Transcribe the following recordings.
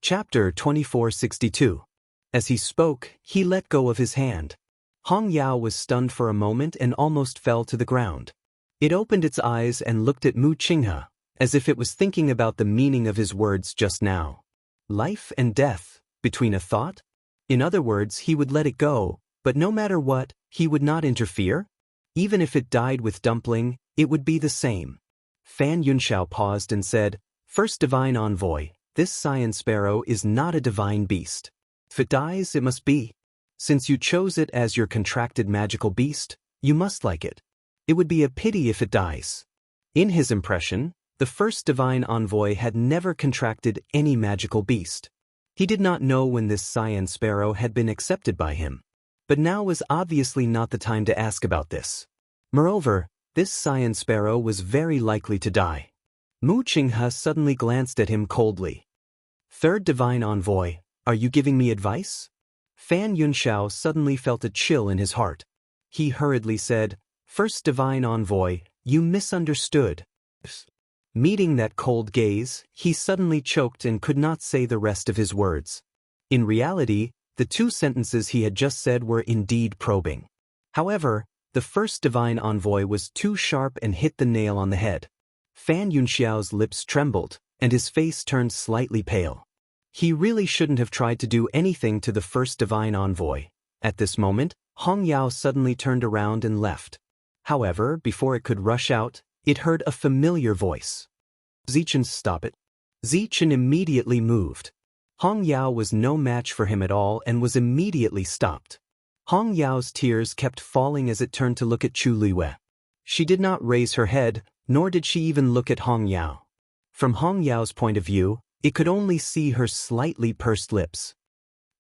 Chapter 2462. As he spoke, he let go of his hand. Hong Yao was stunned for a moment and almost fell to the ground. It opened its eyes and looked at Mu Qinghe, as if it was thinking about the meaning of his words just now. Life and death, between a thought? In other words, he would let it go, but no matter what, he would not interfere? Even if it died with Dumpling, it would be the same. Fan Yunxiao paused and said, "First divine envoy, this Cyan Sparrow is not a divine beast. If it dies, it must be. Since you chose it as your contracted magical beast, you must like it. It would be a pity if it dies." In his impression, the first divine envoy had never contracted any magical beast. He did not know when this Cyan Sparrow had been accepted by him. But now was obviously not the time to ask about this. Moreover, this Cyan Sparrow was very likely to die. Mu Qinghe suddenly glanced at him coldly. "Third divine envoy, are you giving me advice?" Fan Yunxiao suddenly felt a chill in his heart. He hurriedly said, "First divine envoy, you misunderstood." Meeting that cold gaze, he suddenly choked and could not say the rest of his words. In reality, the two sentences he had just said were indeed probing. However, the first divine envoy was too sharp and hit the nail on the head. Fan Yunxiao's lips trembled, and his face turned slightly pale. He really shouldn't have tried to do anything to the first divine envoy. At this moment, Hong Yao suddenly turned around and left. However, before it could rush out, it heard a familiar voice. "Zichen, stop it." Zichen immediately moved. Hong Yao was no match for him at all and was immediately stopped. Hong Yao's tears kept falling as it turned to look at Chu Luiwei. She did not raise her head, nor did she even look at Hong Yao. From Hong Yao's point of view, it could only see her slightly pursed lips.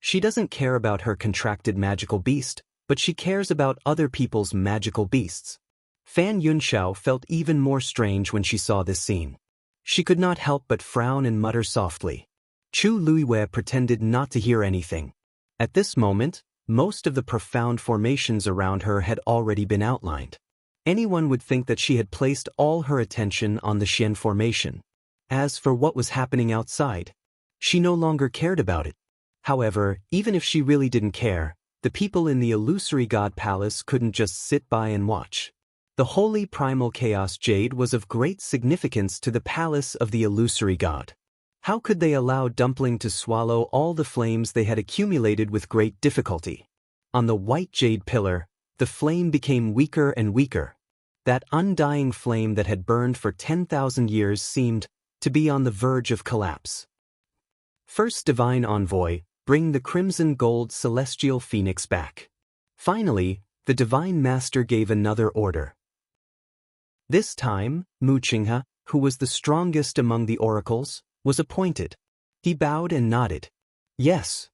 She doesn't care about her contracted magical beast, but she cares about other people's magical beasts. Fan Yunxiao felt even more strange when she saw this scene. She could not help but frown and mutter softly. Chu Luiwei pretended not to hear anything. At this moment, most of the profound formations around her had already been outlined. Anyone would think that she had placed all her attention on the Xian formation. As for what was happening outside, she no longer cared about it. However, even if she really didn't care, the people in the illusory god palace couldn't just sit by and watch. The holy primal chaos jade was of great significance to the palace of the illusory god. How could they allow Dumpling to swallow all the flames they had accumulated with great difficulty? On the white jade pillar, the flame became weaker and weaker. That undying flame that had burned for 10,000 years seemed to be on the verge of collapse. "First divine envoy, bring the crimson gold celestial phoenix back." Finally, the divine master gave another order. This time, Mu Qinghe, who was the strongest among the oracles, was appointed. He bowed and nodded. "Yes."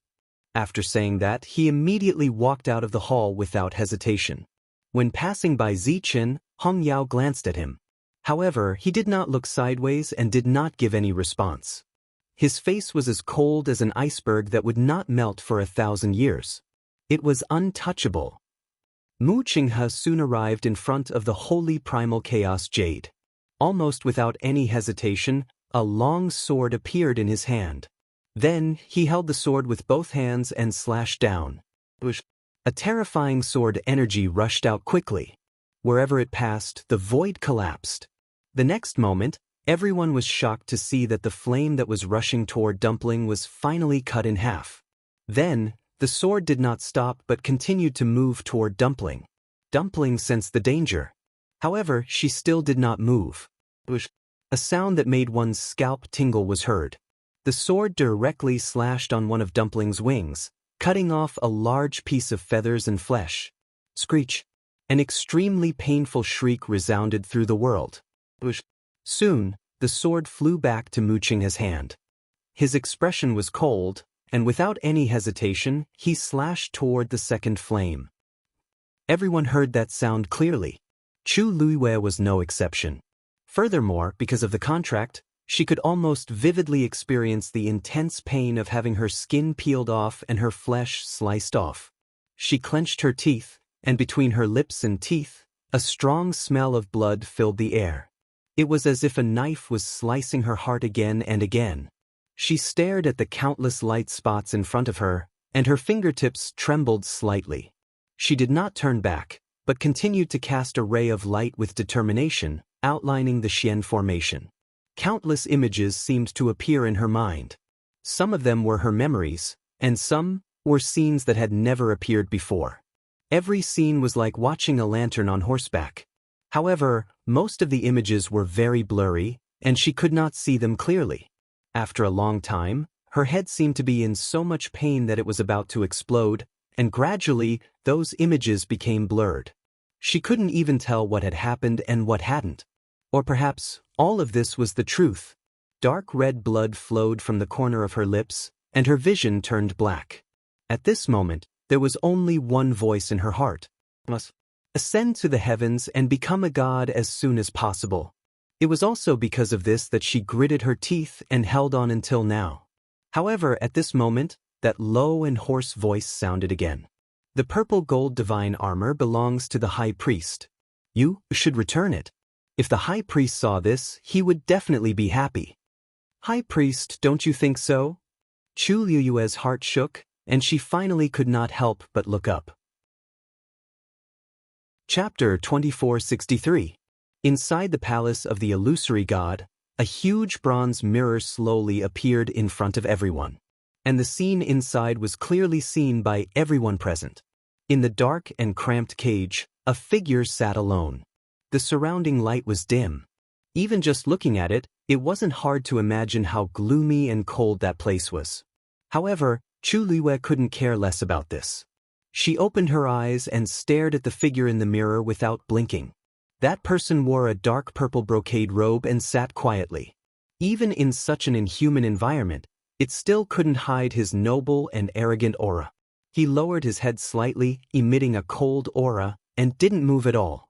After saying that, he immediately walked out of the hall without hesitation. When passing by Zichen, Hong Yao glanced at him. However, he did not look sideways and did not give any response. His face was as cold as an iceberg that would not melt for 1,000 years. It was untouchable. Mu Qinghe soon arrived in front of the holy primal chaos jade. Almost without any hesitation, a long sword appeared in his hand. Then, he held the sword with both hands and slashed down. A terrifying sword energy rushed out quickly. Wherever it passed, the void collapsed. The next moment, everyone was shocked to see that the flame that was rushing toward Dumpling was finally cut in half. Then, the sword did not stop but continued to move toward Dumpling. Dumpling sensed the danger. However, she still did not move. A sound that made one's scalp tingle was heard. The sword directly slashed on one of Dumpling's wings, cutting off a large piece of feathers and flesh. Screech! An extremely painful shriek resounded through the world. Soon, the sword flew back to Mu Qinghe's hand. His expression was cold, and without any hesitation, he slashed toward the second flame. Everyone heard that sound clearly. Chu Luiwei was no exception. Furthermore, because of the contract, she could almost vividly experience the intense pain of having her skin peeled off and her flesh sliced off. She clenched her teeth, and between her lips and teeth, a strong smell of blood filled the air. It was as if a knife was slicing her heart again and again. She stared at the countless light spots in front of her, and her fingertips trembled slightly. She did not turn back, but continued to cast a ray of light with determination, outlining the Xian formation. Countless images seemed to appear in her mind. Some of them were her memories, and some were scenes that had never appeared before. Every scene was like watching a lantern on horseback. However, most of the images were very blurry, and she could not see them clearly. After a long time, her head seemed to be in so much pain that it was about to explode, and gradually, those images became blurred. She couldn't even tell what had happened and what hadn't. Or perhaps, all of this was the truth. Dark red blood flowed from the corner of her lips, and her vision turned black. At this moment, there was only one voice in her heart. Must ascend to the heavens and become a god as soon as possible. It was also because of this that she gritted her teeth and held on until now. However, at this moment, that low and hoarse voice sounded again. The purple gold divine armor belongs to the high priest. You should return it. If the high priest saw this, he would definitely be happy. High priest, don't you think so? Chu Liyue's heart shook, and she finally could not help but look up. Chapter 2463. Inside the palace of the illusory god, a huge bronze mirror slowly appeared in front of everyone. And the scene inside was clearly seen by everyone present. In the dark and cramped cage, a figure sat alone. The surrounding light was dim. Even just looking at it, it wasn't hard to imagine how gloomy and cold that place was. However, Chu Liyue couldn't care less about this. She opened her eyes and stared at the figure in the mirror without blinking. That person wore a dark purple brocade robe and sat quietly. Even in such an inhuman environment, it still couldn't hide his noble and arrogant aura. He lowered his head slightly, emitting a cold aura, and didn't move at all.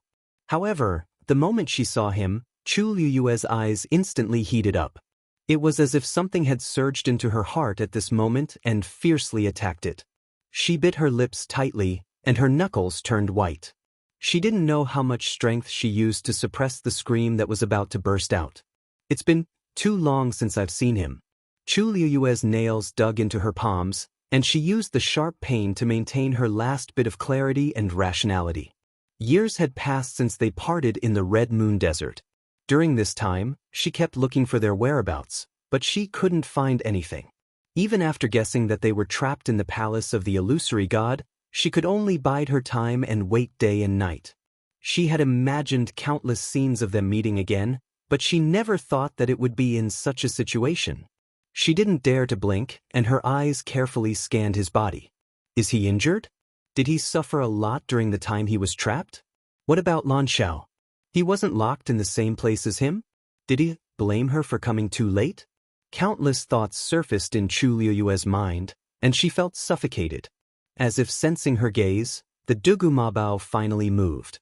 However, the moment she saw him, Chu Liyue's eyes instantly heated up. It was as if something had surged into her heart at this moment and fiercely attacked it. She bit her lips tightly, and her knuckles turned white. She didn't know how much strength she used to suppress the scream that was about to burst out. It's been too long since I've seen him. Chu Liyue's nails dug into her palms, and she used the sharp pain to maintain her last bit of clarity and rationality. Years had passed since they parted in the Red Moon Desert. During this time, she kept looking for their whereabouts, but she couldn't find anything. Even after guessing that they were trapped in the palace of the illusory god, she could only bide her time and wait day and night. She had imagined countless scenes of them meeting again, but she never thought that it would be in such a situation. She didn't dare to blink, and her eyes carefully scanned his body. Is he injured? Did he suffer a lot during the time he was trapped? What about Lan Xiao? He wasn't locked in the same place as him? Did he blame her for coming too late? Countless thoughts surfaced in Chu Liyue's mind, and she felt suffocated. As if sensing her gaze, the Dugu Mabao finally moved.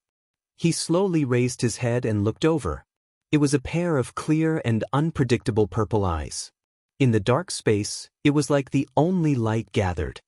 He slowly raised his head and looked over. It was a pair of clear and unpredictable purple eyes. In the dark space, it was like the only light gathered.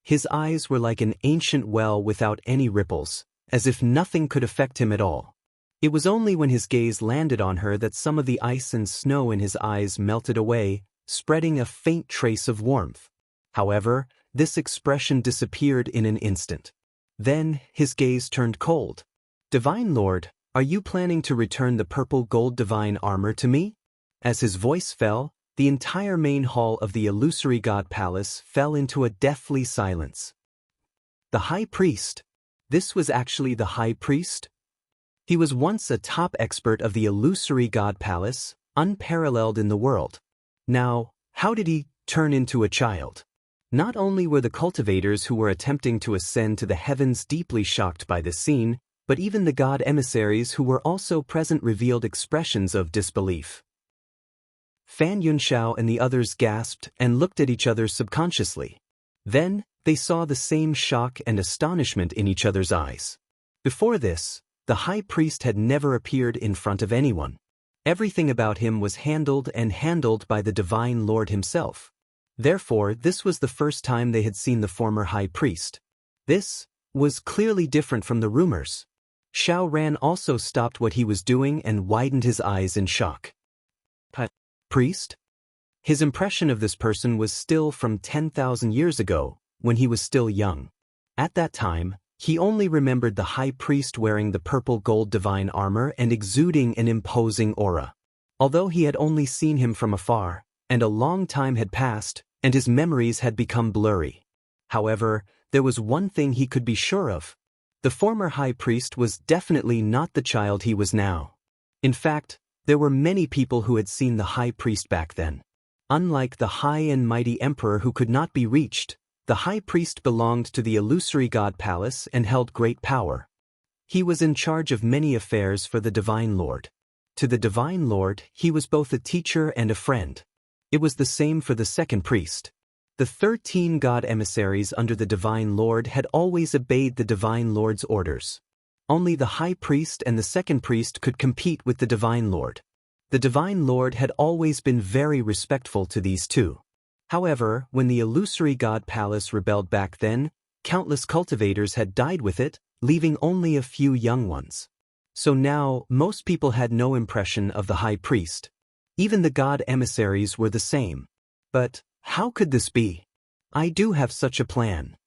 His eyes were like an ancient well without any ripples, as if nothing could affect him at all. It was only when his gaze landed on her that some of the ice and snow in his eyes melted away, spreading a faint trace of warmth. However, this expression disappeared in an instant. Then, his gaze turned cold. Divine Lord, are you planning to return the purple gold divine armor to me? As his voice fell, the entire main hall of the illusory god palace fell into a deathly silence. The high priest. This was actually the high priest? He was once a top expert of the illusory god palace, unparalleled in the world. Now, how did he turn into a child? Not only were the cultivators who were attempting to ascend to the heavens deeply shocked by this scene, but even the god emissaries who were also present revealed expressions of disbelief. Fan Yunxiao and the others gasped and looked at each other subconsciously. Then, they saw the same shock and astonishment in each other's eyes. Before this, the high priest had never appeared in front of anyone. Everything about him was handled by the divine Lord himself. Therefore, this was the first time they had seen the former high priest. This was clearly different from the rumors. Xiao Ran also stopped what he was doing and widened his eyes in shock. Priest? His impression of this person was still from 10,000 years ago, when he was still young. At that time, he only remembered the high priest wearing the purple gold divine armor and exuding an imposing aura. Although he had only seen him from afar, and a long time had passed, and his memories had become blurry. However, there was one thing he could be sure of. The former high priest was definitely not the child he was now. In fact, there were many people who had seen the high priest back then. Unlike the high and mighty emperor who could not be reached, the high priest belonged to the illusory god palace and held great power. He was in charge of many affairs for the Divine Lord. To the Divine Lord, he was both a teacher and a friend. It was the same for the second priest. The 13 god emissaries under the Divine Lord had always obeyed the Divine Lord's orders. Only the high priest and the second priest could compete with the Divine Lord. The Divine Lord had always been very respectful to these two. However, when the illusory god palace rebelled back then, countless cultivators had died with it, leaving only a few young ones. So now, most people had no impression of the high priest. Even the god emissaries were the same. But how could this be? I do have such a plan,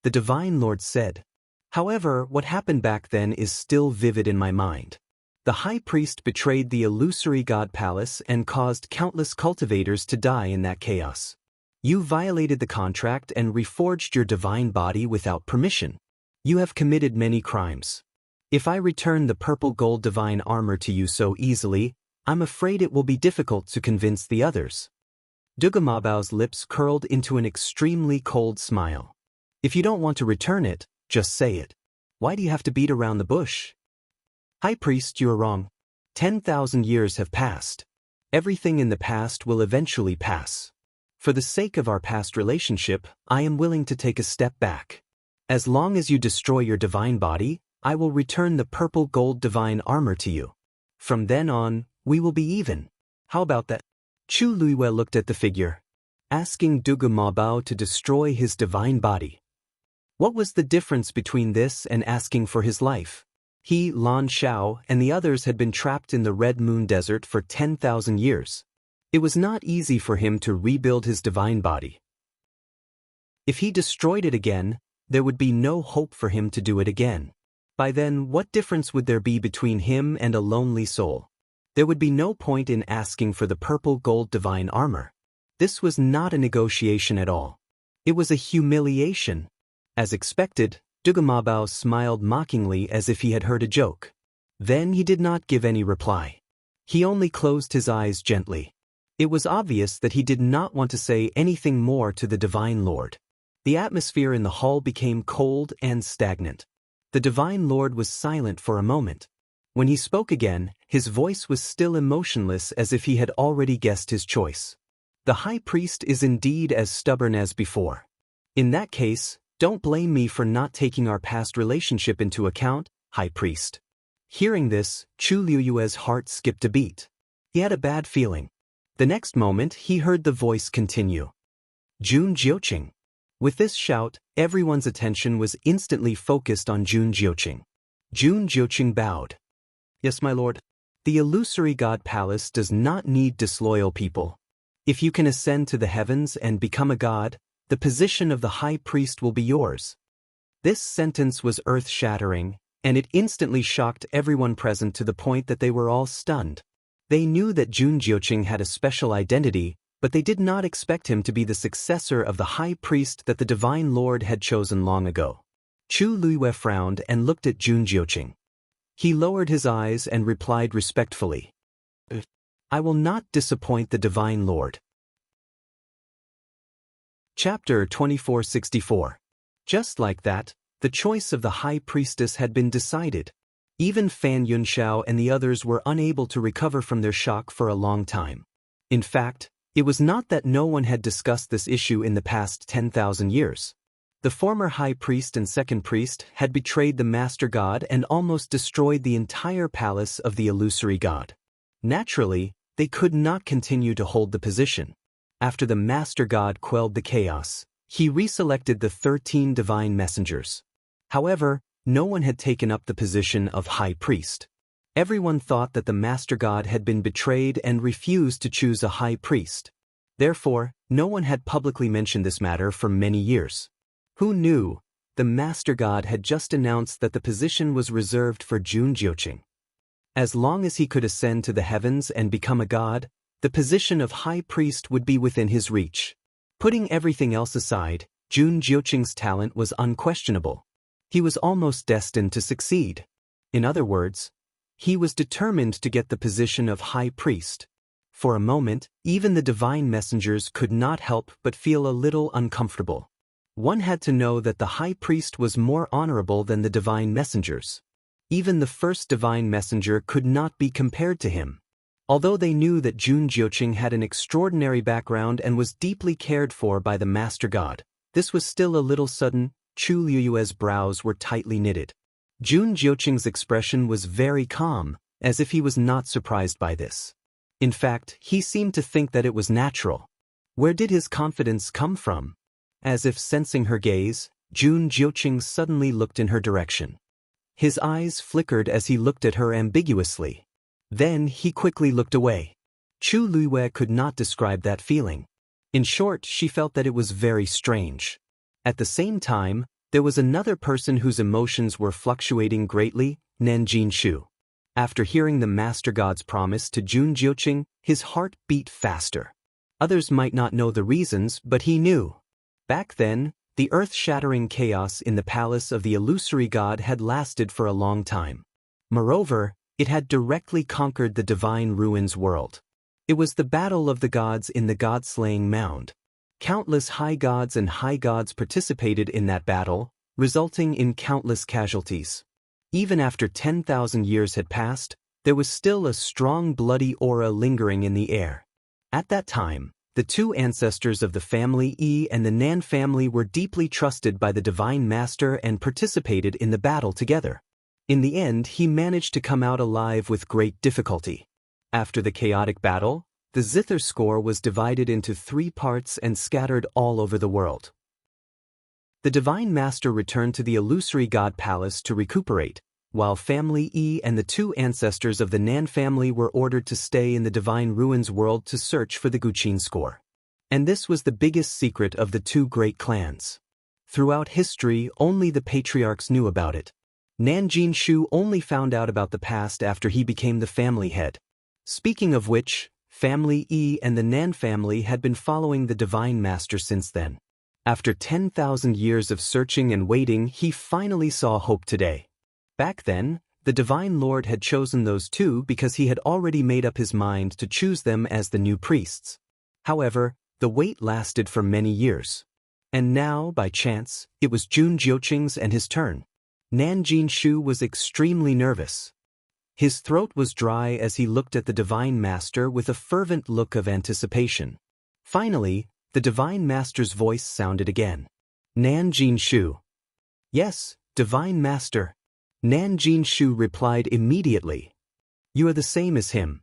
the Divine Lord said. However, what happened back then is still vivid in my mind. The high priest betrayed the illusory god palace and caused countless cultivators to die in that chaos. You violated the contract and reforged your divine body without permission. You have committed many crimes. If I return the purple gold divine armor to you so easily, I'm afraid it will be difficult to convince the others. Dugamabao's lips curled into an extremely cold smile. If you don't want to return it, just say it. Why do you have to beat around the bush? High priest, you are wrong. 10,000 years have passed. Everything in the past will eventually pass. For the sake of our past relationship, I am willing to take a step back. As long as you destroy your divine body, I will return the purple gold divine armor to you. From then on, we will be even. How about that? Chu Luiwei looked at the figure, asking Dugu Mabao to destroy his divine body. What was the difference between this and asking for his life? He, Lan Xiao, and the others had been trapped in the Red Moon Desert for 10,000 years. It was not easy for him to rebuild his divine body. If he destroyed it again, there would be no hope for him to do it again. By then, what difference would there be between him and a lonely soul? There would be no point in asking for the purple gold divine armor. This was not a negotiation at all. It was a humiliation. As expected, Dugamabao smiled mockingly as if he had heard a joke. Then he did not give any reply. He only closed his eyes gently. It was obvious that he did not want to say anything more to the Divine Lord. The atmosphere in the hall became cold and stagnant. The Divine Lord was silent for a moment. When he spoke again, his voice was still emotionless as if he had already guessed his choice. The high priest is indeed as stubborn as before. In that case, don't blame me for not taking our past relationship into account, high priest. Hearing this, Chu Liuyue's heart skipped a beat. He had a bad feeling. The next moment, he heard the voice continue. Jun Jiuqing. With this shout, everyone's attention was instantly focused on Jun Jiuqing. Jun Jiuqing bowed. Yes, my lord. The illusory god palace does not need disloyal people. If you can ascend to the heavens and become a god, the position of the high priest will be yours. This sentence was earth-shattering, and it instantly shocked everyone present to the point that they were all stunned. They knew that Jun Jiuqing had a special identity, but they did not expect him to be the successor of the high priest that the Divine Lord had chosen long ago. Chu Luiwei frowned and looked at Jun Jiuqing. He lowered his eyes and replied respectfully. I will not disappoint the Divine Lord. Chapter 2464. Just like that, the choice of the high priestess had been decided. Even Fan Yunxiao and the others were unable to recover from their shock for a long time. In fact, it was not that no one had discussed this issue in the past 10,000 years. The former high priest and second priest had betrayed the master god and almost destroyed the entire palace of the illusory god. Naturally, they could not continue to hold the position. After the master god quelled the chaos, he reselected the 13 divine messengers. However, no one had taken up the position of high priest. Everyone thought that the master god had been betrayed and refused to choose a high priest. Therefore, no one had publicly mentioned this matter for many years. Who knew? The Master God had just announced that the position was reserved for Jun Jiuqing. As long as he could ascend to the heavens and become a god, the position of high priest would be within his reach. Putting everything else aside, Jun Jiuqing's talent was unquestionable. He was almost destined to succeed. In other words, he was determined to get the position of high priest. For a moment, even the divine messengers could not help but feel a little uncomfortable. One had to know that the high priest was more honorable than the divine messengers. Even the first divine messenger could not be compared to him. Although they knew that Jun Jiuqing had an extraordinary background and was deeply cared for by the Master God, this was still a little sudden. Chu Liyue's brows were tightly knitted. Jun Jiuqing's expression was very calm, as if he was not surprised by this. In fact, he seemed to think that it was natural. Where did his confidence come from? As if sensing her gaze, Jun Jiuqing suddenly looked in her direction. His eyes flickered as he looked at her ambiguously. Then he quickly looked away. Chu Liyue could not describe that feeling. In short, she felt that it was very strange. At the same time, there was another person whose emotions were fluctuating greatly, Nanjin Shu. After hearing the Master God's promise to Jun Jiuqing, his heart beat faster. Others might not know the reasons, but he knew. Back then, the earth-shattering chaos in the palace of the illusory god had lasted for a long time. Moreover, it had directly conquered the divine ruins world. It was the battle of the gods in the god-slaying mound. Countless high gods and high gods participated in that battle, resulting in countless casualties. Even after 10,000 years had passed, there was still a strong bloody aura lingering in the air. At that time, the two ancestors of the family Yi and the Nan family were deeply trusted by the Divine Master and participated in the battle together. In the end, he managed to come out alive with great difficulty. After the chaotic battle, the zither score was divided into 3 parts and scattered all over the world. The Divine Master returned to the illusory god palace to recuperate, while family Yi and the 2 ancestors of the Nan family were ordered to stay in the divine ruins world to search for the Guqin score. And this was the biggest secret of the 2 great clans. Throughout history, only the patriarchs knew about it. Nanjin Shu only found out about the past after he became the family head. Speaking of which, family Yi and the Nan family had been following the Divine Master since then. After 10,000 years of searching and waiting, he finally saw hope today. Back then, the Divine Lord had chosen those 2 because he had already made up his mind to choose them as the new priests. However, the wait lasted for many years. And now, by chance, it was Jun Jiuqing's and his turn. Nanjin Shu was extremely nervous. His throat was dry as he looked at the Divine Master with a fervent look of anticipation. Finally, the Divine Master's voice sounded again. Nanjin Shu. Yes, Divine Master. Nanjin Shu replied immediately. You are the same as him.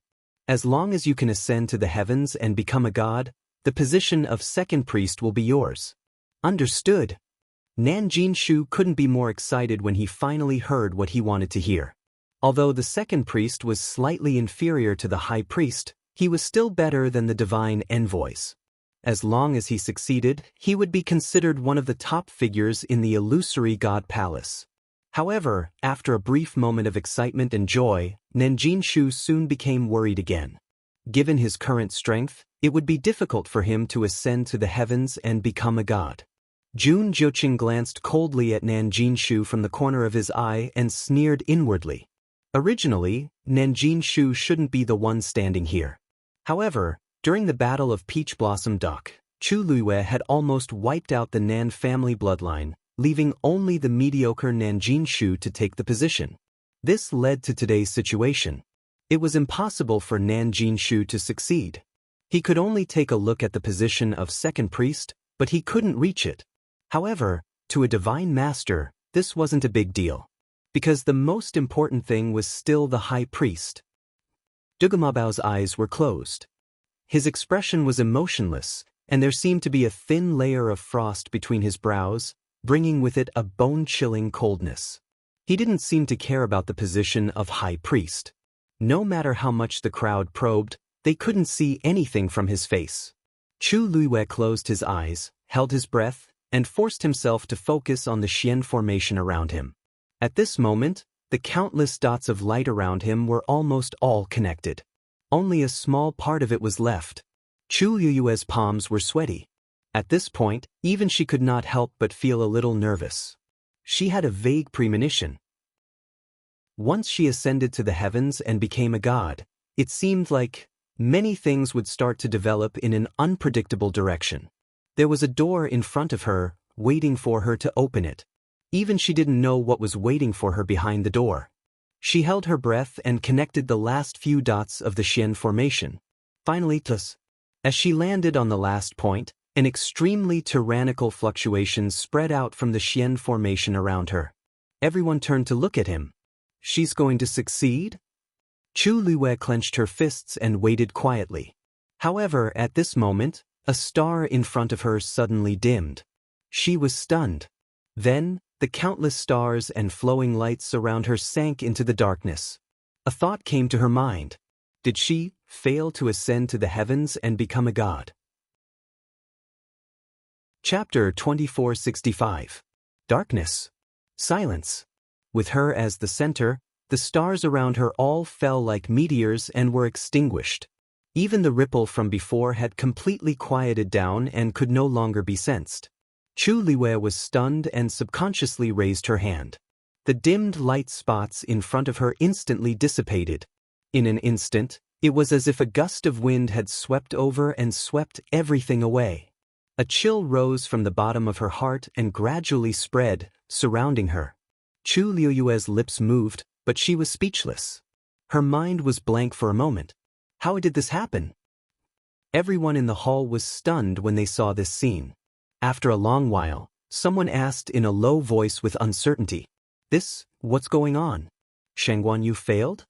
As long as you can ascend to the heavens and become a god, the position of second priest will be yours. Understood. Nanjin Shu couldn't be more excited when he finally heard what he wanted to hear. Although the second priest was slightly inferior to the high priest, he was still better than the divine envoys. As long as he succeeded, he would be considered one of the top figures in the illusory god palace. However, after a brief moment of excitement and joy, Nanjin Shu soon became worried again. Given his current strength, it would be difficult for him to ascend to the heavens and become a god. Jun Jiuqing glanced coldly at Nanjin Shu from the corner of his eye and sneered inwardly. Originally, Nanjin Shu shouldn't be the one standing here. However, during the Battle of Peach Blossom Dock, Chu Liyue had almost wiped out the Nan family bloodline, leaving only the mediocre Nanjin Shu to take the position. This led to today's situation. It was impossible for Nanjin Shu to succeed. He could only take a look at the position of second priest, but he couldn't reach it. However, to a divine master, this wasn't a big deal. Because the most important thing was still the high priest. Dugamabao's eyes were closed. His expression was emotionless, and there seemed to be a thin layer of frost between his brows, bringing with it a bone-chilling coldness. He didn't seem to care about the position of high priest. No matter how much the crowd probed, they couldn't see anything from his face. Chu Luiwei closed his eyes, held his breath, and forced himself to focus on the Xian formation around him. At this moment, the countless dots of light around him were almost all connected. Only a small part of it was left. Chu Luiwei's palms were sweaty. At this point, even she could not help but feel a little nervous. She had a vague premonition. Once she ascended to the heavens and became a god, it seemed like many things would start to develop in an unpredictable direction. There was a door in front of her, waiting for her to open it. Even she didn't know what was waiting for her behind the door. She held her breath and connected the last few dots of the Xian formation. Finally, as she landed on the last point, an extremely tyrannical fluctuation spread out from the Xian formation around her. Everyone turned to look at him. She's going to succeed? Chu Luiwei clenched her fists and waited quietly. However, at this moment, a star in front of her suddenly dimmed. She was stunned. Then, the countless stars and flowing lights around her sank into the darkness. A thought came to her mind. Did she fail to ascend to the heavens and become a god? Chapter 2465. Darkness. Silence. With her as the center, the stars around her all fell like meteors and were extinguished. Even the ripple from before had completely quieted down and could no longer be sensed. Chu Luiwei was stunned and subconsciously raised her hand. The dimmed light spots in front of her instantly dissipated. In an instant, it was as if a gust of wind had swept over and swept everything away. A chill rose from the bottom of her heart and gradually spread, surrounding her. Chu Luiwei's lips moved, but she was speechless. Her mind was blank for a moment. How did this happen? Everyone in the hall was stunned when they saw this scene. After a long while, someone asked in a low voice with uncertainty, What's going on? Shangguan Yu failed?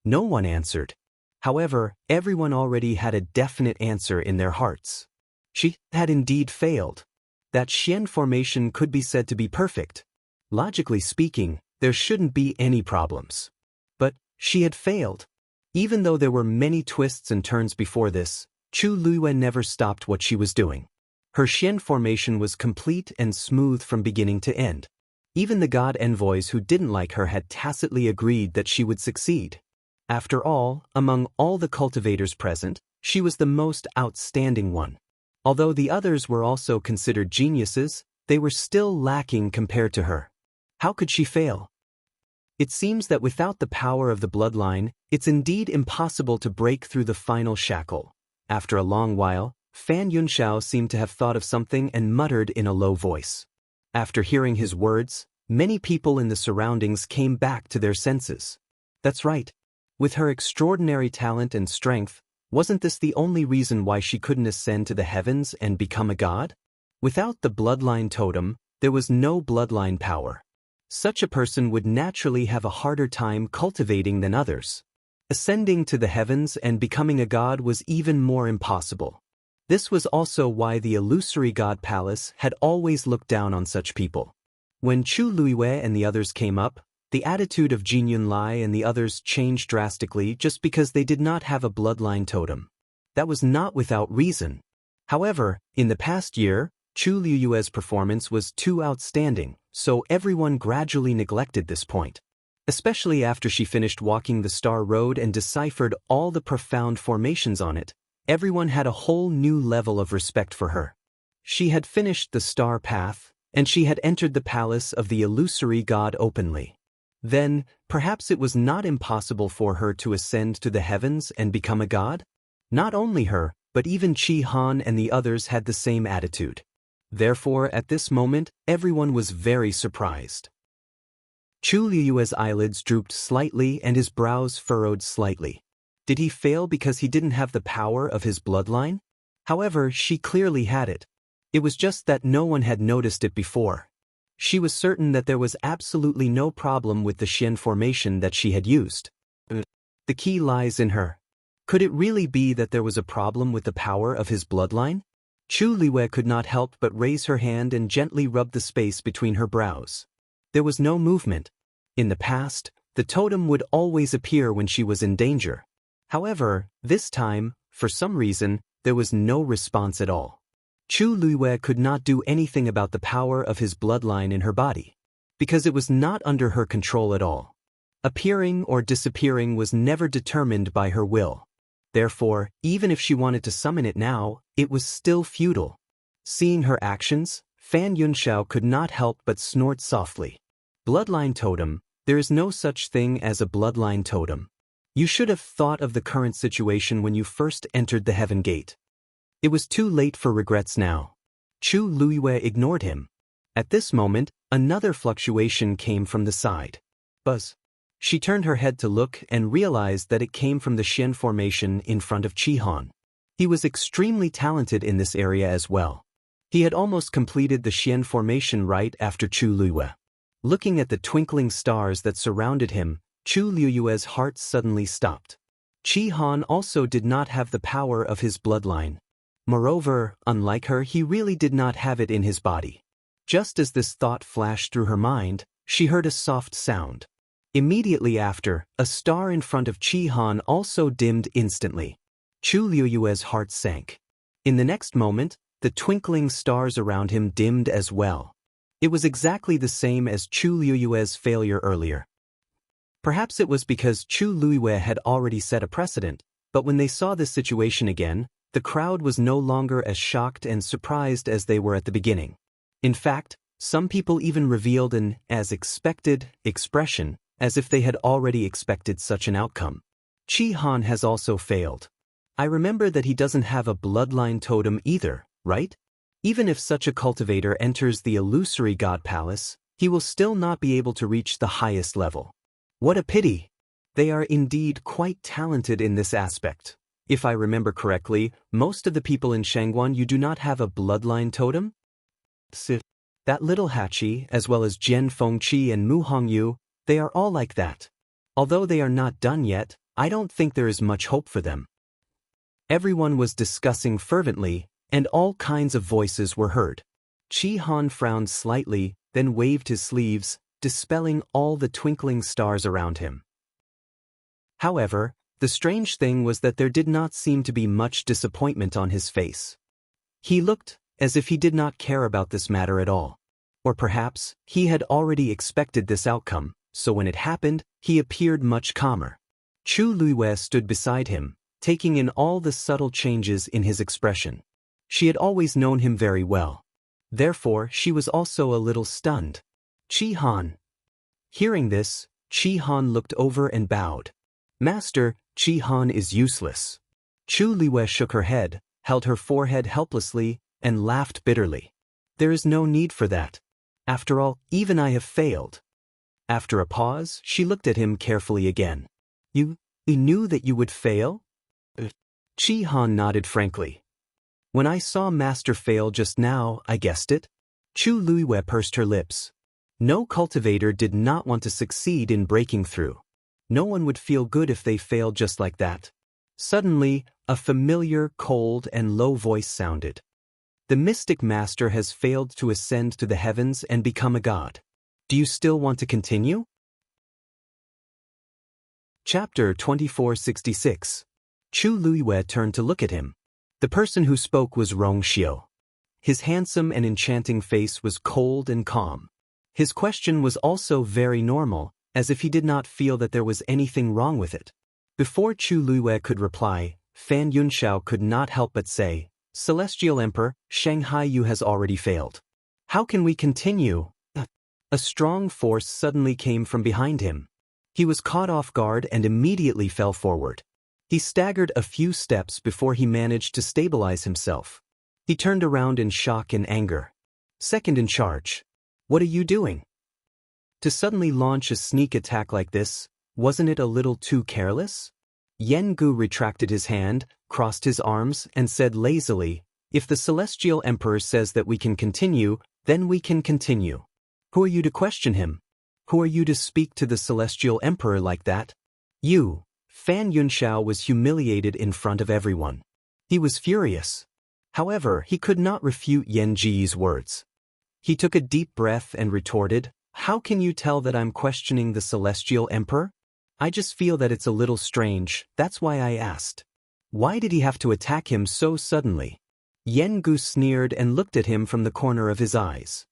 No one answered. However, everyone already had a definite answer in their hearts. She had indeed failed. That Xian formation could be said to be perfect. Logically speaking, there shouldn't be any problems. But she had failed. Even though there were many twists and turns before this, Chu Luiwei never stopped what she was doing. Her Xian formation was complete and smooth from beginning to end. Even the god envoys who didn't like her had tacitly agreed that she would succeed. After all, among all the cultivators present, she was the most outstanding one. Although the others were also considered geniuses, they were still lacking compared to her. How could she fail? It seems that without the power of the bloodline, it's indeed impossible to break through the final shackle. After a long while, Fan Yunxiao seemed to have thought of something and muttered in a low voice. After hearing his words, many people in the surroundings came back to their senses. That's right. With her extraordinary talent and strength, wasn't this the only reason why she couldn't ascend to the heavens and become a god? Without the bloodline totem, there was no bloodline power. Such a person would naturally have a harder time cultivating than others. Ascending to the heavens and becoming a god was even more impossible. This was also why the illusory god palace had always looked down on such people. When Chu Luiwei and the others came up, the attitude of Jin Yunlai and the others changed drastically just because they did not have a bloodline totem. That was not without reason. However, in the past year, Chu Luiwei's performance was too outstanding, so everyone gradually neglected this point. Especially after she finished walking the Star Road and deciphered all the profound formations on it, everyone had a whole new level of respect for her. She had finished the Star Path, and she had entered the palace of the illusory god openly. Then, perhaps it was not impossible for her to ascend to the heavens and become a god? Not only her, but even Qi Han and the others had the same attitude. Therefore, at this moment, everyone was very surprised. Chu Luiwei's eyelids drooped slightly and his brows furrowed slightly. Did he fail because he didn't have the power of his bloodline? However, she clearly had it. It was just that no one had noticed it before. She was certain that there was absolutely no problem with the Xian formation that she had used. The key lies in her. Could it really be that there was a problem with the power of his bloodline? Chu Luiwei could not help but raise her hand and gently rub the space between her brows. There was no movement. In the past, the totem would always appear when she was in danger. However, this time, for some reason, there was no response at all. Chu Luiyue could not do anything about the power of his bloodline in her body, because it was not under her control at all. Appearing or disappearing was never determined by her will. Therefore, even if she wanted to summon it now, it was still futile. Seeing her actions, Fan Yunxiao could not help but snort softly. Bloodline totem, there is no such thing as a bloodline totem. You should have thought of the current situation when you first entered the Heaven Gate. It was too late for regrets now. Chu Luiyue ignored him. At this moment, another fluctuation came from the side. Buzz. She turned her head to look and realized that it came from the Xian formation in front of Qi Han. He was extremely talented in this area as well. He had almost completed the Xian formation right after Chu Luiyue. Looking at the twinkling stars that surrounded him, Chu Luiyue's heart suddenly stopped. Qi Han also did not have the power of his bloodline. Moreover, unlike her, he really did not have it in his body. Just as this thought flashed through her mind, she heard a soft sound. Immediately after, a star in front of Qi Han also dimmed instantly. Chu Luiyue's heart sank. In the next moment, the twinkling stars around him dimmed as well. It was exactly the same as Chu Luiyue's failure earlier. Perhaps it was because Chu Luiyue had already set a precedent, but when they saw this situation again, the crowd was no longer as shocked and surprised as they were at the beginning. In fact, some people even revealed an as expected expression, as if they had already expected such an outcome. Qi Han has also failed. I remember that he doesn't have a bloodline totem either, right? Even if such a cultivator enters the illusory God Palace, he will still not be able to reach the highest level. What a pity! They are indeed quite talented in this aspect. If I remember correctly, most of the people in Shangguan you do not have a bloodline totem? That little Hachi, as well as Jian Fengqi and Mu Hongyu, they are all like that. Although they are not done yet, I don't think there is much hope for them. Everyone was discussing fervently, and all kinds of voices were heard. Qi Han frowned slightly, then waved his sleeves, dispelling all the twinkling stars around him. However, the strange thing was that there did not seem to be much disappointment on his face. He looked as if he did not care about this matter at all. Or perhaps, he had already expected this outcome, so when it happened, he appeared much calmer. Chu Luiyue stood beside him, taking in all the subtle changes in his expression. She had always known him very well. Therefore, she was also a little stunned. Qi Han. Hearing this, Qi Han looked over and bowed. Master, Qi Han is useless. Chu Luiyue shook her head, held her forehead helplessly, and laughed bitterly. There is no need for that. After all, even I have failed. After a pause, she looked at him carefully again. You knew that you would fail? Qi Han nodded frankly. When I saw Master fail just now, I guessed it. Chu Luiyue pursed her lips. No cultivator did not want to succeed in breaking through. No one would feel good if they failed just like that. Suddenly, a familiar, cold, and low voice sounded. The mystic master has failed to ascend to the heavens and become a god. Do you still want to continue? Chapter 2466. Chu Luiyue turned to look at him. The person who spoke was Rong Xiu. His handsome and enchanting face was cold and calm. His question was also very normal, as if he did not feel that there was anything wrong with it. Before Chu Luiyue could reply, Fan Yunxiao could not help but say, Celestial Emperor, Shanghai Yu has already failed. How can we continue? A strong force suddenly came from behind him. He was caught off guard and immediately fell forward. He staggered a few steps before he managed to stabilize himself. He turned around in shock and anger. Second in charge. What are you doing? To suddenly launch a sneak attack like this, wasn't it a little too careless? Jianghu retracted his hand, crossed his arms, and said lazily, If the Celestial Emperor says that we can continue, then we can continue. Who are you to question him? Who are you to speak to the Celestial Emperor like that? You. Fan Yunxiao was humiliated in front of everyone. He was furious. However, he could not refute Yan Ji's words. He took a deep breath and retorted, How can you tell that I'm questioning the Celestial Emperor? I just feel that it's a little strange, that's why I asked. Why did he have to attack him so suddenly? Jianghu sneered and looked at him from the corner of his eyes.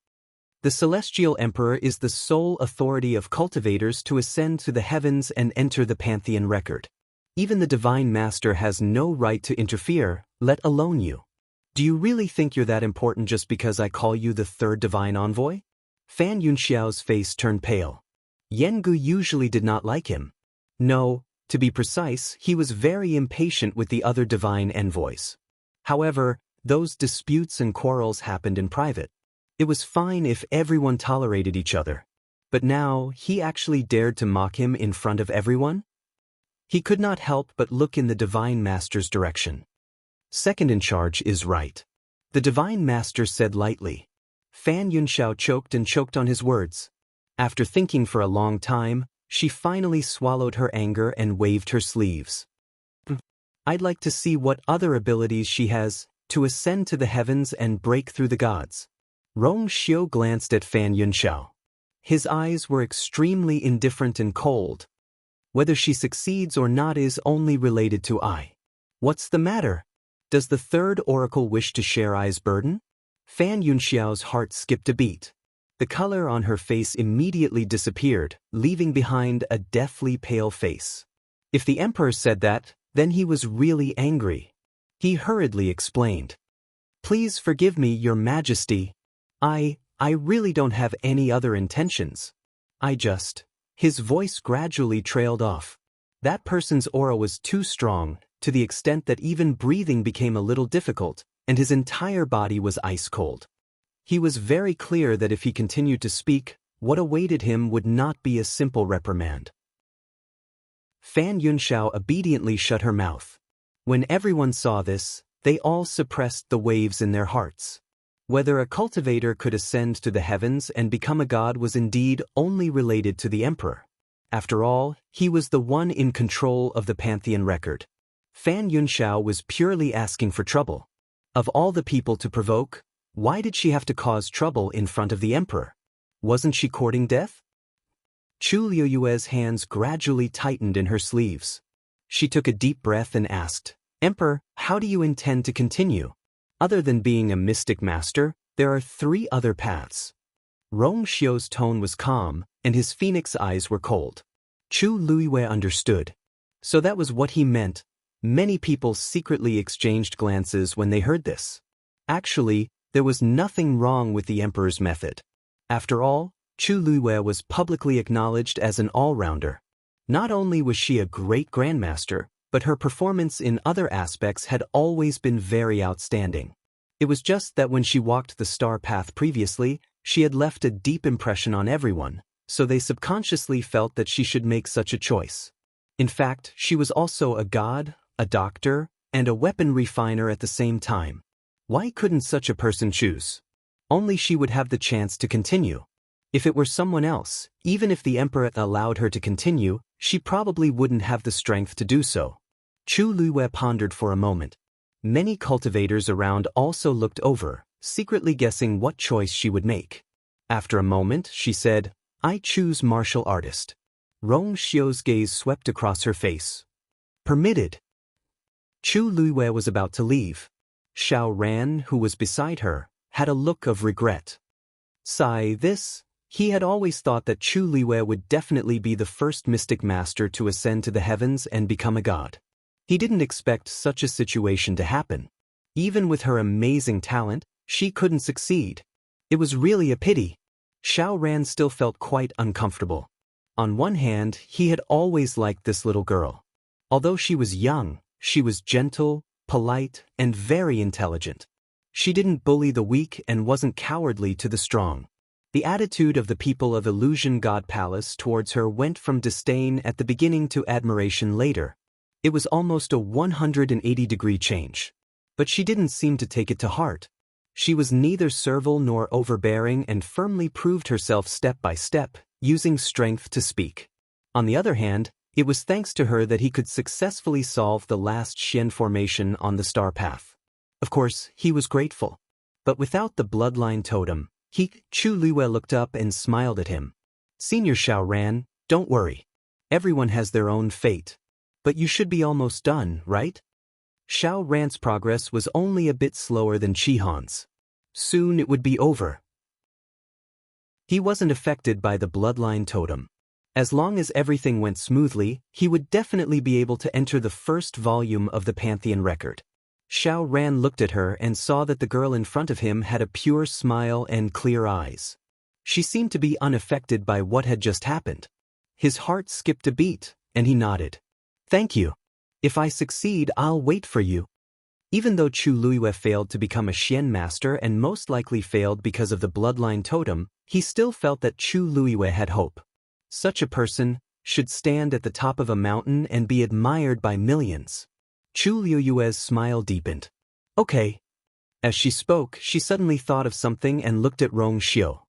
The Celestial Emperor is the sole authority of cultivators to ascend to the heavens and enter the Pantheon record. Even the Divine Master has no right to interfere, let alone you. Do you really think you're that important just because I call you the third Divine Envoy? Fan Yunxiao's face turned pale. Jianghu usually did not like him. No, to be precise, he was very impatient with the other Divine Envoys. However, those disputes and quarrels happened in private. It was fine if everyone tolerated each other. But now, he actually dared to mock him in front of everyone? He could not help but look in the Divine Master's direction. Second in charge is right. The Divine Master said lightly. Fan Yunxiao choked on his words. After thinking for a long time, she finally swallowed her anger and waved her sleeves. I'd like to see what other abilities she has to ascend to the heavens and break through the gods. Rong Xiu glanced at Fan Yunxiao. His eyes were extremely indifferent and cold. Whether she succeeds or not is only related to I. What's the matter? Does the third oracle wish to share I's burden? Fan Yunxiao's heart skipped a beat. The color on her face immediately disappeared, leaving behind a deathly pale face. If the emperor said that, then he was really angry. He hurriedly explained. Please forgive me, Your Majesty. I really don't have any other intentions. His voice gradually trailed off. That person's aura was too strong, to the extent that even breathing became a little difficult, and his entire body was ice cold. He was very clear that if he continued to speak, what awaited him would not be a simple reprimand. Fan Yunxiao obediently shut her mouth. When everyone saw this, they all suppressed the waves in their hearts. Whether a cultivator could ascend to the heavens and become a god was indeed only related to the emperor. After all, he was the one in control of the Pantheon record. Fan Yunxiao was purely asking for trouble. Of all the people to provoke, why did she have to cause trouble in front of the emperor? Wasn't she courting death? Chu Liuyue's hands gradually tightened in her sleeves. She took a deep breath and asked, Emperor, how do you intend to continue? Other than being a mystic master, there are 3 other paths. Rong Xiu's tone was calm, and his phoenix eyes were cold. Chu Liyue understood. So that was what he meant. Many people secretly exchanged glances when they heard this. Actually, there was nothing wrong with the emperor's method. After all, Chu Liyue was publicly acknowledged as an all-rounder. Not only was she a great grandmaster, but her performance in other aspects had always been very outstanding. It was just that when she walked the star path previously, she had left a deep impression on everyone, so they subconsciously felt that she should make such a choice. In fact, she was also a god, a doctor, and a weapon refiner at the same time. Why couldn't such a person choose? Only she would have the chance to continue. If it were someone else, even if the emperor allowed her to continue, she probably wouldn't have the strength to do so. Chu Liyue pondered for a moment. Many cultivators around also looked over, secretly guessing what choice she would make. After a moment, she said, I choose martial artist. Rong Xiu's gaze swept across her face. Permitted. Chu Liyue was about to leave. Xiao Ran, who was beside her, had a look of regret. He had always thought that Chu Liyue would definitely be the first mystic master to ascend to the heavens and become a god. He didn't expect such a situation to happen. Even with her amazing talent, she couldn't succeed. It was really a pity. Xiao Ran still felt quite uncomfortable. On one hand, he had always liked this little girl. Although she was young, she was gentle, polite, and very intelligent. She didn't bully the weak and wasn't cowardly to the strong. The attitude of the people of Illusion God Palace towards her went from disdain at the beginning to admiration later. It was almost a 180-degree change. But she didn't seem to take it to heart. She was neither servile nor overbearing and firmly proved herself step by step, using strength to speak. On the other hand, it was thanks to her that he could successfully solve the last Xian formation on the star path. Of course, he was grateful. But without the bloodline totem, Chu Liyue looked up and smiled at him. Senior Xiao Ran, don't worry. Everyone has their own fate. But you should be almost done, right? Xiao Ran's progress was only a bit slower than Chihan's. Soon it would be over. He wasn't affected by the bloodline totem. As long as everything went smoothly, he would definitely be able to enter the first volume of the Pantheon record. Xiao Ran looked at her and saw that the girl in front of him had a pure smile and clear eyes. She seemed to be unaffected by what had just happened. His heart skipped a beat, and he nodded. Thank you. If I succeed, I'll wait for you. Even though Chu Luiyue failed to become a Xian master and most likely failed because of the bloodline totem, he still felt that Chu Luiyue had hope. Such a person should stand at the top of a mountain and be admired by millions. Chu Luiyue's smile deepened. Okay. As she spoke, she suddenly thought of something and looked at Rong Xiu.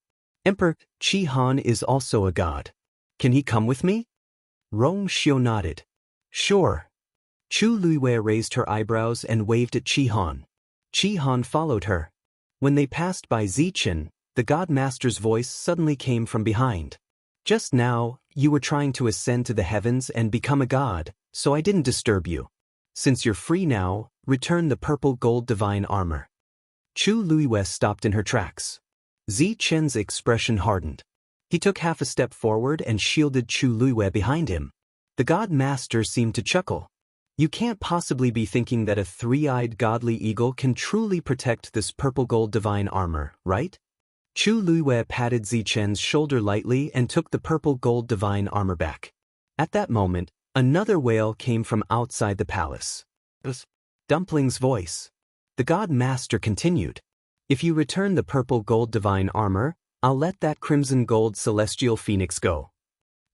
Emperor Qi Han is also a god. Can he come with me? Rong Xiu nodded. Sure. Chu Luiyue raised her eyebrows and waved at Qi Han. Qi Han followed her. When they passed by Zichen, the God Master's voice suddenly came from behind. Just now, you were trying to ascend to the heavens and become a god, so I didn't disturb you. Since you're free now, return the purple gold divine armor. Chu Luiyue stopped in her tracks. Zichen's expression hardened. He took half a step forward and shielded Chu Luiyue behind him. The God Master seemed to chuckle. You can't possibly be thinking that a three-eyed godly eagle can truly protect this purple gold divine armor, right? Chu Luiyue patted Zichen's shoulder lightly and took the purple gold divine armor back. At that moment, another wail came from outside the palace. Dumpling's voice. The God Master continued. If you return the purple gold divine armor, I'll let that crimson gold celestial phoenix go.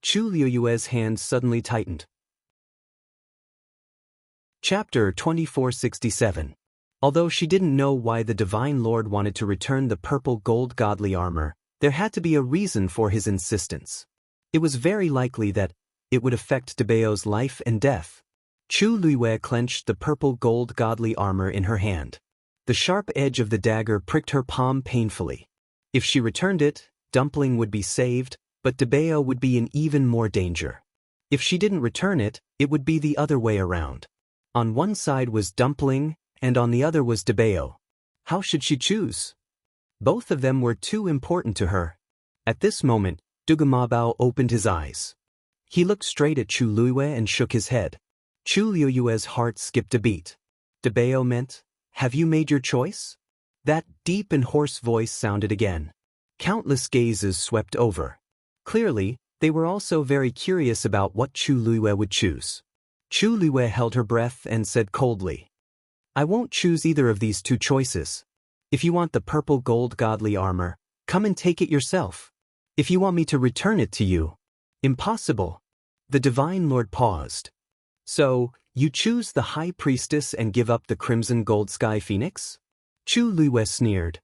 Chu Luiyue's hand suddenly tightened. Chapter 2467. Although she didn't know why the Divine Lord wanted to return the purple gold godly armor, there had to be a reason for his insistence. It was very likely that it would affect Debao's life and death. Chu Luiyue clenched the purple gold godly armor in her hand. The sharp edge of the dagger pricked her palm painfully. If she returned it, Dumpling would be saved, but Debao would be in even more danger. If she didn't return it, it would be the other way around. On one side was Dumpling, and on the other was Debao. How should she choose? Both of them were too important to her. At this moment, Dugamabao opened his eyes. He looked straight at Chu Luiyue and shook his head. Chu Luiyue's heart skipped a beat. Debao meant, have you made your choice? That deep and hoarse voice sounded again. Countless gazes swept over. Clearly, they were also very curious about what Chu Luiyue would choose. Chu Luiyue held her breath and said coldly, I won't choose either of these two choices. If you want the purple gold godly armor, come and take it yourself. If you want me to return it to you, impossible. The Divine Lord paused. So, you choose the High Priestess and give up the crimson gold sky phoenix? Chu Luiyue sneered.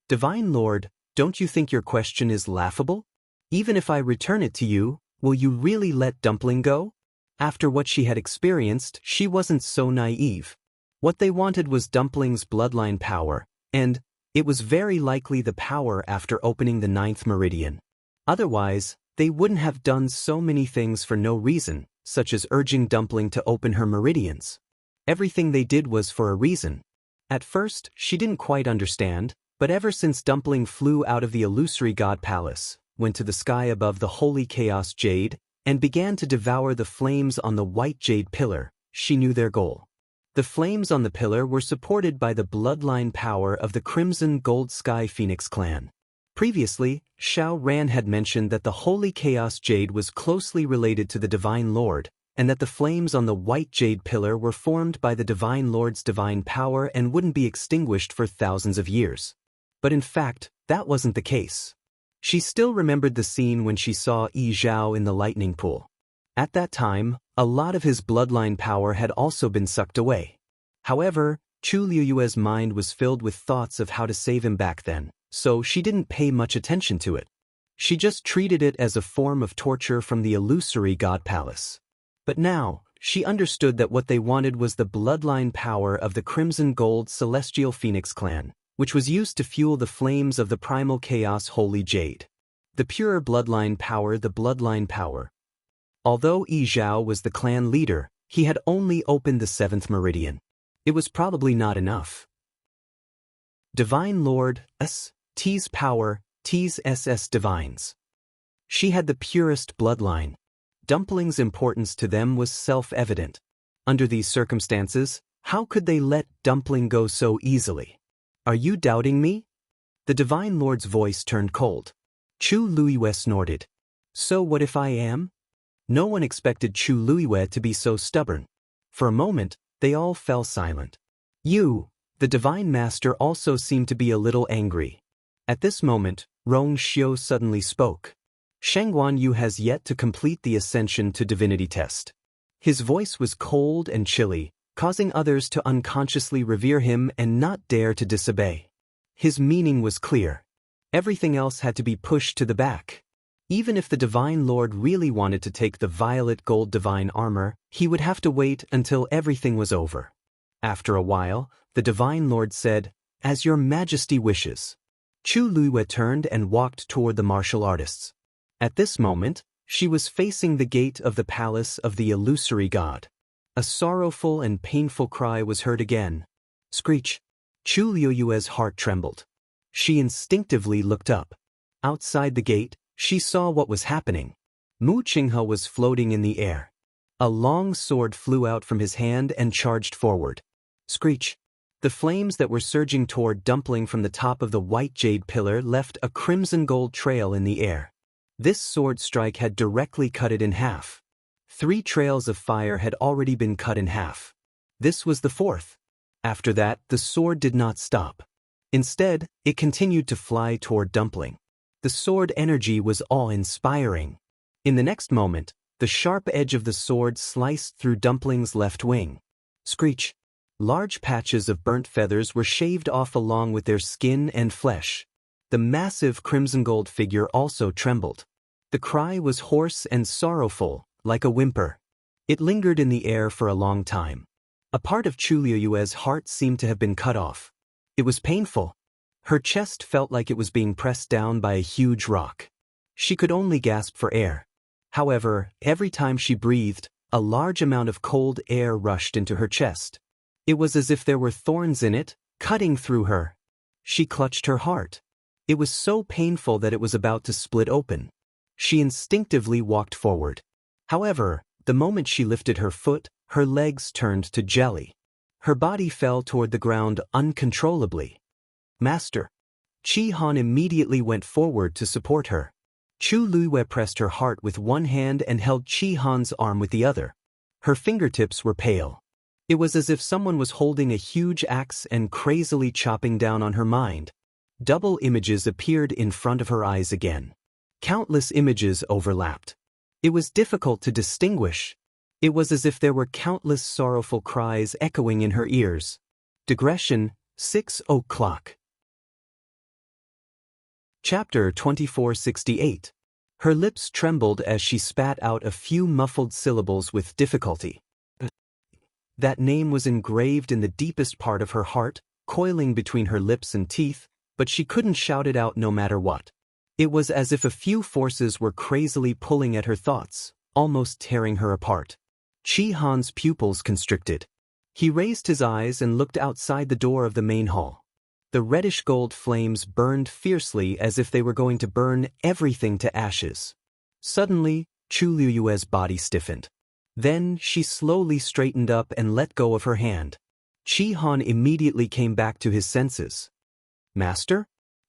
Divine Lord, don't you think your question is laughable? Even if I return it to you, will you really let Dumpling go? After what she had experienced, she wasn't so naive. What they wanted was Dumpling's bloodline power, and it was very likely the power after opening the 9th meridian. Otherwise, they wouldn't have done so many things for no reason, such as urging Dumpling to open her meridians. Everything they did was for a reason. At first, she didn't quite understand, but ever since Dumpling flew out of the illusory god palace, went to the sky above the holy chaos jade, and began to devour the flames on the white jade pillar, she knew their goal. The flames on the pillar were supported by the bloodline power of the Crimson Gold Sky Phoenix clan. Previously, Xiao Ran had mentioned that the holy chaos jade was closely related to the Divine Lord, and that the flames on the white jade pillar were formed by the Divine Lord's divine power and wouldn't be extinguished for thousands of years. But in fact, that wasn't the case. She still remembered the scene when she saw Yi Zhao in the lightning pool. At that time, a lot of his bloodline power had also been sucked away. However, Chu Luiyue's mind was filled with thoughts of how to save him back then, so she didn't pay much attention to it. She just treated it as a form of torture from the illusory god palace. But now, she understood that what they wanted was the bloodline power of the Crimson Gold Celestial Phoenix clan, which was used to fuel the flames of the primal chaos holy jade. The pure bloodline power, the bloodline power. Although Yi Zhao was the clan leader, he had only opened the 7th meridian. It was probably not enough. Divine Lord, T's power, T's SS divines. She had the purest bloodline. Dumpling's importance to them was self-evident. Under these circumstances, how could they let Dumpling go so easily? Are you doubting me? The Divine Lord's voice turned cold. Chu Luiyue snorted. So what if I am? No one expected Chu Luiyue to be so stubborn. For a moment, they all fell silent. You, the Divine Master, also seemed to be a little angry. At this moment, Rong Xiu suddenly spoke. Shangguan Yu has yet to complete the Ascension to Divinity test. His voice was cold and chilly, causing others to unconsciously revere him and not dare to disobey. His meaning was clear. Everything else had to be pushed to the back. Even if the Divine Lord really wanted to take the violet gold divine armor, he would have to wait until everything was over. After a while, the Divine Lord said, "As your Majesty wishes." Chu Luiyue turned and walked toward the martial artists. At this moment, she was facing the gate of the palace of the illusory god. A sorrowful and painful cry was heard again. Screech! Chu Luiyue's heart trembled. She instinctively looked up. Outside the gate, she saw what was happening. Mu Qinghe was floating in the air. A long sword flew out from his hand and charged forward. Screech! The flames that were surging toward Dumpling from the top of the white jade pillar left a crimson gold trail in the air. This sword strike had directly cut it in half. 3 trails of fire had already been cut in half. This was the 4th. After that, the sword did not stop. Instead, it continued to fly toward Dumpling. The sword energy was awe-inspiring. In the next moment, the sharp edge of the sword sliced through Dumpling's left wing. Screech! Large patches of burnt feathers were shaved off along with their skin and flesh. The massive crimson gold figure also trembled. The cry was hoarse and sorrowful, like a whimper. It lingered in the air for a long time. A part of Chu Luiyue's heart seemed to have been cut off. It was painful. Her chest felt like it was being pressed down by a huge rock. She could only gasp for air. However, every time she breathed, a large amount of cold air rushed into her chest. It was as if there were thorns in it, cutting through her. She clutched her heart. It was so painful that it was about to split open. She instinctively walked forward. However, the moment she lifted her foot, her legs turned to jelly. Her body fell toward the ground uncontrollably. Master! Qi Han immediately went forward to support her. Chu Luiyue pressed her heart with one hand and held Qi Han's arm with the other. Her fingertips were pale. It was as if someone was holding a huge axe and crazily chopping down on her mind. Double images appeared in front of her eyes again. Countless images overlapped. It was difficult to distinguish. It was as if there were countless sorrowful cries echoing in her ears. Digression, 6 o'clock. Chapter 2468. Her lips trembled as she spat out a few muffled syllables with difficulty. That name was engraved in the deepest part of her heart, coiling between her lips and teeth, but she couldn't shout it out no matter what. It was as if a few forces were crazily pulling at her thoughts, almost tearing her apart. Qi Han's pupils constricted. He raised his eyes and looked outside the door of the main hall. The reddish-gold flames burned fiercely as if they were going to burn everything to ashes. Suddenly, Chu Luiyue's body stiffened. Then she slowly straightened up and let go of her hand. Qi Han immediately came back to his senses. Master?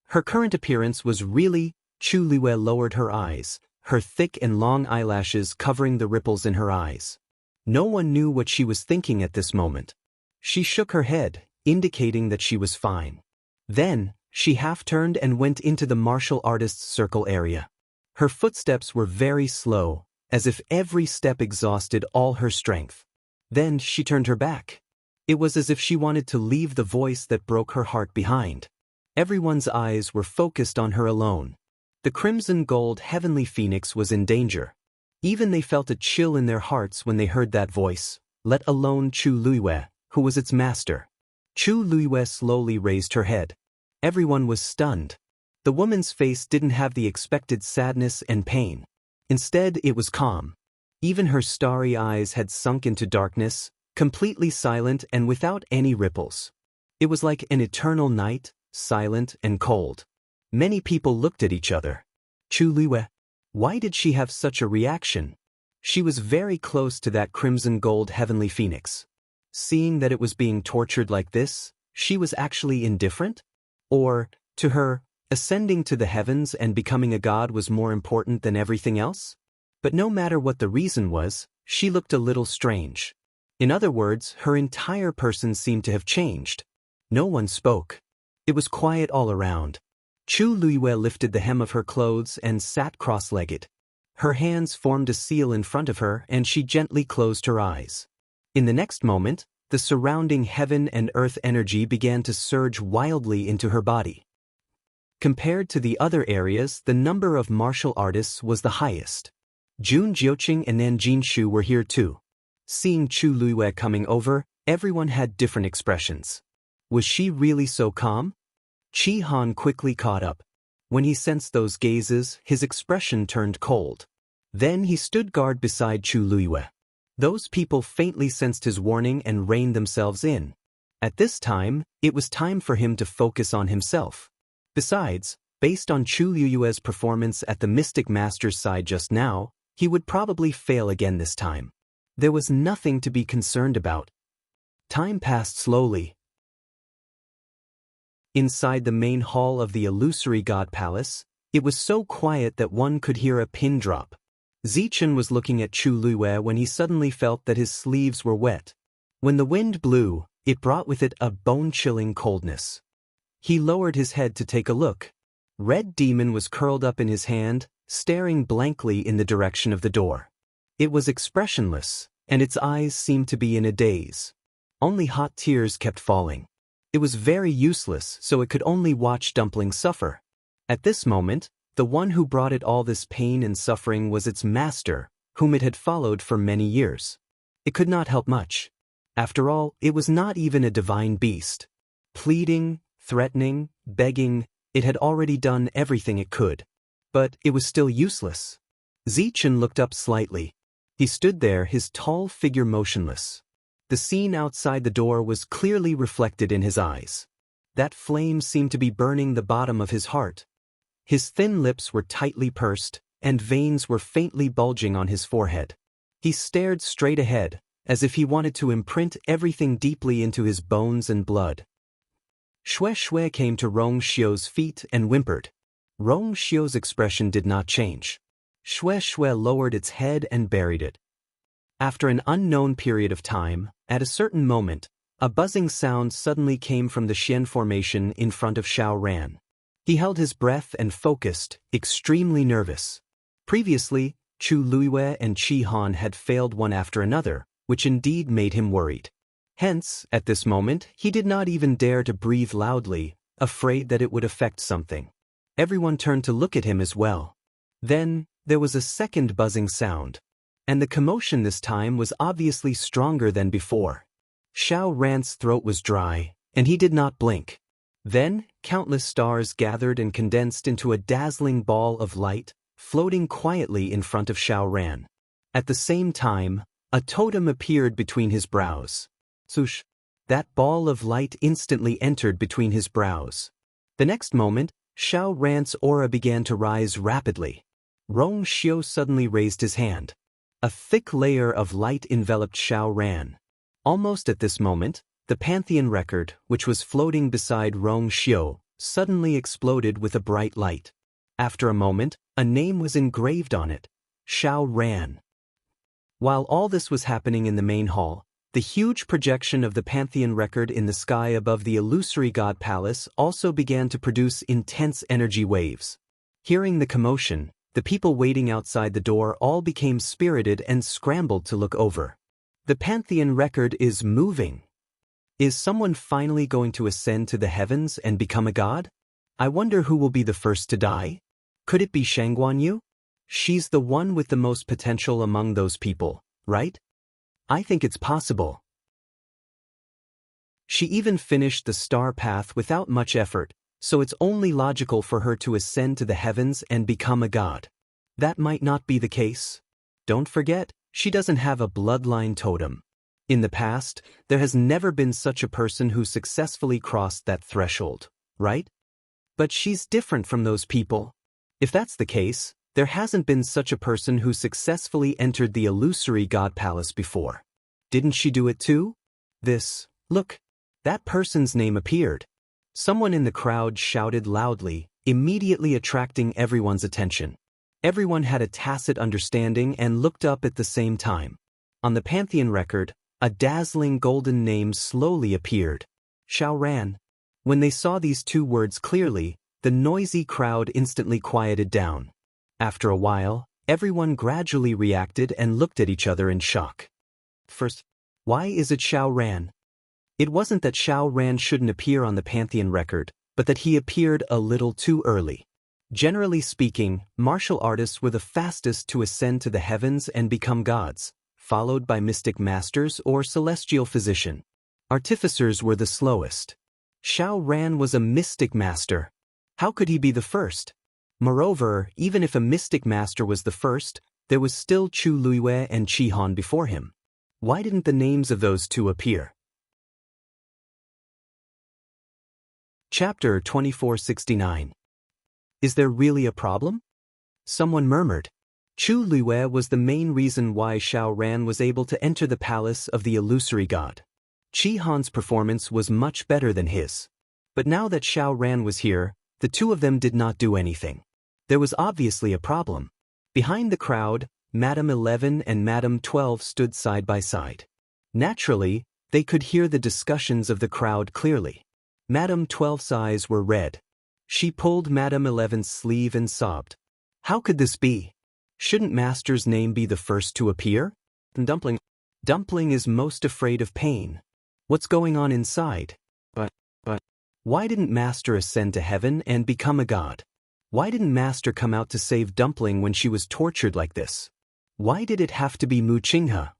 Her current appearance was really... Chu Luiyue lowered her eyes, her thick and long eyelashes covering the ripples in her eyes. No one knew what she was thinking at this moment. She shook her head, indicating that she was fine. Then, she half-turned and went into the martial artist's circle area. Her footsteps were very slow, as if every step exhausted all her strength. Then she turned her back. It was as if she wanted to leave the voice that broke her heart behind. Everyone's eyes were focused on her alone. The crimson gold heavenly phoenix was in danger. Even they felt a chill in their hearts when they heard that voice, let alone Chu Luiyue, who was its master. Chu Luiyue slowly raised her head. Everyone was stunned. The woman's face didn't have the expected sadness and pain. Instead, it was calm. Even her starry eyes had sunk into darkness, completely silent and without any ripples. It was like an eternal night, silent and cold. Many people looked at each other. Chu Luiyue. Why did she have such a reaction? She was very close to that crimson gold heavenly phoenix. Seeing that it was being tortured like this, she was actually indifferent? Or, to her, ascending to the heavens and becoming a god was more important than everything else? But no matter what the reason was, she looked a little strange. In other words, her entire person seemed to have changed. No one spoke. It was quiet all around. Chu Luiyue lifted the hem of her clothes and sat cross-legged. Her hands formed a seal in front of her and she gently closed her eyes. In the next moment, the surrounding heaven and earth energy began to surge wildly into her body. Compared to the other areas, the number of martial artists was the highest. Jun Jiuqing and Nan Jinshu were here too. Seeing Chu Luiyue coming over, everyone had different expressions. Was she really so calm? Qi Han quickly caught up. When he sensed those gazes, his expression turned cold. Then he stood guard beside Chu Luiyue. Those people faintly sensed his warning and reined themselves in. At this time, it was time for him to focus on himself. Besides, based on Chu Luiyue's performance at the Mystic Master's side just now, he would probably fail again this time. There was nothing to be concerned about. Time passed slowly. Inside the main hall of the illusory god palace, it was so quiet that one could hear a pin drop. Zichen was looking at Chu Luiyue when he suddenly felt that his sleeves were wet. When the wind blew, it brought with it a bone-chilling coldness. He lowered his head to take a look. Red Demon was curled up in his hand, staring blankly in the direction of the door. It was expressionless, and its eyes seemed to be in a daze. Only hot tears kept falling. It was very useless, so it could only watch Dumpling suffer. At this moment, the one who brought it all this pain and suffering was its master, whom it had followed for many years. It could not help much. After all, it was not even a divine beast. Pleading, threatening, begging, it had already done everything it could. But it was still useless. Zichen looked up slightly. He stood there, his tall figure motionless. The scene outside the door was clearly reflected in his eyes. That flame seemed to be burning the bottom of his heart. His thin lips were tightly pursed, and veins were faintly bulging on his forehead. He stared straight ahead, as if he wanted to imprint everything deeply into his bones and blood. Xue Xue came to Rong Xiu's feet and whimpered. Rong Xiu's expression did not change. Xue Xue lowered its head and buried it. After an unknown period of time, at a certain moment, a buzzing sound suddenly came from the Xian formation in front of Xiao Ran. He held his breath and focused, extremely nervous. Previously, Chu Luiyue and Qi Han had failed one after another, which indeed made him worried. Hence, at this moment, he did not even dare to breathe loudly, afraid that it would affect something. Everyone turned to look at him as well. Then, there was a second buzzing sound. And the commotion this time was obviously stronger than before. Xiao Ran's throat was dry, and he did not blink. Then, countless stars gathered and condensed into a dazzling ball of light, floating quietly in front of Xiao Ran. At the same time, a totem appeared between his brows. Swoosh! That ball of light instantly entered between his brows. The next moment, Xiao Ran's aura began to rise rapidly. Rong Xiu suddenly raised his hand. A thick layer of light enveloped Xiao Ran. Almost at this moment, the Pantheon record, which was floating beside Rong Xiu, suddenly exploded with a bright light. After a moment, a name was engraved on it. Xiao Ran. While all this was happening in the main hall, the huge projection of the Pantheon record in the sky above the illusory god palace also began to produce intense energy waves. Hearing the commotion, the people waiting outside the door all became spirited and scrambled to look over. The Pantheon record is moving. Is someone finally going to ascend to the heavens and become a god? I wonder who will be the first to die? Could it be Shangguanyu? She's the one with the most potential among those people, right? I think it's possible. She even finished the star path without much effort, so it's only logical for her to ascend to the heavens and become a god. That might not be the case. Don't forget, she doesn't have a bloodline totem. In the past, there has never been such a person who successfully crossed that threshold, right? But she's different from those people. If that's the case, there hasn't been such a person who successfully entered the illusory god palace before. Didn't she do it too? Look, that person's name appeared. Someone in the crowd shouted loudly, immediately attracting everyone's attention. Everyone had a tacit understanding and looked up at the same time. On the Pantheon record, a dazzling golden name slowly appeared. Xiao Ran. When they saw these two words clearly, the noisy crowd instantly quieted down. After a while, everyone gradually reacted and looked at each other in shock. First, why is it Xiao Ran? It wasn't that Xiao Ran shouldn't appear on the Pantheon record, but that he appeared a little too early. Generally speaking, martial artists were the fastest to ascend to the heavens and become gods, followed by mystic masters or celestial physician. Artificers were the slowest. Xiao Ran was a mystic master. How could he be the first? Moreover, even if a mystic master was the first, there was still Chu Luiyue and Qi Han before him. Why didn't the names of those two appear? Chapter 2469. Is there really a problem? Someone murmured. Chu Luiyue was the main reason why Xiao Ran was able to enter the palace of the illusory god. Qi Han's performance was much better than his. But now that Xiao Ran was here, the two of them did not do anything. There was obviously a problem. Behind the crowd, Madame 11 and Madame 12 stood side by side. Naturally, they could hear the discussions of the crowd clearly. Madame 12's eyes were red. She pulled Madame 11's sleeve and sobbed. How could this be? Shouldn't Master's name be the first to appear? Dumpling is most afraid of pain. What's going on inside? But, why didn't Master ascend to heaven and become a god? Why didn't Master come out to save Dumpling when she was tortured like this? Why did it have to be Mu Qinghe?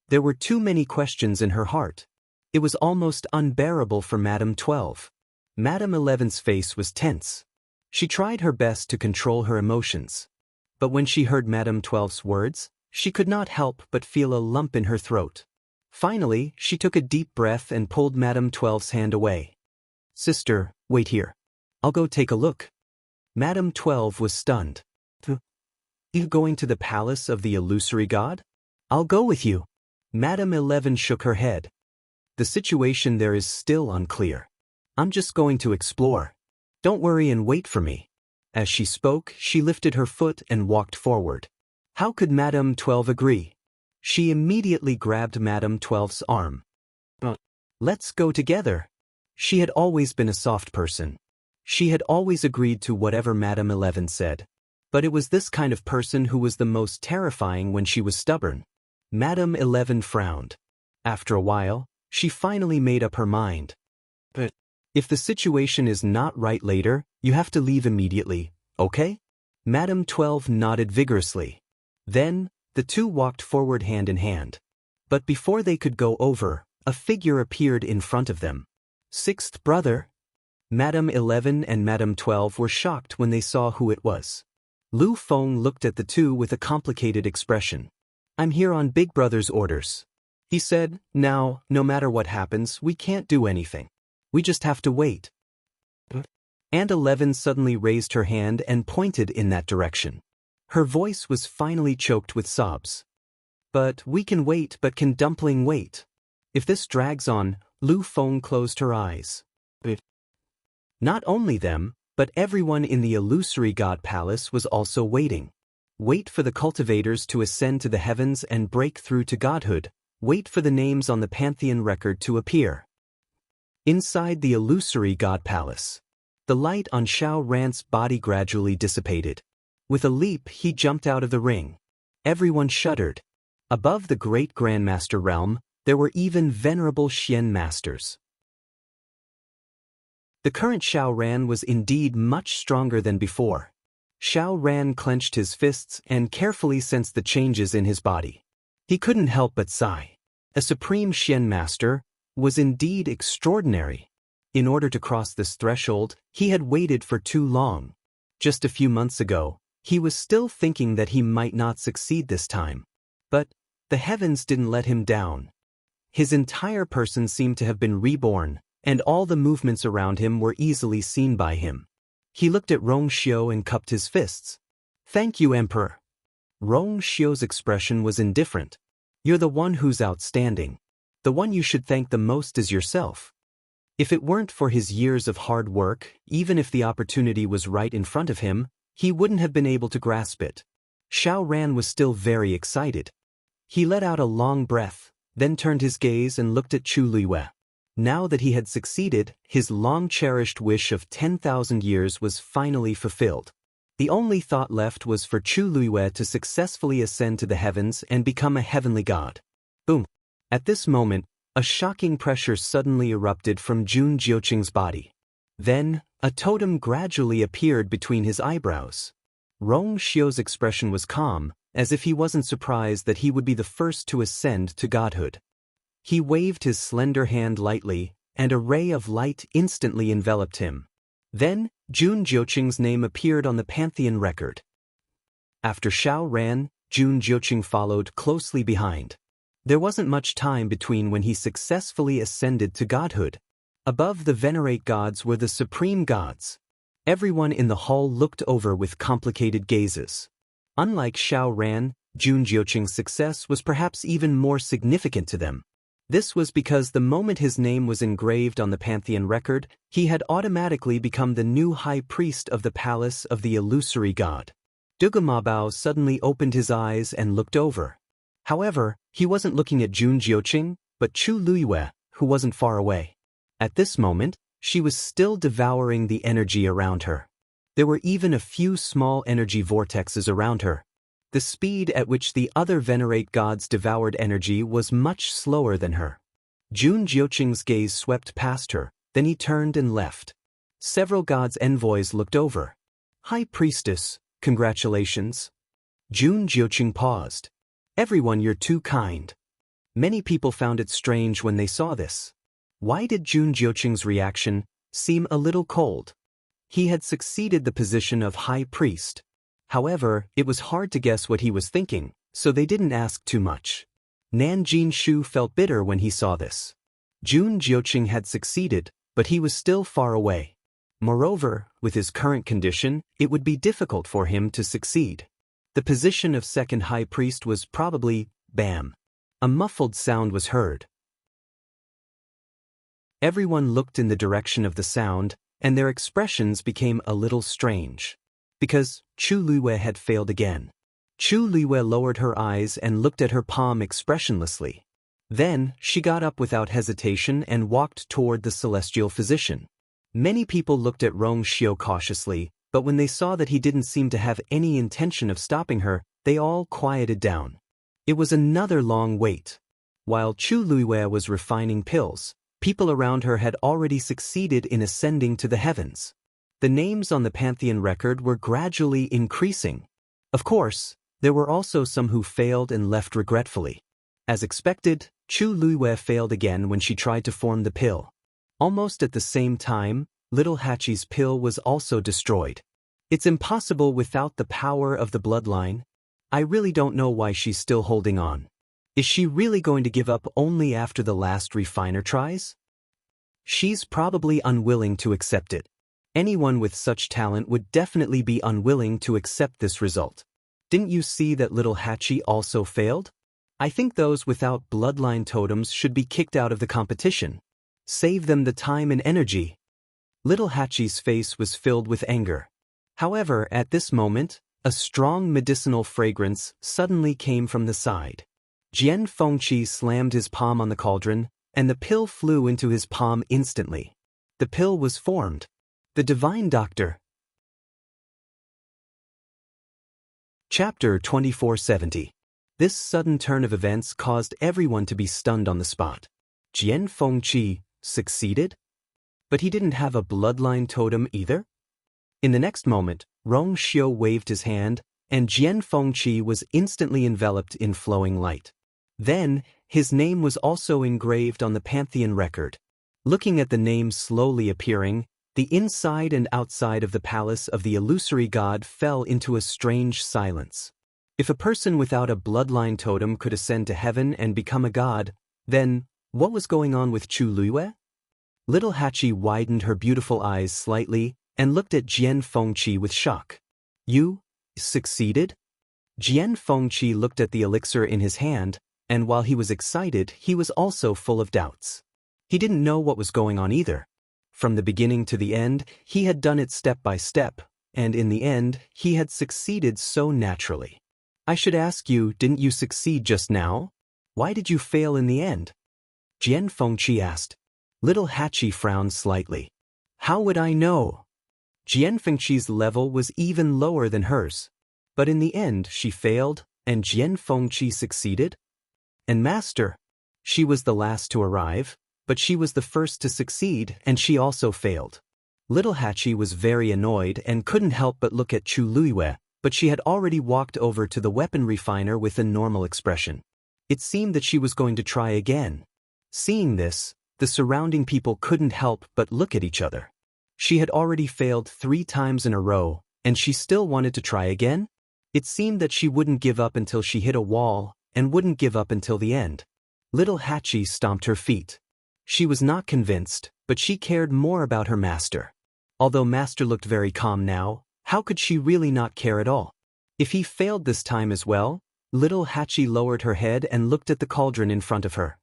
There were too many questions in her heart. It was almost unbearable for Madame 12. Madame 11's face was tense. She tried her best to control her emotions. But when she heard Madame 12's words, she could not help but feel a lump in her throat. Finally, she took a deep breath and pulled Madame 12's hand away. Sister, wait here. I'll go take a look. Madame 12 was stunned. You going to the palace of the illusory god? I'll go with you. Madame 11 shook her head. The situation there is still unclear. I'm just going to explore. Don't worry and wait for me. As she spoke, she lifted her foot and walked forward. How could Madame 12 agree? She immediately grabbed Madame 12's arm. Let's go together. She had always been a soft person. She had always agreed to whatever Madame 11 said. But it was this kind of person who was the most terrifying when she was stubborn. Madame 11 frowned. After a while, she finally made up her mind. But if the situation is not right later, you have to leave immediately, okay? Madame 12 nodded vigorously. Then, the two walked forward hand in hand. But before they could go over, a figure appeared in front of them. Sixth brother. Madame 11 and Madame 12 were shocked when they saw who it was. Lu Feng looked at the two with a complicated expression. I'm here on Big Brother's orders. He said, now, no matter what happens, we can't do anything. We just have to wait. Aunt 11 suddenly raised her hand and pointed in that direction. Her voice was finally choked with sobs. But we can wait, but can Dumpling wait? If this drags on, Lu Feng closed her eyes. Not only them, but everyone in the illusory god palace was also waiting. Wait for the cultivators to ascend to the heavens and break through to godhood. Wait for the names on the Pantheon record to appear. Inside the illusory god palace, the light on Xiao Ran's body gradually dissipated. With a leap, he jumped out of the ring. Everyone shuddered. Above the great Grandmaster realm, there were even venerable Xian masters. The current Xiao Ran was indeed much stronger than before. Xiao Ran clenched his fists and carefully sensed the changes in his body. He couldn't help but sigh. A supreme Xian master was indeed extraordinary. In order to cross this threshold, he had waited for too long. Just a few months ago, he was still thinking that he might not succeed this time. But the heavens didn't let him down. His entire person seemed to have been reborn, and all the movements around him were easily seen by him. He looked at Rong Xiu and cupped his fists. "Thank you, Emperor." Rong Xiu's expression was indifferent. "You're the one who's outstanding. The one you should thank the most is yourself." If it weren't for his years of hard work, even if the opportunity was right in front of him, he wouldn't have been able to grasp it. Xiao Ran was still very excited. He let out a long breath, then turned his gaze and looked at Chu Luiyue. Now that he had succeeded, his long-cherished wish of 10,000 years was finally fulfilled. The only thought left was for Chu Luiyue to successfully ascend to the heavens and become a heavenly god. Boom! At this moment, a shocking pressure suddenly erupted from Jun Jiuqing's body. Then, a totem gradually appeared between his eyebrows. Rong Xiu's expression was calm, as if he wasn't surprised that he would be the first to ascend to godhood. He waved his slender hand lightly, and a ray of light instantly enveloped him. Then, Jun Jiuqing's name appeared on the pantheon record. After Xiao Ran, Jun Jiuqing followed closely behind. There wasn't much time between when he successfully ascended to godhood. Above the venerate gods were the supreme gods. Everyone in the hall looked over with complicated gazes. Unlike Xiao Ran, Jun Jiuqing's success was perhaps even more significant to them. This was because the moment his name was engraved on the pantheon record, he had automatically become the new high priest of the palace of the illusory god. Dugamabao suddenly opened his eyes and looked over. However, he wasn't looking at Jun Jiuqing, but Chu Luiyue, who wasn't far away. At this moment, she was still devouring the energy around her. There were even a few small energy vortexes around her. The speed at which the other venerate gods devoured energy was much slower than her. Jun Jiuqing's gaze swept past her, then he turned and left. Several gods' envoys looked over. "High Priestess, congratulations." Jun Jiuqing paused. "Everyone, you're too kind." Many people found it strange when they saw this. Why did Jun Jiuqing's reaction seem a little cold? He had succeeded the position of high priest. However, it was hard to guess what he was thinking, so they didn't ask too much. Nan Jinshu felt bitter when he saw this. Jun Jiuqing had succeeded, but he was still far away. Moreover, with his current condition, it would be difficult for him to succeed. The position of second high priest was probably, bam. A muffled sound was heard. Everyone looked in the direction of the sound, and their expressions became a little strange. Because Chu Luiyue had failed again. Chu Luiyue lowered her eyes and looked at her palm expressionlessly. Then, she got up without hesitation and walked toward the celestial physician. Many people looked at Rong Xiu cautiously, but when they saw that he didn't seem to have any intention of stopping her, they all quieted down. It was another long wait. While Chu Luiyue was refining pills, people around her had already succeeded in ascending to the heavens. The names on the pantheon record were gradually increasing. Of course, there were also some who failed and left regretfully. As expected, Chu Luiyue failed again when she tried to form the pill. Almost at the same time, Little Hachi's pill was also destroyed. It's impossible without the power of the bloodline. I really don't know why she's still holding on. Is she really going to give up only after the last refiner tries? She's probably unwilling to accept it. Anyone with such talent would definitely be unwilling to accept this result. Didn't you see that Little Hachi also failed? I think those without bloodline totems should be kicked out of the competition. Save them the time and energy. Little Hachi's face was filled with anger. However, at this moment, a strong medicinal fragrance suddenly came from the side. Jian Fengqi slammed his palm on the cauldron, and the pill flew into his palm instantly. The pill was formed. The Divine Doctor. Chapter 2470. This sudden turn of events caused everyone to be stunned on the spot. Jian Fengqi succeeded? But he didn't have a bloodline totem either? In the next moment, Rong Xiu waved his hand, and Jian Fengqi was instantly enveloped in flowing light. Then, his name was also engraved on the pantheon record. Looking at the name slowly appearing, the inside and outside of the palace of the illusory god fell into a strange silence. If a person without a bloodline totem could ascend to heaven and become a god, then What was going on with Chu Luiyue? Little Hachi widened her beautiful eyes slightly and looked at Jian Fengqi with shock. You succeeded? Jian Fengqi looked at the elixir in his hand, and while he was excited, he was also full of doubts. He didn't know what was going on either. From the beginning to the end, he had done it step by step, and in the end, he had succeeded so naturally. I should ask you, didn't you succeed just now? Why did you fail in the end? Jian Fengqi asked. Little Hachi frowned slightly. How would I know? Jian Fengqi's level was even lower than hers. But in the end, she failed, and Jian Fengqi succeeded? And Master? She was the last to arrive, but she was the first to succeed, and she also failed. Little Hachi was very annoyed and couldn't help but look at Chu Luiyue, but she had already walked over to the weapon refiner with a normal expression. It seemed that she was going to try again. Seeing this, the surrounding people couldn't help but look at each other. She had already failed 3 times in a row, and she still wanted to try again? It seemed that she wouldn't give up until she hit a wall, and wouldn't give up until the end. Little Hachi stomped her feet. She was not convinced, but she cared more about her master. Although Master looked very calm now, how could she really not care at all? If he failed this time as well? Little Hachi lowered her head and looked at the cauldron in front of her.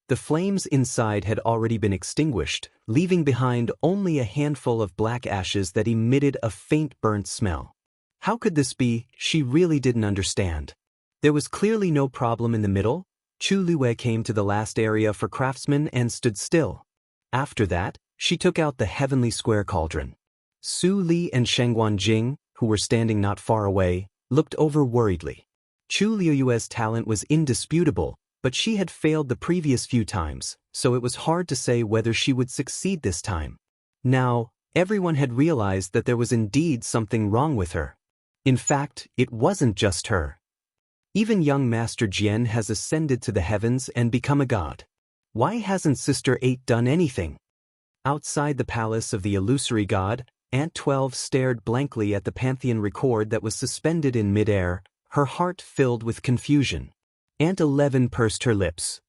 The flames inside had already been extinguished, leaving behind only a handful of black ashes that emitted a faint burnt smell. How could this be? She really didn't understand. There was clearly no problem in the middle. Chu Luiyue came to the last area for craftsmen and stood still. After that, she took out the heavenly square cauldron. Su Li and Shengguan Jing, who were standing not far away, looked over worriedly. Chu Luiyue's talent was indisputable, but she had failed the previous few times, so it was hard to say whether she would succeed this time. Now, everyone had realized that there was indeed something wrong with her. In fact, it wasn't just her. Even young Master Jian has ascended to the heavens and become a god. Why hasn't Sister 8 done anything? Outside the palace of the illusory god, Aunt 12 stared blankly at the pantheon record that was suspended in midair, her heart filled with confusion. Aunt 11 pursed her lips.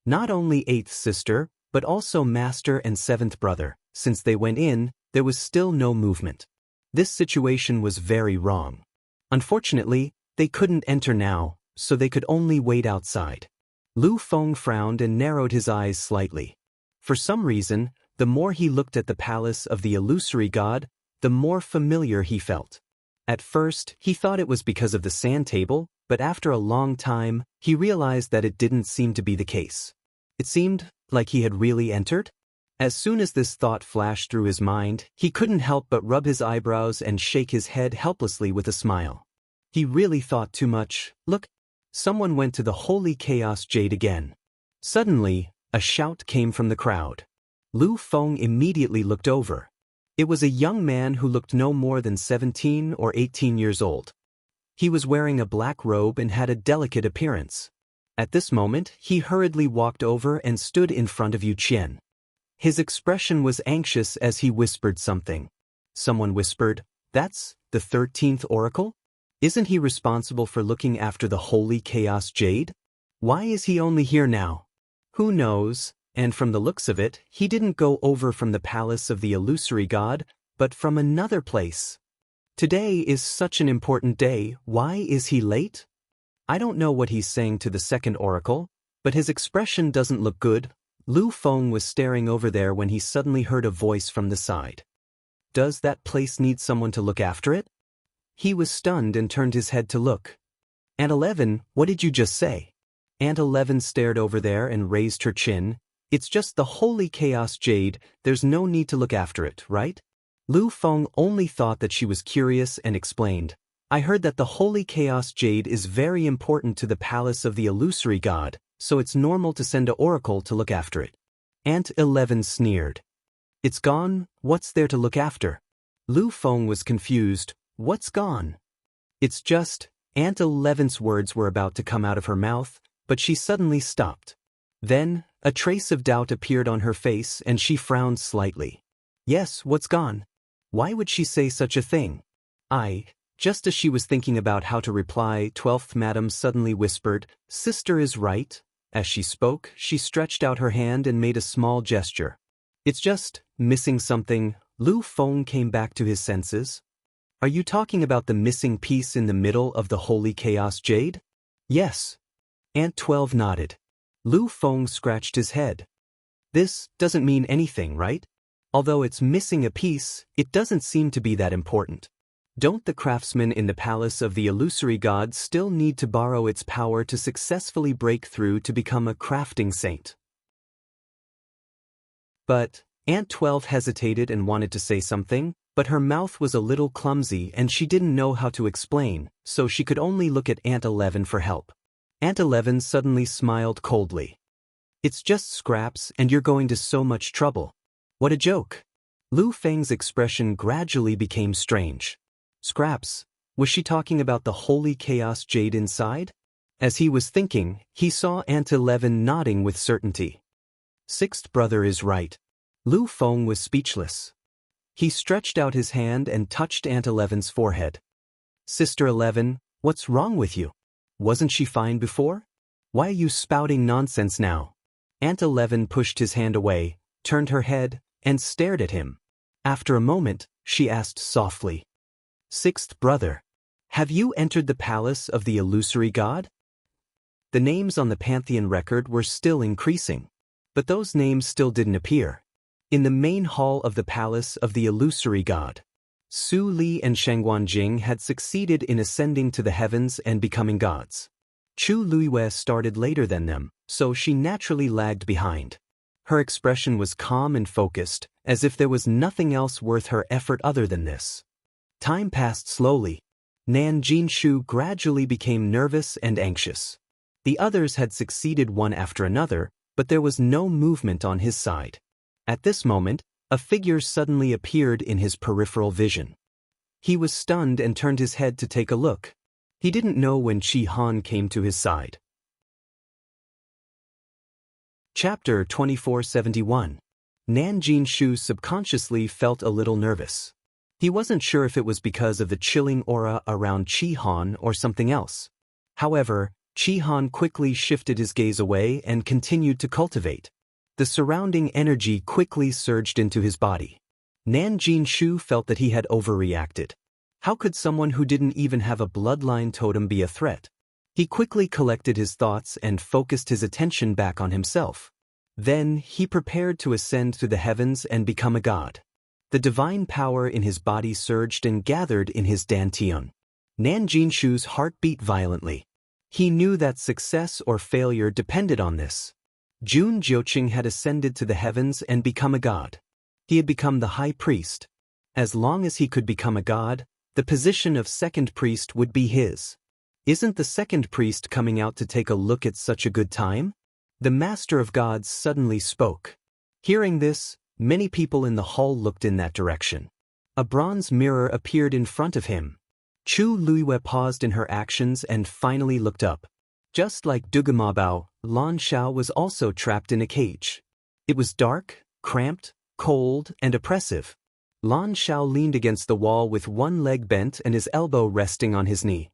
Not only 8th sister, but also Master and 7th brother. Since they went in, there was still no movement. This situation was very wrong. Unfortunately, they couldn't enter now, so they could only wait outside. Lu Feng frowned and narrowed his eyes slightly. For some reason, the more he looked at the palace of the illusory god, the more familiar he felt. At first, he thought it was because of the sand table, but after a long time, he realized that it didn't seem to be the case. It seemed like he had really entered. As soon as this thought flashed through his mind, he couldn't help but rub his eyebrows and shake his head helplessly with a smile. He really thought too much. Look, someone went to the Holy Chaos Jade again. Suddenly, a shout came from the crowd. Lu Feng immediately looked over. It was a young man who looked no more than 17 or 18 years old. He was wearing a black robe and had a delicate appearance. At this moment, he hurriedly walked over and stood in front of Yu Qian. His expression was anxious as he whispered something. Someone whispered, "That's the 13th Oracle? Isn't he responsible for looking after the Holy Chaos Jade? Why is he only here now?" Who knows, and from the looks of it, he didn't go over from the palace of the illusory god, but from another place. Today is such an important day, why is he late? I don't know what he's saying to the second oracle, but his expression doesn't look good. Lu Feng was staring over there when he suddenly heard a voice from the side. Does that place need someone to look after it? He was stunned and turned his head to look. Aunt 11, what did you just say? Aunt 11 stared over there and raised her chin. It's just the Holy Chaos Jade, there's no need to look after it, right? Lu Feng only thought that she was curious and explained. I heard that the Holy Chaos Jade is very important to the palace of the illusory god, so it's normal to send an oracle to look after it. Aunt 11 sneered. It's gone, what's there to look after? Lu Feng was confused. What's gone? It's just, Aunt 11's words were about to come out of her mouth, but she suddenly stopped. Then, a trace of doubt appeared on her face and she frowned slightly. Yes, what's gone? Why would she say such a thing? Just as she was thinking about how to reply, 12th Madam suddenly whispered, Sister is right, As she spoke, she stretched out her hand and made a small gesture. It's just missing something. Lu Feng came back to his senses. Are you talking about the missing piece in the middle of the Holy Chaos Jade? Yes. Ant 12 nodded. Lu Feng scratched his head. This doesn't mean anything, right? Although it's missing a piece, it doesn't seem to be that important. Don't the craftsmen in the palace of the illusory god still need to borrow its power to successfully break through to become a crafting saint? But Ant 12 hesitated and wanted to say something, but her mouth was a little clumsy and she didn't know how to explain, so she could only look at Ant 11 for help. Ant 11 suddenly smiled coldly. It's just scraps and you're going to so much trouble. What a joke. Lu Feng's expression gradually became strange. Scraps? Was she talking about the Holy Chaos Jade inside? As he was thinking, he saw Ant 11 nodding with certainty. Sixth brother is right. Lu Feng was speechless. He stretched out his hand and touched Ant 11's forehead. Sister 11, what's wrong with you? Wasn't she fine before? Why are you spouting nonsense now? Ant 11 pushed his hand away, turned her head, and stared at him. After a moment, she asked softly. Sixth brother, have you entered the palace of the illusory god? The names on the Pantheon record were still increasing, but those names still didn't appear. In the main hall of the palace of the illusory god, Su Li and Shangguan Jing had succeeded in ascending to the heavens and becoming gods. Chu Luiwei started later than them, so she naturally lagged behind. Her expression was calm and focused, as if there was nothing else worth her effort other than this. Time passed slowly. Nan Jinshu gradually became nervous and anxious. The others had succeeded one after another, but there was no movement on his side. At this moment, a figure suddenly appeared in his peripheral vision. He was stunned and turned his head to take a look. He didn't know when Chi Han came to his side. Chapter 2471. Nan Jinshu subconsciously felt a little nervous. He wasn't sure if it was because of the chilling aura around Chi Han or something else. However, Chi Han quickly shifted his gaze away and continued to cultivate. The surrounding energy quickly surged into his body. Nan Jinshu felt that he had overreacted. How could someone who didn't even have a bloodline totem be a threat? He quickly collected his thoughts and focused his attention back on himself. Then he prepared to ascend to the heavens and become a god. The divine power in his body surged and gathered in his dantian. Nan Jinshu's heart beat violently. He knew that success or failure depended on this. Jun Jiuqing had ascended to the heavens and become a god. He had become the high priest. As long as he could become a god, the position of second priest would be his. Isn't the second priest coming out to take a look at such a good time? The master of gods suddenly spoke. Hearing this, many people in the hall looked in that direction. A bronze mirror appeared in front of him. Chu Luiwei paused in her actions and finally looked up. Just like Dugamabao, Lan Xiao was also trapped in a cage. It was dark, cramped, cold, and oppressive. Lan Xiao leaned against the wall with one leg bent and his elbow resting on his knee.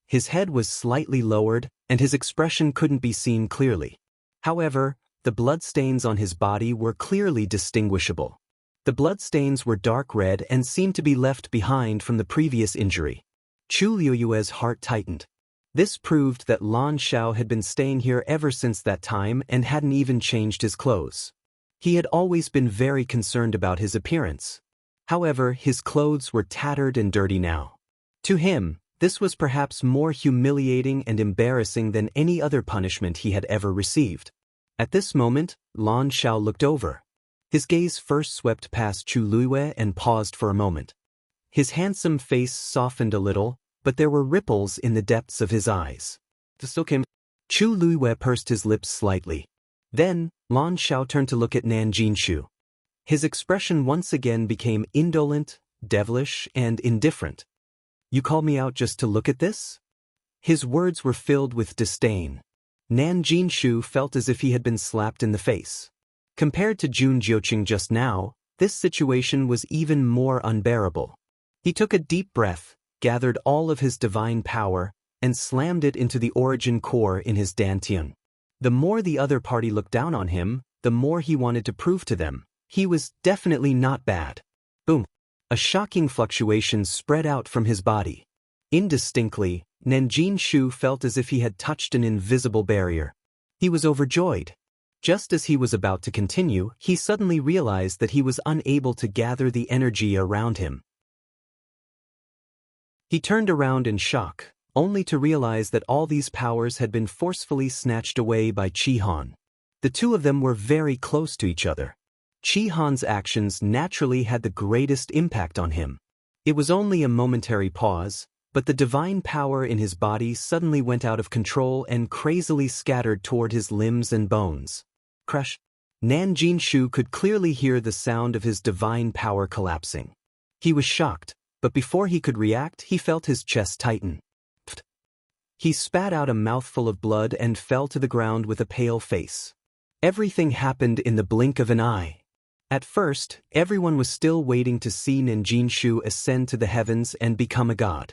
His head was slightly lowered, and his expression couldn't be seen clearly. However, the bloodstains on his body were clearly distinguishable. The bloodstains were dark red and seemed to be left behind from the previous injury. Chu Liuyue's heart tightened. This proved that Lan Xiao had been staying here ever since that time and hadn't even changed his clothes. He had always been very concerned about his appearance. However, his clothes were tattered and dirty now. To him, this was perhaps more humiliating and embarrassing than any other punishment he had ever received. At this moment, Lan Xiao looked over. His gaze first swept past Chu Luiwei and paused for a moment. His handsome face softened a little, but there were ripples in the depths of his eyes. Chu Luiwei pursed his lips slightly. Then, Lan Xiao turned to look at Nan Jinshu. His expression once again became indolent, devilish, and indifferent. You call me out just to look at this? His words were filled with disdain. Nan Jinshu felt as if he had been slapped in the face. Compared to Jun Jiuqing just now, this situation was even more unbearable. He took a deep breath, gathered all of his divine power, and slammed it into the origin core in his dantian. The more the other party looked down on him, the more he wanted to prove to them he was definitely not bad. Boom. A shocking fluctuation spread out from his body. Indistinctly, Nanjin Shu felt as if he had touched an invisible barrier. He was overjoyed. Just as he was about to continue, he suddenly realized that he was unable to gather the energy around him. He turned around in shock, only to realize that all these powers had been forcefully snatched away by Qi Han. The two of them were very close to each other. Qi Han's actions naturally had the greatest impact on him. It was only a momentary pause, but the divine power in his body suddenly went out of control and crazily scattered toward his limbs and bones. Crush. Nanjin Shu could clearly hear the sound of his divine power collapsing. He was shocked, but before he could react, he felt his chest tighten. Pfft. He spat out a mouthful of blood and fell to the ground with a pale face. Everything happened in the blink of an eye. At first, everyone was still waiting to see Nanjin Shu ascend to the heavens and become a god.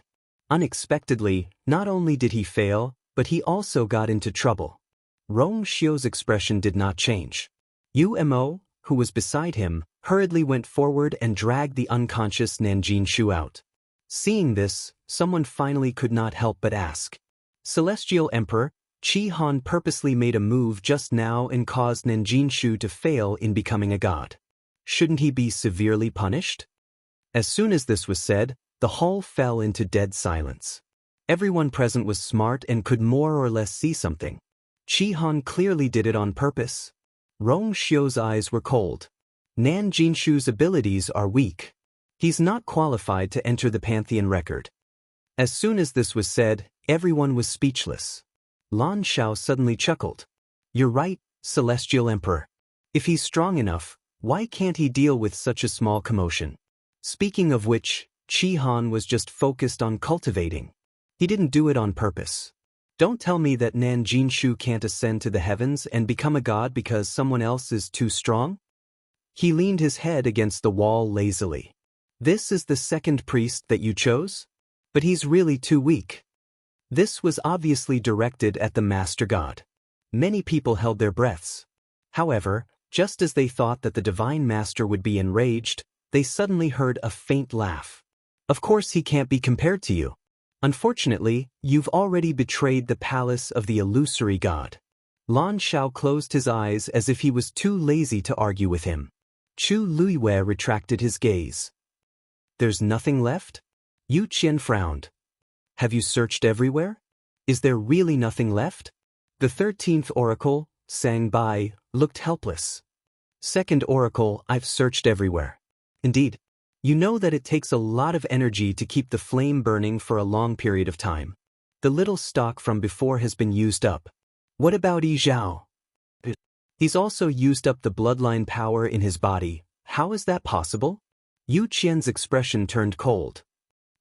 Unexpectedly, not only did he fail, but he also got into trouble. Rong Xiu's expression did not change. Umo, who was beside him, hurriedly went forward and dragged the unconscious Nanjin Shu out. Seeing this, someone finally could not help but ask. Celestial Emperor, Qi Han purposely made a move just now and caused Nanjin Shu to fail in becoming a god. Shouldn't he be severely punished? As soon as this was said, the hall fell into dead silence. Everyone present was smart and could more or less see something. Qi Han clearly did it on purpose. Rong Xiu's eyes were cold. Nanjin Shu's abilities are weak. He's not qualified to enter the Pantheon record. As soon as this was said, everyone was speechless. Lan Shao suddenly chuckled. You're right, Celestial Emperor. If he's strong enough, why can't he deal with such a small commotion? Speaking of which, Qi Han was just focused on cultivating. He didn't do it on purpose. Don't tell me that Nanjin Shu can't ascend to the heavens and become a god because someone else is too strong? He leaned his head against the wall lazily. This is the second priest that you chose? But he's really too weak. This was obviously directed at the Master God. Many people held their breaths. However, just as they thought that the Divine Master would be enraged, they suddenly heard a faint laugh. Of course he can't be compared to you. Unfortunately, you've already betrayed the palace of the illusory god. Lan Shao closed his eyes as if he was too lazy to argue with him. Chu Luiwei retracted his gaze. There's nothing left? Yu Qian frowned. Have you searched everywhere? Is there really nothing left? The 13th oracle, Sang Bai, looked helpless. Second oracle, I've searched everywhere. Indeed. You know that it takes a lot of energy to keep the flame burning for a long period of time. The little stock from before has been used up. What about Yi Zhao? He's also used up the bloodline power in his body. How is that possible? Yu Qian's expression turned cold.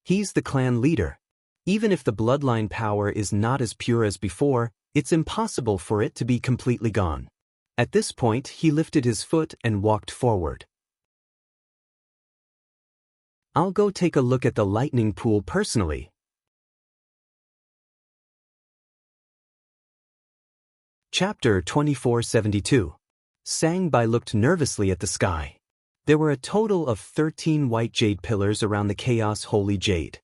He's the clan leader. Even if the bloodline power is not as pure as before, it's impossible for it to be completely gone. At this point, he lifted his foot and walked forward. I'll go take a look at the lightning pool personally. Chapter 2472. Sang Bai looked nervously at the sky. There were a total of 13 white jade pillars around the chaos holy jade.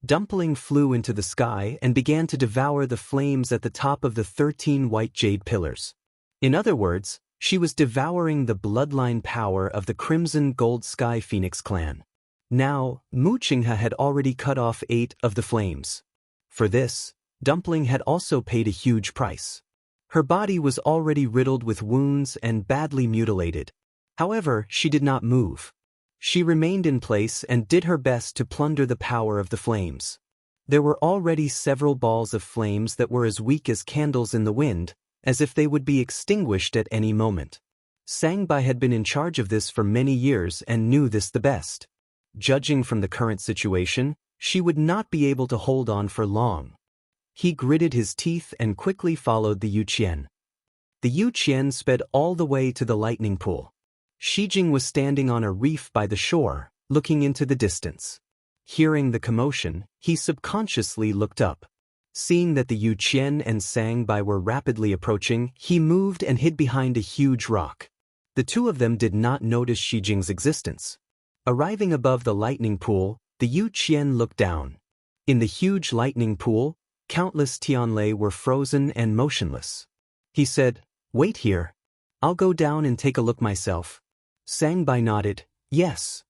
Dumpling flew into the sky and began to devour the flames at the top of the 13 white jade pillars. In other words, she was devouring the bloodline power of the Crimson Gold Sky Phoenix clan. Now, Mu Qinghe had already cut off 8 of the flames. For this, Dumpling had also paid a huge price. Her body was already riddled with wounds and badly mutilated. However, she did not move. She remained in place and did her best to plunder the power of the flames. There were already several balls of flames that were as weak as candles in the wind, as if they would be extinguished at any moment. Sang Bai had been in charge of this for many years and knew this the best. Judging from the current situation, she would not be able to hold on for long. He gritted his teeth and quickly followed the Yu Qian. The Yu Qian sped all the way to the lightning pool. Shijing was standing on a reef by the shore, looking into the distance. Hearing the commotion, he subconsciously looked up. Seeing that the Yu Qian and Sang Bai were rapidly approaching, he moved and hid behind a huge rock. The two of them did not notice Shi Jing's existence. Arriving above the lightning pool, the Yu Qian looked down. In the huge lightning pool, countless Tianlei were frozen and motionless. He said, "Wait here. I'll go down and take a look myself." Sang Bai nodded, "Yes."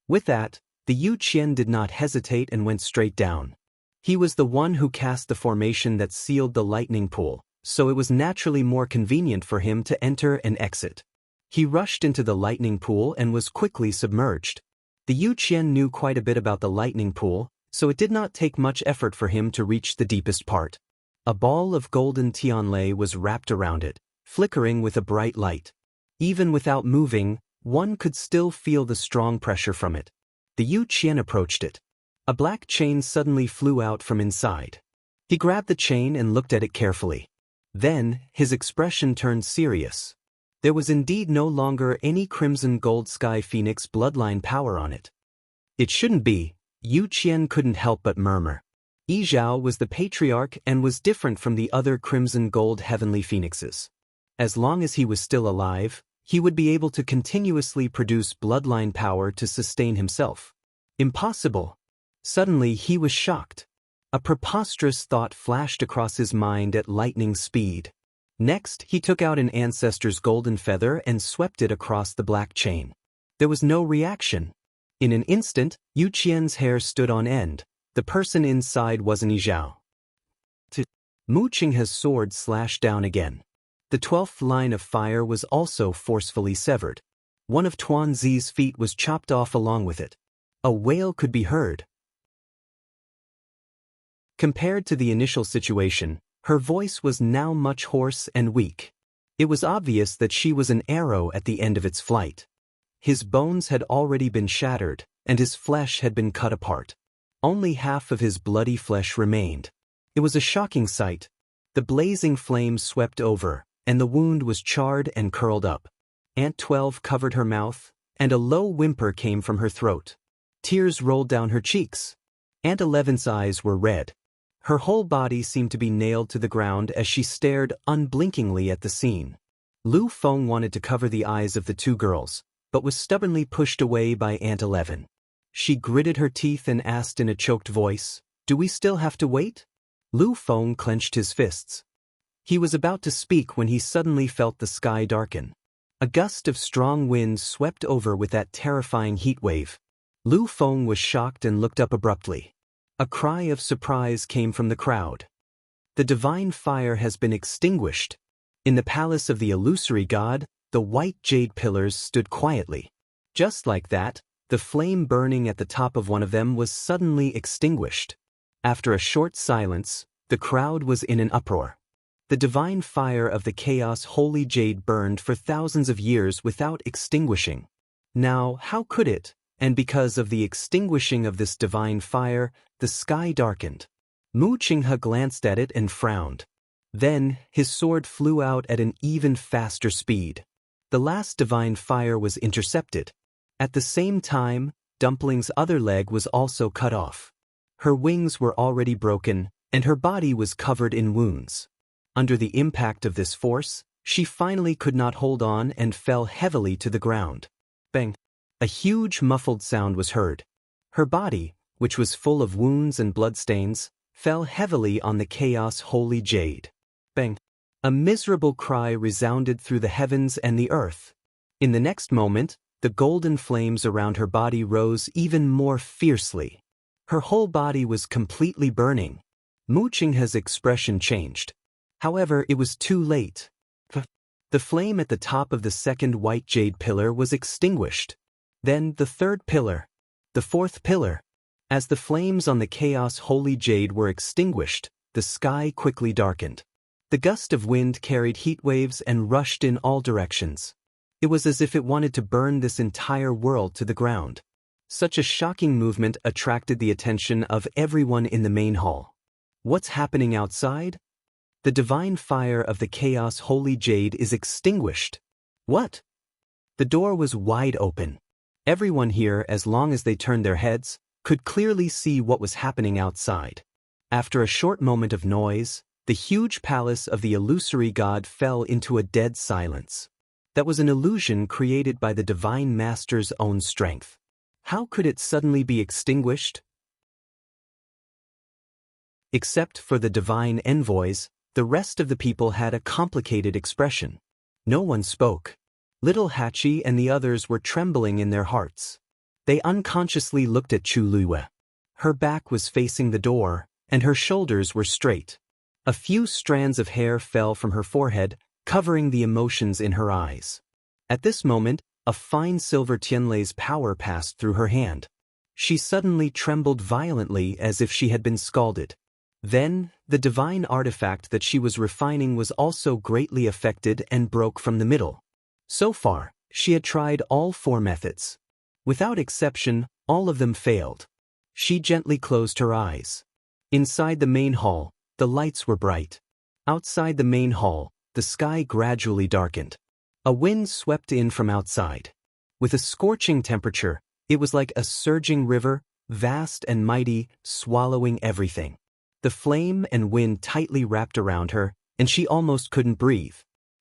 With that, the Yu Qian did not hesitate and went straight down. He was the one who cast the formation that sealed the lightning pool, so it was naturally more convenient for him to enter and exit. He rushed into the lightning pool and was quickly submerged. The Yu Qian knew quite a bit about the lightning pool, so it did not take much effort for him to reach the deepest part. A ball of golden Tianlei was wrapped around it, flickering with a bright light. Even without moving, one could still feel the strong pressure from it. The Yu Qian approached it. A black chain suddenly flew out from inside. He grabbed the chain and looked at it carefully. Then, his expression turned serious. There was indeed no longer any crimson gold sky phoenix bloodline power on it. It shouldn't be, Yu Qian couldn't help but murmur. Yi Zhao was the patriarch and was different from the other crimson gold heavenly phoenixes. As long as he was still alive, he would be able to continuously produce bloodline power to sustain himself. Impossible. Suddenly he was shocked. A preposterous thought flashed across his mind at lightning speed. Next, he took out an ancestor's golden feather and swept it across the black chain. There was no reaction. In an instant, Yu Qian's hair stood on end. The person inside wasn't Yi Zhao. Mu Qinghe's sword slashed down again. The 12th line of fire was also forcefully severed. One of Tuan Zi's feet was chopped off along with it. A wail could be heard. Compared to the initial situation, her voice was now much hoarse and weak. It was obvious that she was an arrow at the end of its flight. His bones had already been shattered, and his flesh had been cut apart. Only half of his bloody flesh remained. It was a shocking sight. The blazing flames swept over, and the wound was charred and curled up. Ant 12 covered her mouth, and a low whimper came from her throat. Tears rolled down her cheeks. Ant 11's eyes were red. Her whole body seemed to be nailed to the ground as she stared unblinkingly at the scene. Lu Feng wanted to cover the eyes of the two girls, but was stubbornly pushed away by Ant 11. She gritted her teeth and asked in a choked voice, "Do we still have to wait?" Lu Feng clenched his fists. He was about to speak when he suddenly felt the sky darken. A gust of strong wind swept over with that terrifying heat wave. Lu Feng was shocked and looked up abruptly. A cry of surprise came from the crowd. The divine fire has been extinguished. In the palace of the illusory god, the white jade pillars stood quietly. Just like that, the flame burning at the top of one of them was suddenly extinguished. After a short silence, the crowd was in an uproar. The divine fire of the chaos holy jade burned for thousands of years without extinguishing. Now, how could it? And because of the extinguishing of this divine fire, the sky darkened. Mu Qinghe glanced at it and frowned. Then, his sword flew out at an even faster speed. The last divine fire was intercepted. At the same time, Dumpling's other leg was also cut off. Her wings were already broken, and her body was covered in wounds. Under the impact of this force, she finally could not hold on and fell heavily to the ground. Bang! A huge muffled sound was heard. Her body, which was full of wounds and bloodstains, fell heavily on the chaos holy jade. Bang! A miserable cry resounded through the heavens and the earth. In the next moment, the golden flames around her body rose even more fiercely. Her whole body was completely burning. Mu Qinghe's expression changed. However, it was too late. The flame at the top of the second white jade pillar was extinguished. Then the third pillar. The fourth pillar. As the flames on the chaos holy jade were extinguished, the sky quickly darkened. The gust of wind carried heat waves and rushed in all directions. It was as if it wanted to burn this entire world to the ground. Such a shocking movement attracted the attention of everyone in the main hall. What's happening outside? The divine fire of the chaos holy jade is extinguished. What? The door was wide open. Everyone here, as long as they turned their heads, could clearly see what was happening outside. After a short moment of noise, the huge palace of the illusory god fell into a dead silence. That was an illusion created by the Divine Master's own strength. How could it suddenly be extinguished? Except for the divine envoys, the rest of the people had a complicated expression. No one spoke. Little Hachi and the others were trembling in their hearts. They unconsciously looked at Chu Luiyue. Her back was facing the door, and her shoulders were straight. A few strands of hair fell from her forehead, covering the emotions in her eyes. At this moment, a fine silver tianlei's power passed through her hand. She suddenly trembled violently as if she had been scalded. Then, the divine artifact that she was refining was also greatly affected and broke from the middle. So far, she had tried all 4 methods. Without exception, all of them failed. She gently closed her eyes. Inside the main hall, the lights were bright. Outside the main hall, the sky gradually darkened. A wind swept in from outside. With a scorching temperature, it was like a surging river, vast and mighty, swallowing everything. The flame and wind tightly wrapped around her, and she almost couldn't breathe.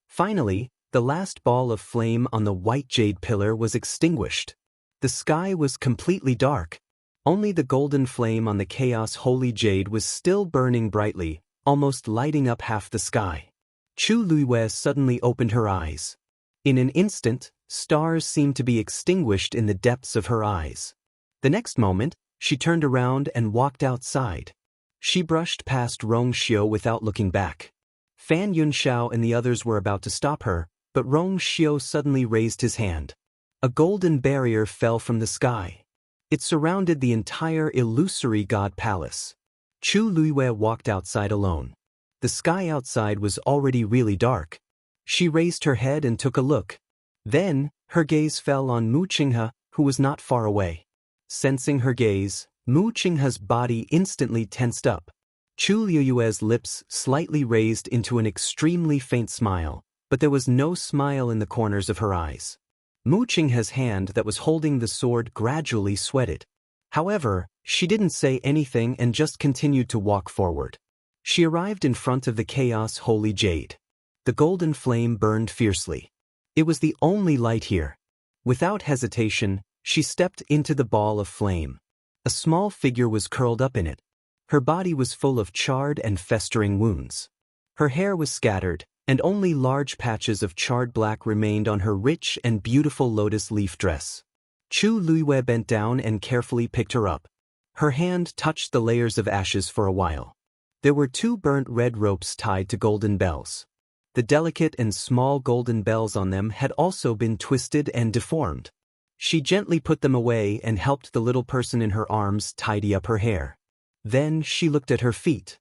Finally, the last ball of flame on the white jade pillar was extinguished. The sky was completely dark. Only the golden flame on the chaos holy jade was still burning brightly, almost lighting up half the sky. Chu Luiyue suddenly opened her eyes. In an instant, stars seemed to be extinguished in the depths of her eyes. The next moment, she turned around and walked outside. She brushed past Rong Xiu without looking back. Fan Yunxiao and the others were about to stop her, but Rong Xiu suddenly raised his hand. A golden barrier fell from the sky. It surrounded the entire illusory god palace. Chu Luiyue walked outside alone. The sky outside was already really dark. She raised her head and took a look. Then, her gaze fell on Mu Qinghe, who was not far away. Sensing her gaze, Mu Qinghe's body instantly tensed up. Chu Luiyue's lips slightly raised into an extremely faint smile, but there was no smile in the corners of her eyes. Mu Qinghe's hand that was holding the sword gradually sweated. However, she didn't say anything and just continued to walk forward. She arrived in front of the chaos holy jade. The golden flame burned fiercely. It was the only light here. Without hesitation, she stepped into the ball of flame. A small figure was curled up in it. Her body was full of charred and festering wounds. Her hair was scattered, and only large patches of charred black remained on her rich and beautiful lotus leaf dress. Chu Luiyue bent down and carefully picked her up. Her hand touched the layers of ashes for a while. There were 2 burnt red ropes tied to golden bells. The delicate and small golden bells on them had also been twisted and deformed. She gently put them away and helped the little person in her arms tidy up her hair. Then she looked at her feet.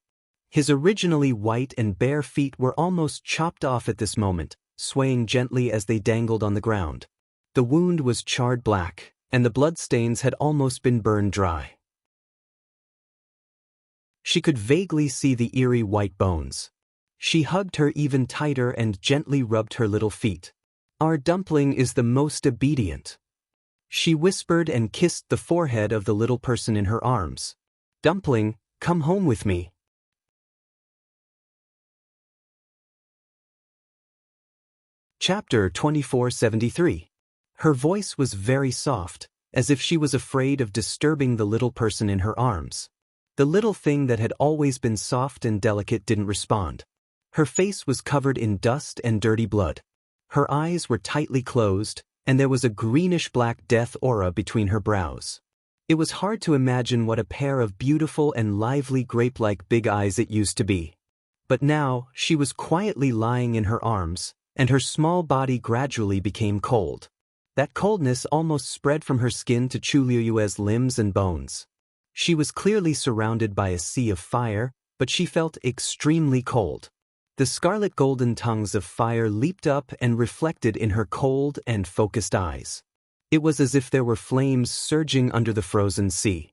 His originally white and bare feet were almost chopped off at this moment, swaying gently as they dangled on the ground. The wound was charred black, and the bloodstains had almost been burned dry. She could vaguely see the eerie white bones. She hugged her even tighter and gently rubbed her little feet. "Our dumpling is the most obedient." She whispered and kissed the forehead of the little person in her arms. "Dumpling, come home with me." Chapter 2473. Her voice was very soft, as if she was afraid of disturbing the little person in her arms. The little thing that had always been soft and delicate didn't respond. Her face was covered in dust and dirty blood. Her eyes were tightly closed, and there was a greenish-black death aura between her brows. It was hard to imagine what a pair of beautiful and lively grape-like big eyes it used to be. But now, she was quietly lying in her arms, and her small body gradually became cold. That coldness almost spread from her skin to Chu Luiyue's limbs and bones. She was clearly surrounded by a sea of fire, but she felt extremely cold. The scarlet golden tongues of fire leaped up and reflected in her cold and focused eyes. It was as if there were flames surging under the frozen sea.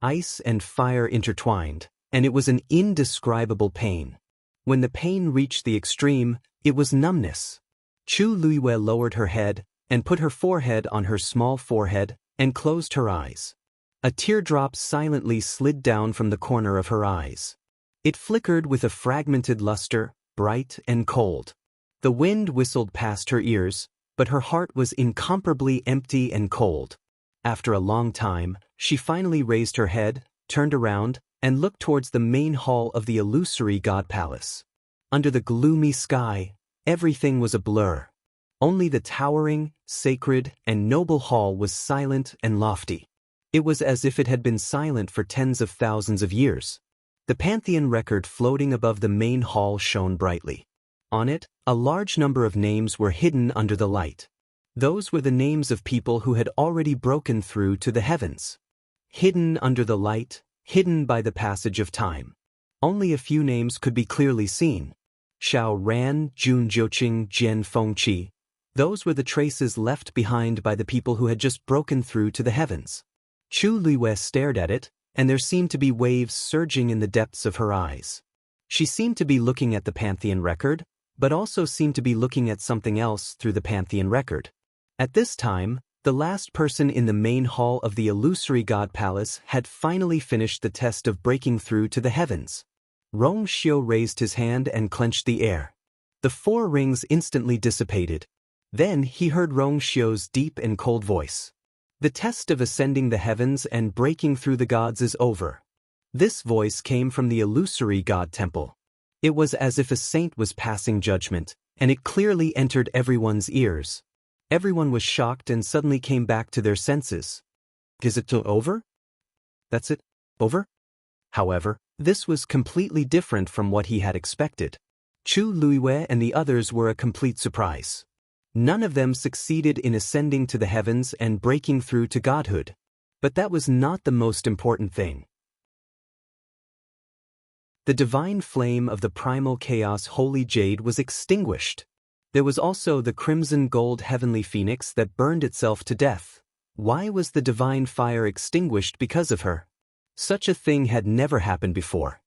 Ice and fire intertwined, and it was an indescribable pain. When the pain reached the extreme, it was numbness. Chu Luiyue lowered her head and put her forehead on her small forehead and closed her eyes. A teardrop silently slid down from the corner of her eyes. It flickered with a fragmented luster, bright and cold. The wind whistled past her ears, but her heart was incomparably empty and cold. After a long time, she finally raised her head, turned around, and looked towards the main hall of the illusory god palace. Under the gloomy sky, everything was a blur. Only the towering, sacred, and noble hall was silent and lofty. It was as if it had been silent for tens of thousands of years. The Pantheon record floating above the main hall shone brightly. On it, a large number of names were hidden under the light. Those were the names of people who had already broken through to the heavens. Hidden under the light, hidden by the passage of time. Only a few names could be clearly seen. Xiao Ran, Jun Jiuqing, Jian Fengqi. Those were the traces left behind by the people who had just broken through to the heavens. Chu Luiyue stared at it, and there seemed to be waves surging in the depths of her eyes. She seemed to be looking at the Pantheon record, but also seemed to be looking at something else through the Pantheon record. At this time, the last person in the main hall of the illusory god palace had finally finished the test of breaking through to the heavens. Rong Xiu raised his hand and clenched the air. The 4 rings instantly dissipated. Then he heard Rong Xiu's deep and cold voice. The test of ascending the heavens and breaking through the gods is over. This voice came from the illusory god temple. It was as if a saint was passing judgment, and it clearly entered everyone's ears. Everyone was shocked and suddenly came back to their senses. Is it over? That's it? Over? However, this was completely different from what he had expected. Chu Luiyue and the others were a complete surprise. None of them succeeded in ascending to the heavens and breaking through to godhood. But that was not the most important thing. The divine flame of the primal chaos holy jade was extinguished. There was also the crimson gold heavenly phoenix that burned itself to death. Why was the divine fire extinguished because of her? Such a thing had never happened before.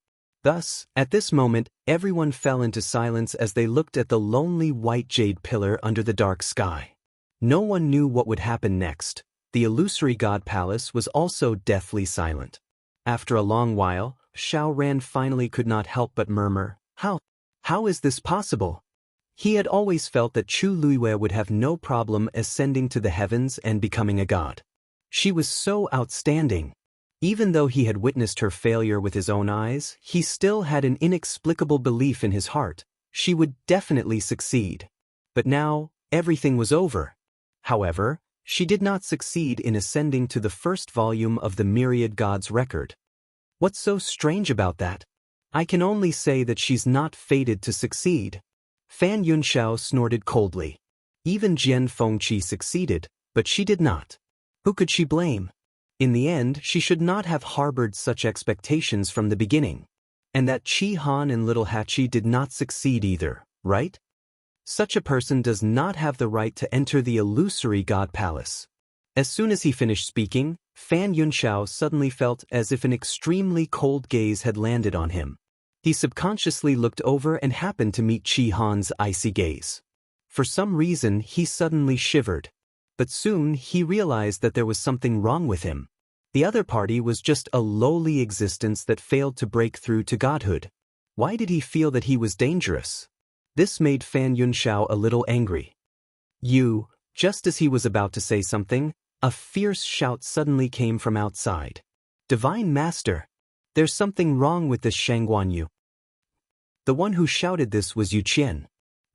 Thus, at this moment, everyone fell into silence as they looked at the lonely white jade pillar under the dark sky. No one knew what would happen next. The illusory god palace was also deathly silent. After a long while, Xiao Ran finally could not help but murmur, How is this possible? He had always felt that Chu Luiyue would have no problem ascending to the heavens and becoming a god. She was so outstanding. Even though he had witnessed her failure with his own eyes, he still had an inexplicable belief in his heart. She would definitely succeed. But now, everything was over. However, she did not succeed in ascending to the first volume of the Myriad Gods record. What's so strange about that? I can only say that she's not fated to succeed. Fan Yunxiao snorted coldly. Even Jian Fengqi succeeded, but she did not. Who could she blame? In the end, she should not have harbored such expectations from the beginning. And that Qi Han and Little Hachi did not succeed either, right? Such a person does not have the right to enter the illusory god palace. As soon as he finished speaking, Fan Yunxiao suddenly felt as if an extremely cold gaze had landed on him. He subconsciously looked over and happened to meet Qi Han's icy gaze. For some reason, he suddenly shivered. But soon he realized that there was something wrong with him. The other party was just a lowly existence that failed to break through to godhood. Why did he feel that he was dangerous? This made Fan Yunxiao a little angry. Just as he was about to say something, a fierce shout suddenly came from outside. Divine Master! There's something wrong with this Shangguan Yu. The one who shouted this was Yu Qian.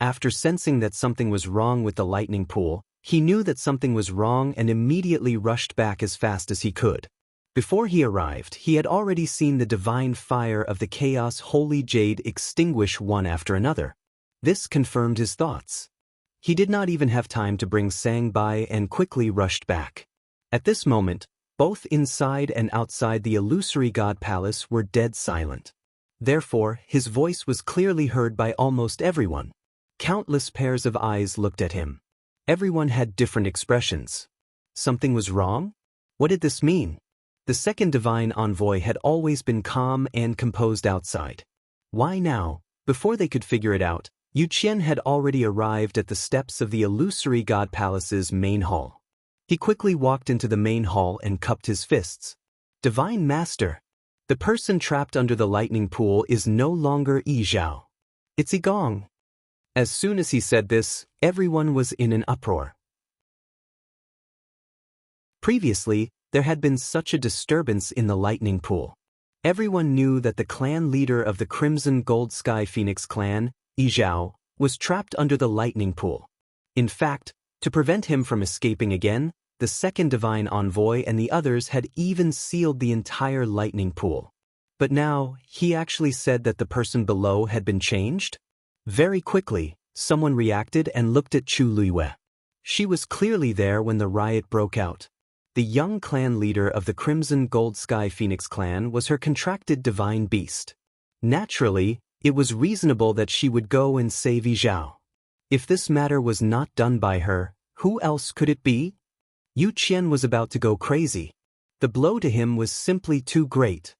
After sensing that something was wrong with the lightning pool, he knew that something was wrong and immediately rushed back as fast as he could. Before he arrived, he had already seen the divine fire of the chaos holy jade extinguish one after another. This confirmed his thoughts. He did not even have time to bring Sang by and quickly rushed back. At this moment, both inside and outside the illusory god palace were dead silent. Therefore, his voice was clearly heard by almost everyone. Countless pairs of eyes looked at him. Everyone had different expressions. Something was wrong? What did this mean? The second divine envoy had always been calm and composed outside. Why now? Before they could figure it out, Yu Qian had already arrived at the steps of the illusory god palace's main hall. He quickly walked into the main hall and cupped his fists. Divine Master. The person trapped under the lightning pool is no longer Yi Zhao. It's Yi Gong. As soon as he said this, everyone was in an uproar. Previously, there had been such a disturbance in the lightning pool. Everyone knew that the clan leader of the Crimson Gold Sky Phoenix clan, Yi Zhao, was trapped under the lightning pool. In fact, to prevent him from escaping again, the second divine envoy and the others had even sealed the entire lightning pool. But now, he actually said that the person below had been changed? Very quickly, someone reacted and looked at Chu Luiyue. She was clearly there when the riot broke out. The young clan leader of the Crimson Gold Sky Phoenix clan was her contracted divine beast. Naturally, it was reasonable that she would go and save Yi Zhao. If this matter was not done by her, who else could it be? Yu Qian was about to go crazy. The blow to him was simply too great.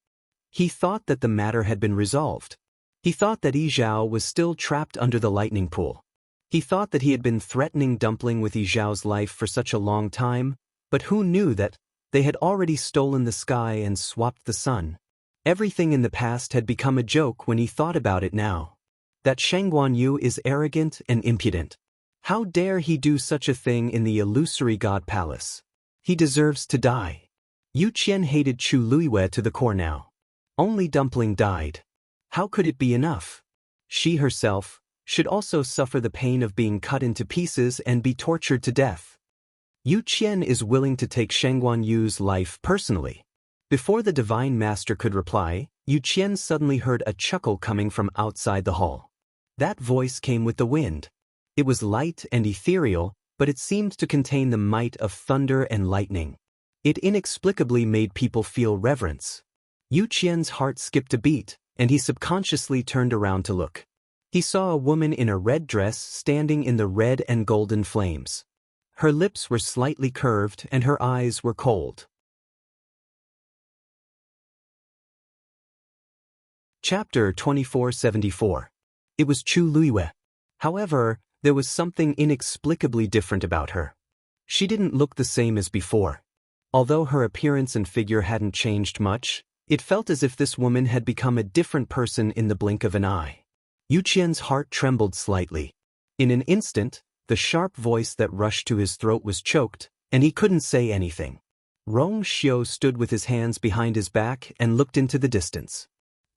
He thought that the matter had been resolved. He thought that Yi Zhao was still trapped under the lightning pool. He thought that he had been threatening Dumpling with Yi Zhao's life for such a long time, but who knew that they had already stolen the sky and swapped the sun? Everything in the past had become a joke when he thought about it now. That Shang Guanyu is arrogant and impudent. How dare he do such a thing in the illusory god palace? He deserves to die. Yu Qian hated Chu Luiyue to the core now. Only Dumpling died. How could it be enough? She herself should also suffer the pain of being cut into pieces and be tortured to death. Yu Qian is willing to take Shang Guanyu's life personally. Before the Divine Master could reply, Yu Qian suddenly heard a chuckle coming from outside the hall. That voice came with the wind. It was light and ethereal, but it seemed to contain the might of thunder and lightning. It inexplicably made people feel reverence. Yu Qian's heart skipped a beat, and he subconsciously turned around to look. He saw a woman in a red dress standing in the red and golden flames. Her lips were slightly curved and her eyes were cold. Chapter 2474. It was Chu Luiyue. However, there was something inexplicably different about her. She didn't look the same as before. Although her appearance and figure hadn't changed much, it felt as if this woman had become a different person in the blink of an eye. Yu Qian's heart trembled slightly. In an instant, the sharp voice that rushed to his throat was choked, and he couldn't say anything. Rong Xiu stood with his hands behind his back and looked into the distance.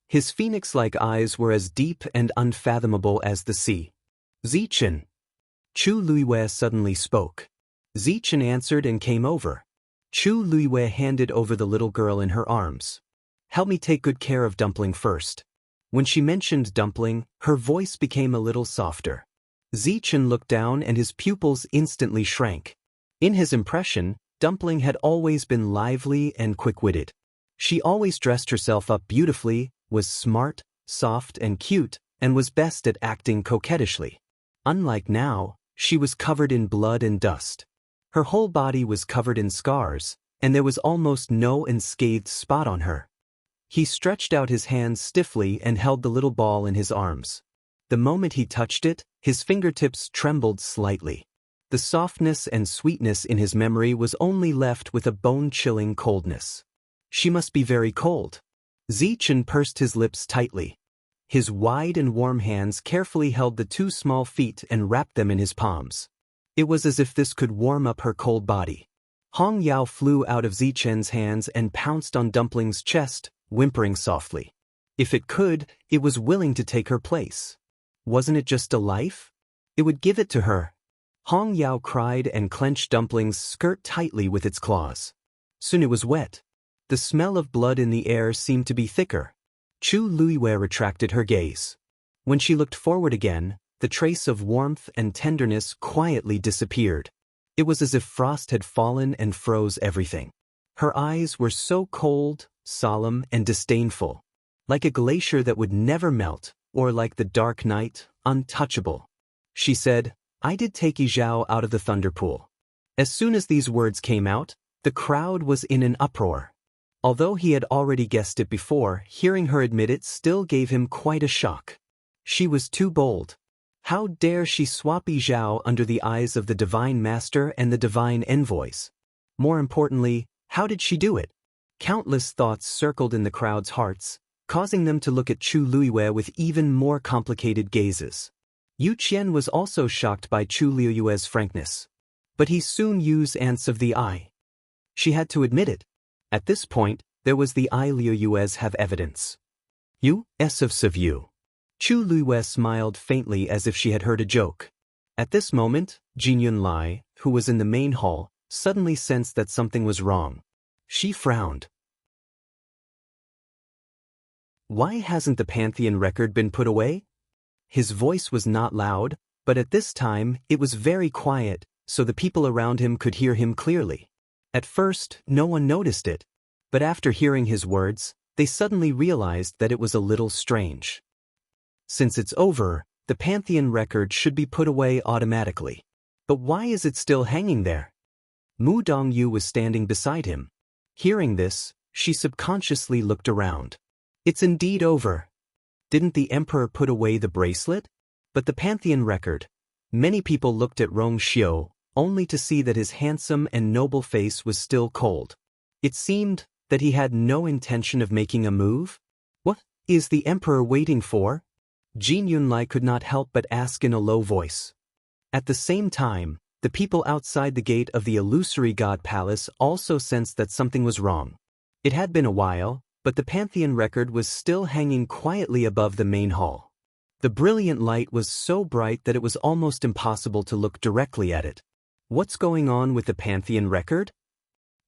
His phoenix-like eyes were as deep and unfathomable as the sea. Zichen. Chu Luiyue suddenly spoke. Zichen answered and came over. Chu Luiyue handed over the little girl in her arms. Help me take good care of Dumpling first. When she mentioned Dumpling, her voice became a little softer. Zichen looked down and his pupils instantly shrank. In his impression, Dumpling had always been lively and quick-witted. She always dressed herself up beautifully, was smart, soft and cute, and was best at acting coquettishly. Unlike now, she was covered in blood and dust. Her whole body was covered in scars, and there was almost no unscathed spot on her. He stretched out his hands stiffly and held the little ball in his arms. The moment he touched it, his fingertips trembled slightly. The softness and sweetness in his memory was only left with a bone-chilling coldness. She must be very cold. Zichen pursed his lips tightly. His wide and warm hands carefully held the two small feet and wrapped them in his palms. It was as if this could warm up her cold body. Hong Yao flew out of Zichen's hands and pounced on Dumpling's chest, whimpering softly. If it could, it was willing to take her place. Wasn't it just a life? It would give it to her. Hong Yao cried and clenched Dumpling's skirt tightly with its claws. Soon it was wet. The smell of blood in the air seemed to be thicker. Chu Luiyue retracted her gaze. When she looked forward again, the trace of warmth and tenderness quietly disappeared. It was as if frost had fallen and froze everything. Her eyes were so cold, solemn, and disdainful, like a glacier that would never melt, or like the dark night, untouchable. She said, I did take Yi Zhao out of the thunder pool. As soon as these words came out, the crowd was in an uproar. Although he had already guessed it before, hearing her admit it still gave him quite a shock. She was too bold. How dare she swap Yi Zhao under the eyes of the Divine Master and the Divine Envoys? More importantly, how did she do it? Countless thoughts circled in the crowd's hearts, causing them to look at Chu Luiyue with even more complicated gazes. Yu Qian was also shocked by Chu Luiyue's frankness. But he soon used ants of the eye. She had to admit it. At this point, there was the eye Luiyue's have evidence. You, S of Savue. Chu Luiyue smiled faintly as if she had heard a joke. At this moment, Jin Yunlai, who was in the main hall, suddenly sensed that something was wrong. She frowned. Why hasn't the Pantheon record been put away? His voice was not loud, but at this time, it was very quiet, so the people around him could hear him clearly. At first, no one noticed it, but after hearing his words, they suddenly realized that it was a little strange. Since it's over, the Pantheon record should be put away automatically. But why is it still hanging there? Mu Dongyu was standing beside him. Hearing this, she subconsciously looked around. It's indeed over. Didn't the emperor put away the bracelet? But the Pantheon record. Many people looked at Rong Xiu, only to see that his handsome and noble face was still cold. It seemed that he had no intention of making a move. What is the emperor waiting for? Jin Yunlai could not help but ask in a low voice. At the same time, the people outside the gate of the illusory god palace also sensed that something was wrong. It had been a while, but the Pantheon record was still hanging quietly above the main hall. The brilliant light was so bright that it was almost impossible to look directly at it. What's going on with the Pantheon record?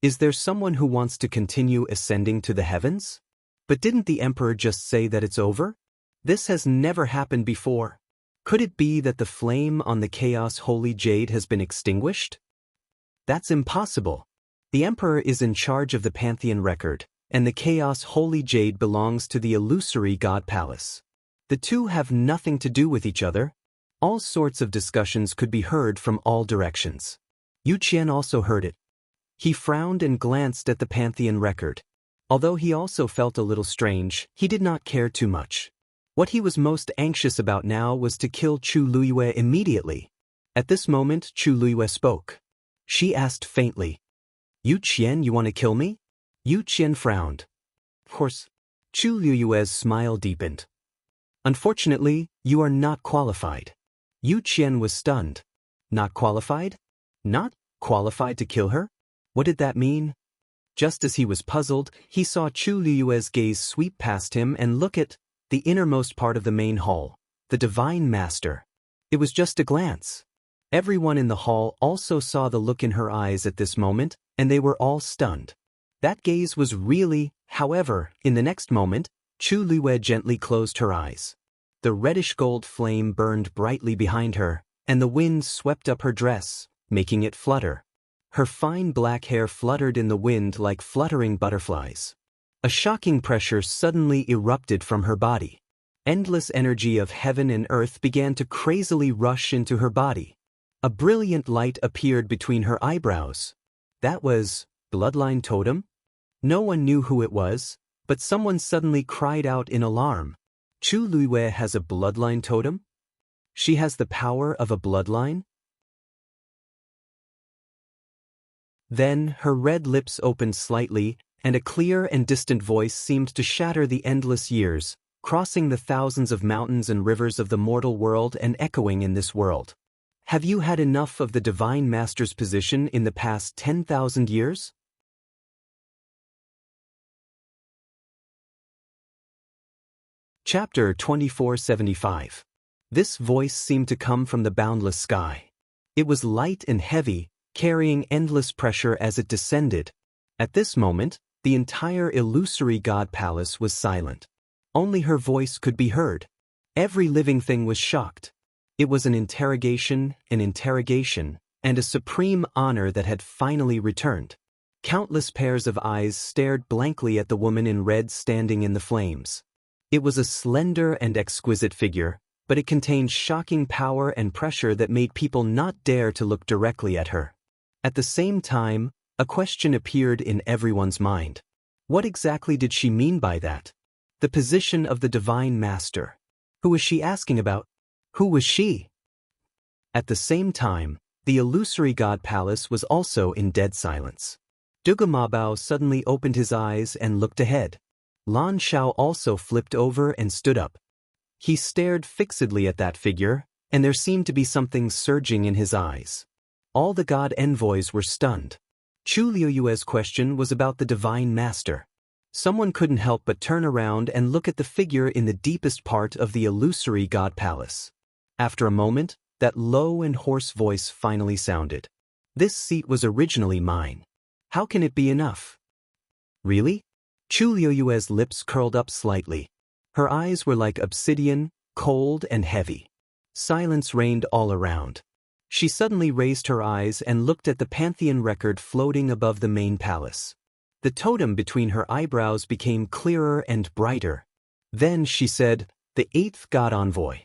Is there someone who wants to continue ascending to the heavens? But didn't the emperor just say that it's over? This has never happened before. Could it be that the flame on the Chaos Holy Jade has been extinguished? That's impossible. The emperor is in charge of the Pantheon record, and the Chaos Holy Jade belongs to the illusory god palace. The two have nothing to do with each other. All sorts of discussions could be heard from all directions. Yu Qian also heard it. He frowned and glanced at the Pantheon record. Although he also felt a little strange, he did not care too much. What he was most anxious about now was to kill Chu Luiyue immediately. At this moment, Chu Luiyue spoke. She asked faintly, "Yu Qian, you want to kill me?" Yu Qian frowned. Of course. Chu Luiyue's smile deepened. Unfortunately, you are not qualified. Yu Qian was stunned. Not qualified? Not qualified to kill her? What did that mean? Just as he was puzzled, he saw Chu Luiyue's gaze sweep past him and look at the innermost part of the main hall, the Divine Master. It was just a glance. Everyone in the hall also saw the look in her eyes at this moment, and they were all stunned. That gaze was really, however, in the next moment, Chu Luiyue gently closed her eyes. The reddish-gold flame burned brightly behind her, and the wind swept up her dress, making it flutter. Her fine black hair fluttered in the wind like fluttering butterflies. A shocking pressure suddenly erupted from her body. Endless energy of heaven and earth began to crazily rush into her body. A brilliant light appeared between her eyebrows. That was Bloodline Totem? No one knew who it was, but someone suddenly cried out in alarm. Chu Luiyue has a bloodline totem? She has the power of a bloodline? Then her red lips opened slightly, and a clear and distant voice seemed to shatter the endless years, crossing the thousands of mountains and rivers of the mortal world and echoing in this world. Have you had enough of the Divine Master's position in the past 10,000 years? Chapter 2475. This voice seemed to come from the boundless sky. It was light and heavy, carrying endless pressure as it descended. At this moment, the entire illusory god palace was silent. Only her voice could be heard. Every living thing was shocked. It was an interrogation, and a supreme honor that had finally returned. Countless pairs of eyes stared blankly at the woman in red standing in the flames. It was a slender and exquisite figure, but it contained shocking power and pressure that made people not dare to look directly at her. At the same time, a question appeared in everyone's mind. What exactly did she mean by that? The position of the Divine Master. Who was she asking about? Who was she? At the same time, the illusory god palace was also in dead silence. Dugamabao suddenly opened his eyes and looked ahead. Lan Shao also flipped over and stood up. He stared fixedly at that figure, and there seemed to be something surging in his eyes. All the god envoys were stunned. Chu Liuyue's question was about the Divine Master. Someone couldn't help but turn around and look at the figure in the deepest part of the illusory god palace. After a moment, that low and hoarse voice finally sounded. This seat was originally mine. How can it be enough? Really? Chu Liuyue's lips curled up slightly. Her eyes were like obsidian, cold and heavy. Silence reigned all around. She suddenly raised her eyes and looked at the pantheon record floating above the main palace. The totem between her eyebrows became clearer and brighter. Then she said, "The eighth god envoy."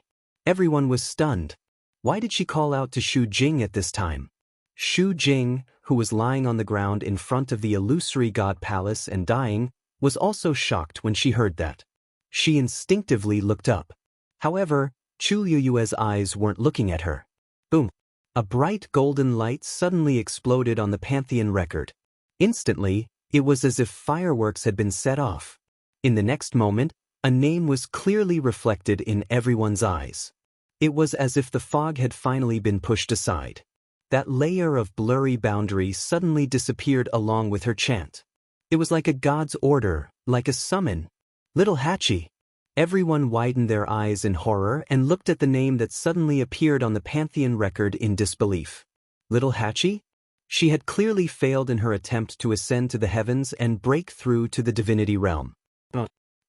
Everyone was stunned. Why did she call out to Shu Jing at this time? Shu Jing, who was lying on the ground in front of the illusory god palace and dying, was also shocked when she heard that. She instinctively looked up. However, Chu Liuyue's eyes weren't looking at her. Boom! A bright golden light suddenly exploded on the pantheon record. Instantly, it was as if fireworks had been set off. In the next moment, a name was clearly reflected in everyone's eyes. It was as if the fog had finally been pushed aside. That layer of blurry boundary suddenly disappeared along with her chant. It was like a god's order, like a summon. Little Hachi. Everyone widened their eyes in horror and looked at the name that suddenly appeared on the pantheon record in disbelief. Little Hachi? She had clearly failed in her attempt to ascend to the heavens and break through to the divinity realm.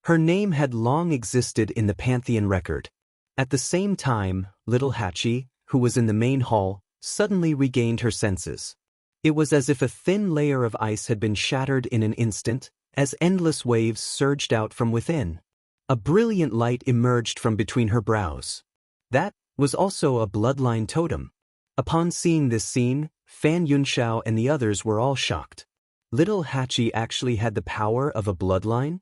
Her name had long existed in the pantheon record. At the same time, little Hachi, who was in the main hall, suddenly regained her senses. It was as if a thin layer of ice had been shattered in an instant, as endless waves surged out from within. A brilliant light emerged from between her brows. That was also a bloodline totem. Upon seeing this scene, Fan Yunxiao and the others were all shocked. Little Hachi actually had the power of a bloodline?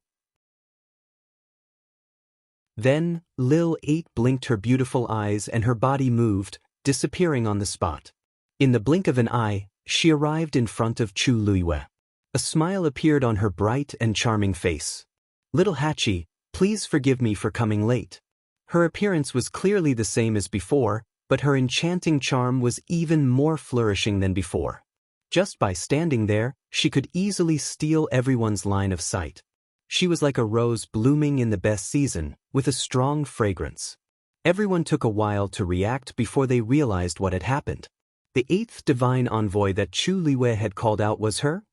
Then, Lil 8 blinked her beautiful eyes and her body moved, disappearing on the spot. In the blink of an eye, she arrived in front of Chu Liyue. A smile appeared on her bright and charming face. Little Hachi, please forgive me for coming late. Her appearance was clearly the same as before, but her enchanting charm was even more flourishing than before. Just by standing there, she could easily steal everyone's line of sight. She was like a rose blooming in the best season, with a strong fragrance. Everyone took a while to react before they realized what had happened. The eighth divine envoy that Chu Liyue had called out was her?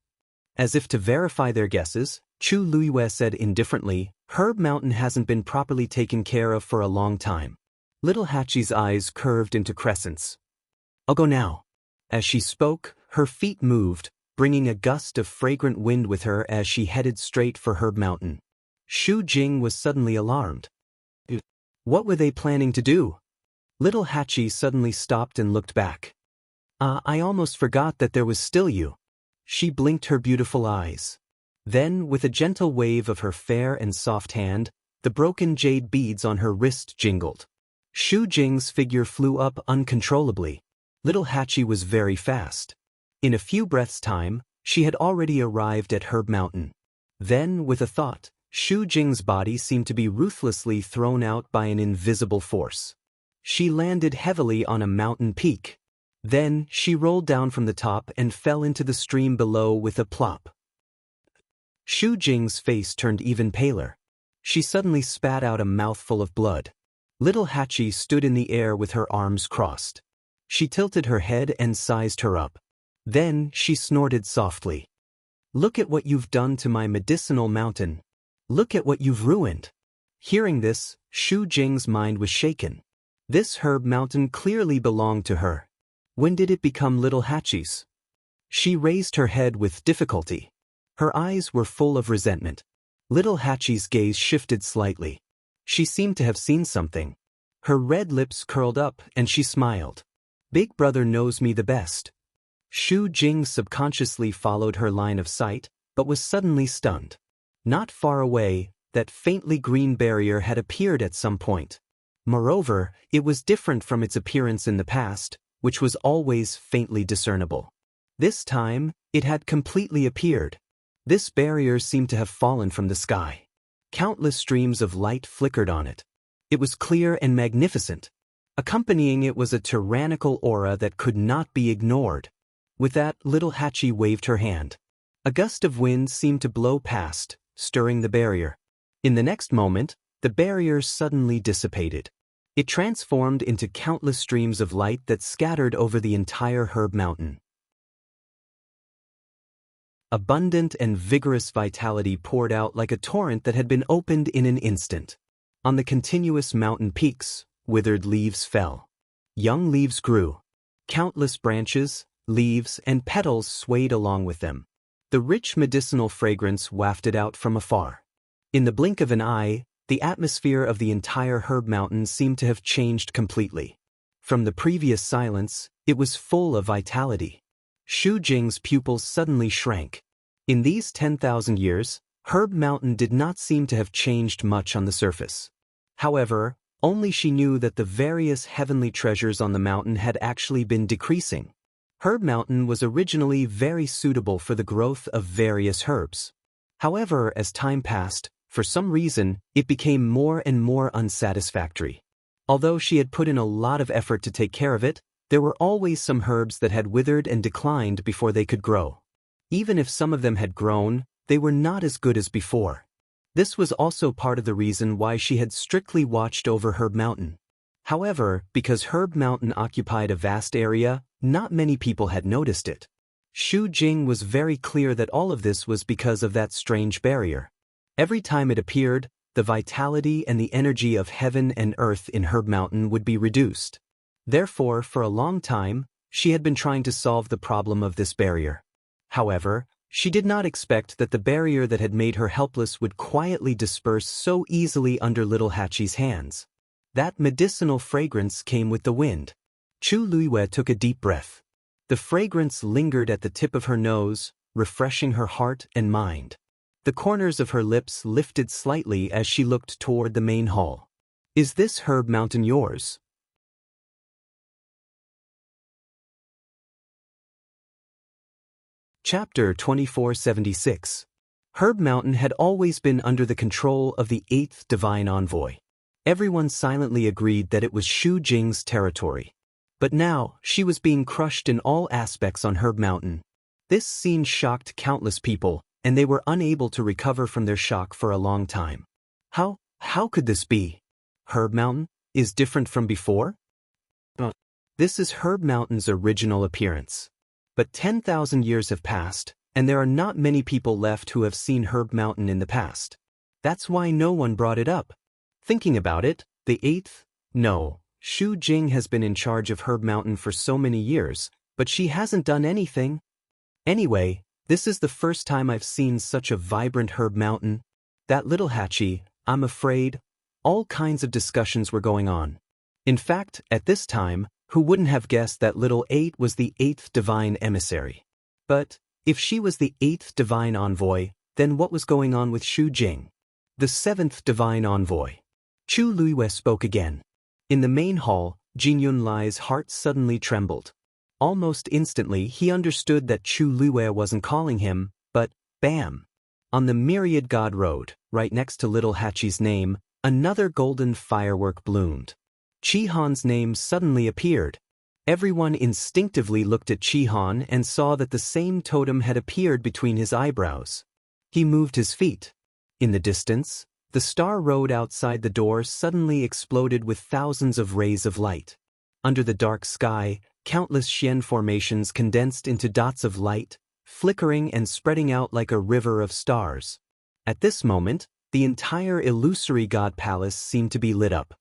As if to verify their guesses, Chu Liyue said indifferently, "Herb Mountain hasn't been properly taken care of for a long time." Little Hachi's eyes curved into crescents. "I'll go now." As she spoke, her feet moved, bringing a gust of fragrant wind with her as she headed straight for Herb Mountain. Shu Jing was suddenly alarmed. What were they planning to do? Little Hachi suddenly stopped and looked back. I almost forgot that there was still you." She blinked her beautiful eyes. Then, with a gentle wave of her fair and soft hand, the broken jade beads on her wrist jingled. Shu Jing's figure flew up uncontrollably. Little Hachi was very fast. In a few breaths' time, she had already arrived at Herb Mountain. Then, with a thought, Shu Jing's body seemed to be ruthlessly thrown out by an invisible force. She landed heavily on a mountain peak. Then, she rolled down from the top and fell into the stream below with a plop. Shu Jing's face turned even paler. She suddenly spat out a mouthful of blood. Little Hachi stood in the air with her arms crossed. She tilted her head and sized her up. Then, she snorted softly. "Look at what you've done to my medicinal mountain. Look at what you've ruined." Hearing this, Shu Jing's mind was shaken. This herb mountain clearly belonged to her. When did it become Little Hachi's? She raised her head with difficulty. Her eyes were full of resentment. Little Hachi's gaze shifted slightly. She seemed to have seen something. Her red lips curled up and she smiled. "Big brother knows me the best." Shu Jing subconsciously followed her line of sight, but was suddenly stunned. Not far away, that faintly green barrier had appeared at some point. Moreover, it was different from its appearance in the past, which was always faintly discernible. This time, it had completely appeared. This barrier seemed to have fallen from the sky. Countless streams of light flickered on it. It was clear and magnificent. Accompanying it was a tyrannical aura that could not be ignored. With that, little Hachi waved her hand. A gust of wind seemed to blow past, stirring the barrier. In the next moment, the barrier suddenly dissipated. It transformed into countless streams of light that scattered over the entire herb mountain. Abundant and vigorous vitality poured out like a torrent that had been opened in an instant. On the continuous mountain peaks, withered leaves fell. Young leaves grew. Countless branches, leaves, and petals swayed along with them. The rich medicinal fragrance wafted out from afar. In the blink of an eye, the atmosphere of the entire herb mountain seemed to have changed completely. From the previous silence, it was full of vitality. Shu Jing's pupils suddenly shrank. In these 10,000 years, Herb Mountain did not seem to have changed much on the surface. However, only she knew that the various heavenly treasures on the mountain had actually been decreasing. Herb Mountain was originally very suitable for the growth of various herbs. However, as time passed, for some reason, it became more and more unsatisfactory. Although she had put in a lot of effort to take care of it, there were always some herbs that had withered and declined before they could grow. Even if some of them had grown, they were not as good as before. This was also part of the reason why she had strictly watched over Herb Mountain. However, because Herb Mountain occupied a vast area, not many people had noticed it. Shu Jing was very clear that all of this was because of that strange barrier. Every time it appeared, the vitality and the energy of heaven and earth in Herb Mountain would be reduced. Therefore, for a long time, she had been trying to solve the problem of this barrier. However, she did not expect that the barrier that had made her helpless would quietly disperse so easily under little Hachi's hands. That medicinal fragrance came with the wind. Chu Luiwei took a deep breath. The fragrance lingered at the tip of her nose, refreshing her heart and mind. The corners of her lips lifted slightly as she looked toward the main hall. "Is this Herb Mountain yours?" Chapter 2476. Herb Mountain had always been under the control of the 8th Divine Envoy. Everyone silently agreed that it was Shu Jing's territory. But now, she was being crushed in all aspects on Herb Mountain. This scene shocked countless people, and they were unable to recover from their shock for a long time. How could this be? Herb Mountain is different from before? This is Herb Mountain's original appearance. But 10,000 years have passed, and there are not many people left who have seen Herb Mountain in the past. That's why no one brought it up. Thinking about it, the 8th? No, Shu Jing has been in charge of Herb Mountain for so many years, but she hasn't done anything. Anyway, this is the first time I've seen such a vibrant Herb Mountain. That little Hachi, I'm afraid, all kinds of discussions were going on. In fact, at this time, who wouldn't have guessed that little 8 was the 8th divine emissary? But, if she was the 8th divine envoy, then what was going on with Shu Jing? The 7th divine envoy. Chu Luiwei spoke again. In the main hall, Jin Yunlai's heart suddenly trembled. Almost instantly he understood that Chu Luiwei wasn't calling him, but, bam! On the Myriad God Road, right next to little Hachi's name, another golden firework bloomed. Chi-Han's name suddenly appeared. Everyone instinctively looked at Chi-Han and saw that the same totem had appeared between his eyebrows. He moved his feet. In the distance, the star road outside the door suddenly exploded with thousands of rays of light. Under the dark sky, countless Xian formations condensed into dots of light, flickering and spreading out like a river of stars. At this moment, the entire illusory god palace seemed to be lit up.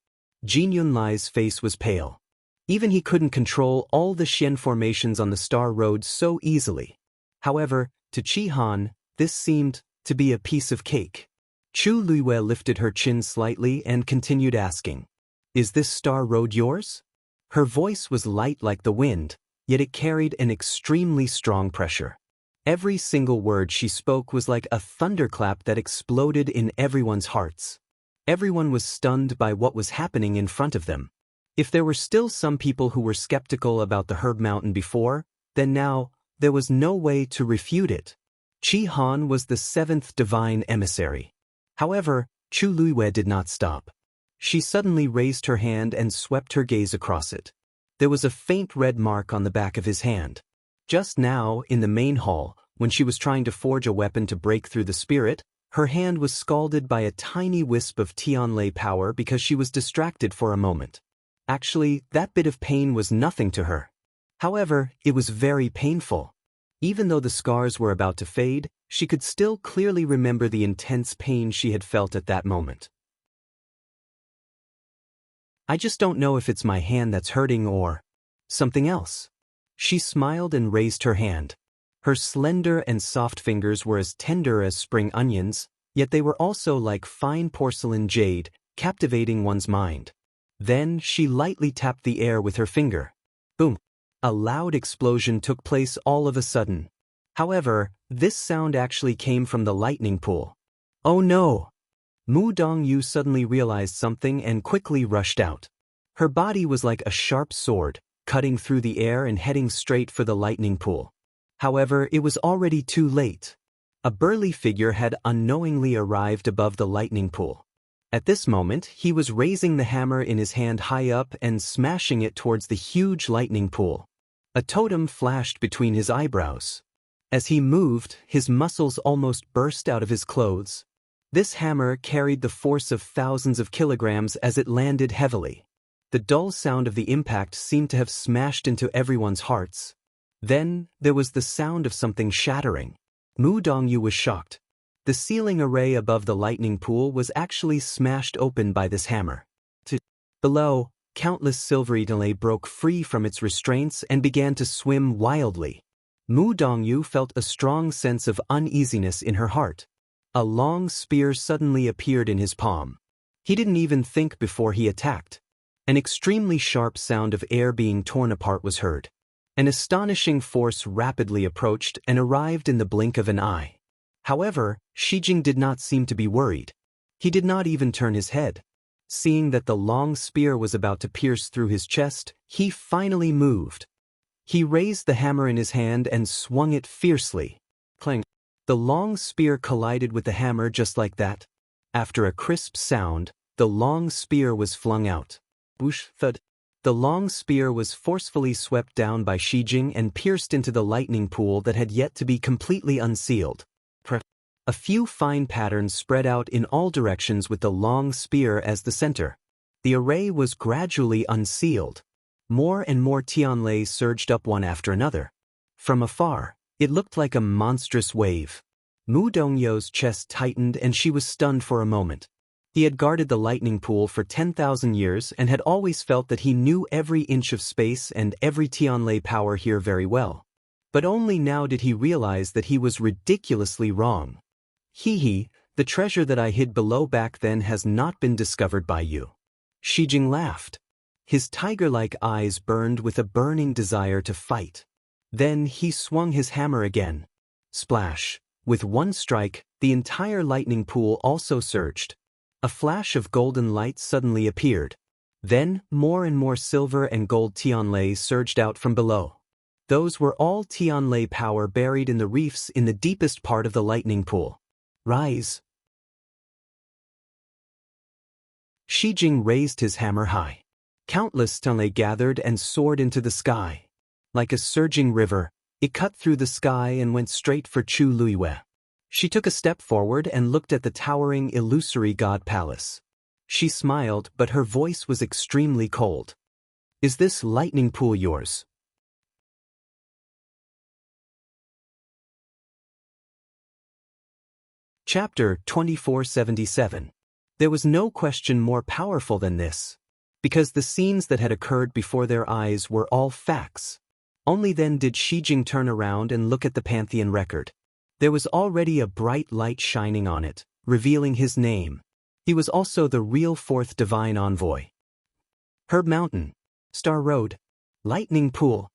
Jin Yunlai's face was pale. Even he couldn't control all the Xian formations on the star road so easily. However, to Chi-Han, this seemed to be a piece of cake. Chu Luiwei lifted her chin slightly and continued asking, "Is this star road yours?" Her voice was light like the wind, yet it carried an extremely strong pressure. Every single word she spoke was like a thunderclap that exploded in everyone's hearts. Everyone was stunned by what was happening in front of them. If there were still some people who were skeptical about the Herb Mountain before, then now, there was no way to refute it. Qi Han was the seventh divine emissary. However, Chu Luiwei did not stop. She suddenly raised her hand and swept her gaze across it. There was a faint red mark on the back of his hand. Just now, in the main hall, when she was trying to forge a weapon to break through the spirit, her hand was scalded by a tiny wisp of Tianlei power because she was distracted for a moment. Actually, that bit of pain was nothing to her. However, it was very painful. Even though the scars were about to fade, she could still clearly remember the intense pain she had felt at that moment. I just don't know if it's my hand that's hurting or something else. She smiled and raised her hand. Her slender and soft fingers were as tender as spring onions, yet they were also like fine porcelain jade, captivating one's mind. Then she lightly tapped the air with her finger. Boom! A loud explosion took place all of a sudden. However, this sound actually came from the lightning pool. Oh no! Mu Dongyu suddenly realized something and quickly rushed out. Her body was like a sharp sword, cutting through the air and heading straight for the lightning pool. However, it was already too late. A burly figure had unknowingly arrived above the lightning pool. At this moment, he was raising the hammer in his hand high up and smashing it towards the huge lightning pool. A totem flashed between his eyebrows. As he moved, his muscles almost burst out of his clothes. This hammer carried the force of thousands of kilograms as it landed heavily. The dull sound of the impact seemed to have smashed into everyone's hearts. Then, there was the sound of something shattering. Mu Dongyu was shocked. The ceiling array above the lightning pool was actually smashed open by this hammer. Below, countless silvery delay broke free from its restraints and began to swim wildly. Mu Dongyu felt a strong sense of uneasiness in her heart. A long spear suddenly appeared in his palm. He didn't even think before he attacked. An extremely sharp sound of air being torn apart was heard. An astonishing force rapidly approached and arrived in the blink of an eye. However, Shijing did not seem to be worried. He did not even turn his head. Seeing that the long spear was about to pierce through his chest, he finally moved. He raised the hammer in his hand and swung it fiercely. Clang! The long spear collided with the hammer just like that. After a crisp sound, the long spear was flung out. Whoosh! Thud! The long spear was forcefully swept down by Shijing and pierced into the lightning pool that had yet to be completely unsealed. A few fine patterns spread out in all directions with the long spear as the center. The array was gradually unsealed. More and more Tianlei surged up one after another. From afar, it looked like a monstrous wave. Mu Dongyu's chest tightened and she was stunned for a moment. He had guarded the lightning pool for 10,000 years and had always felt that he knew every inch of space and every Tianlei power here very well. But only now did he realize that he was ridiculously wrong. Hee, the treasure that I hid below back then has not been discovered by you. Shijing laughed. His tiger-like eyes burned with a burning desire to fight. Then he swung his hammer again. Splash! With one strike, the entire lightning pool also surged. A flash of golden light suddenly appeared. Then, more and more silver and gold Tianlei surged out from below. Those were all Tianlei power buried in the reefs in the deepest part of the lightning pool. Rise! Shijing raised his hammer high. Countless Tianlei gathered and soared into the sky. Like a surging river, it cut through the sky and went straight for Chu Luiwei. She took a step forward and looked at the towering illusory god palace. She smiled, but her voice was extremely cold. Is this lightning pool yours? Chapter 2477. There was no question more powerful than this. Because the scenes that had occurred before their eyes were all facts. Only then did Shijing turn around and look at the Pantheon record. There was already a bright light shining on it, revealing his name. He was also the real fourth divine envoy. Herb Mountain, Star Road, Lightning Pool.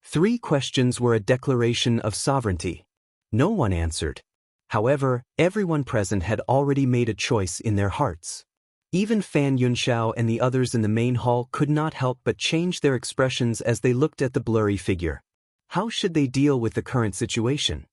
3 questions were a declaration of sovereignty. No one answered. However, everyone present had already made a choice in their hearts. Even Fan Yunxiao and the others in the main hall could not help but change their expressions as they looked at the blurry figure. How should they deal with the current situation?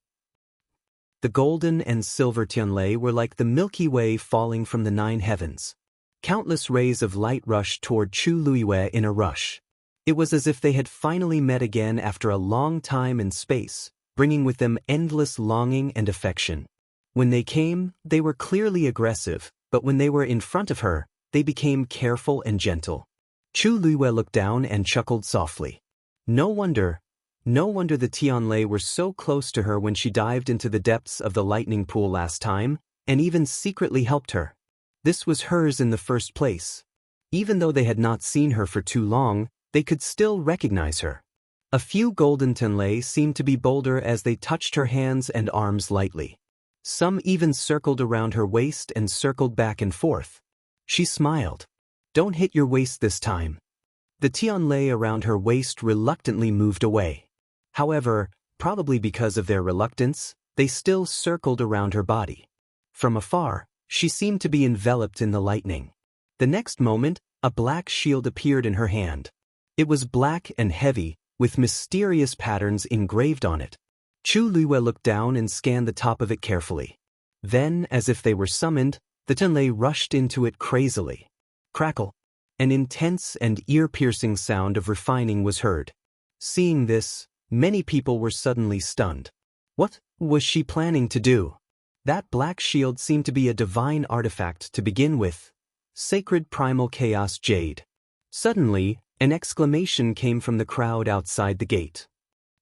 The golden and silver Tianlei were like the Milky Way falling from the 9 heavens. Countless rays of light rushed toward Chu Luiyue in a rush. It was as if they had finally met again after a long time in space, bringing with them endless longing and affection. When they came, they were clearly aggressive, but when they were in front of her, they became careful and gentle. Chu Luiyue looked down and chuckled softly. No wonder the Tianlei were so close to her when she dived into the depths of the lightning pool last time, and even secretly helped her. This was hers in the first place. Even though they had not seen her for too long, they could still recognize her. A few golden Tianlei seemed to be bolder as they touched her hands and arms lightly. Some even circled around her waist and circled back and forth. She smiled. Don't hit your waist this time. The Tianlei around her waist reluctantly moved away. However, probably because of their reluctance, they still circled around her body. From afar, she seemed to be enveloped in the lightning. The next moment, a black shield appeared in her hand. It was black and heavy, with mysterious patterns engraved on it. Chu Luiyue looked down and scanned the top of it carefully. Then, as if they were summoned, the Tianlei rushed into it crazily. Crackle! An intense and ear-piercing sound of refining was heard. Seeing this, many people were suddenly stunned. What was she planning to do? That black shield seemed to be a divine artifact to begin with. Sacred primal chaos jade. Suddenly, an exclamation came from the crowd outside the gate.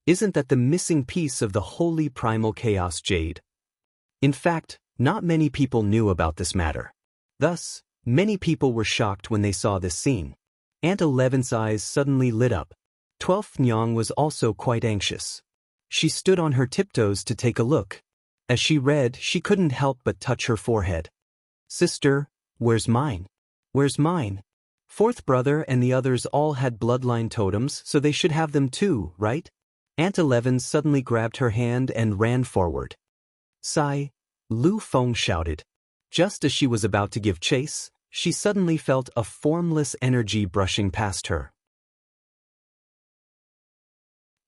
Isn't that the missing piece of the holy primal chaos jade? In fact, not many people knew about this matter. Thus, many people were shocked when they saw this scene. Aunt Eleven's eyes suddenly lit up. 12th Nyang was also quite anxious. She stood on her tiptoes to take a look. As she read, she couldn't help but touch her forehead. Sister, where's mine? Where's mine? Fourth brother and the others all had bloodline totems, so they should have them too, right? Aunt Eleven suddenly grabbed her hand and ran forward. Sigh, Lu Feng shouted. Just as she was about to give chase, she suddenly felt a formless energy brushing past her.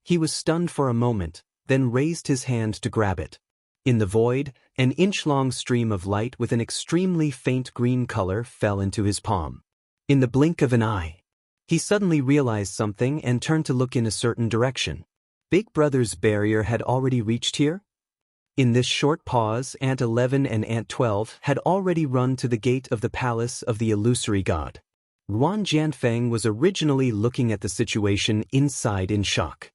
He was stunned for a moment, then raised his hand to grab it. In the void, an inch-long stream of light with an extremely faint green color fell into his palm. In the blink of an eye, he suddenly realized something and turned to look in a certain direction. Big Brother's barrier had already reached here? In this short pause, Aunt 11 and Aunt 12 had already run to the gate of the palace of the illusory god. Ruan Jianfeng was originally looking at the situation inside in shock.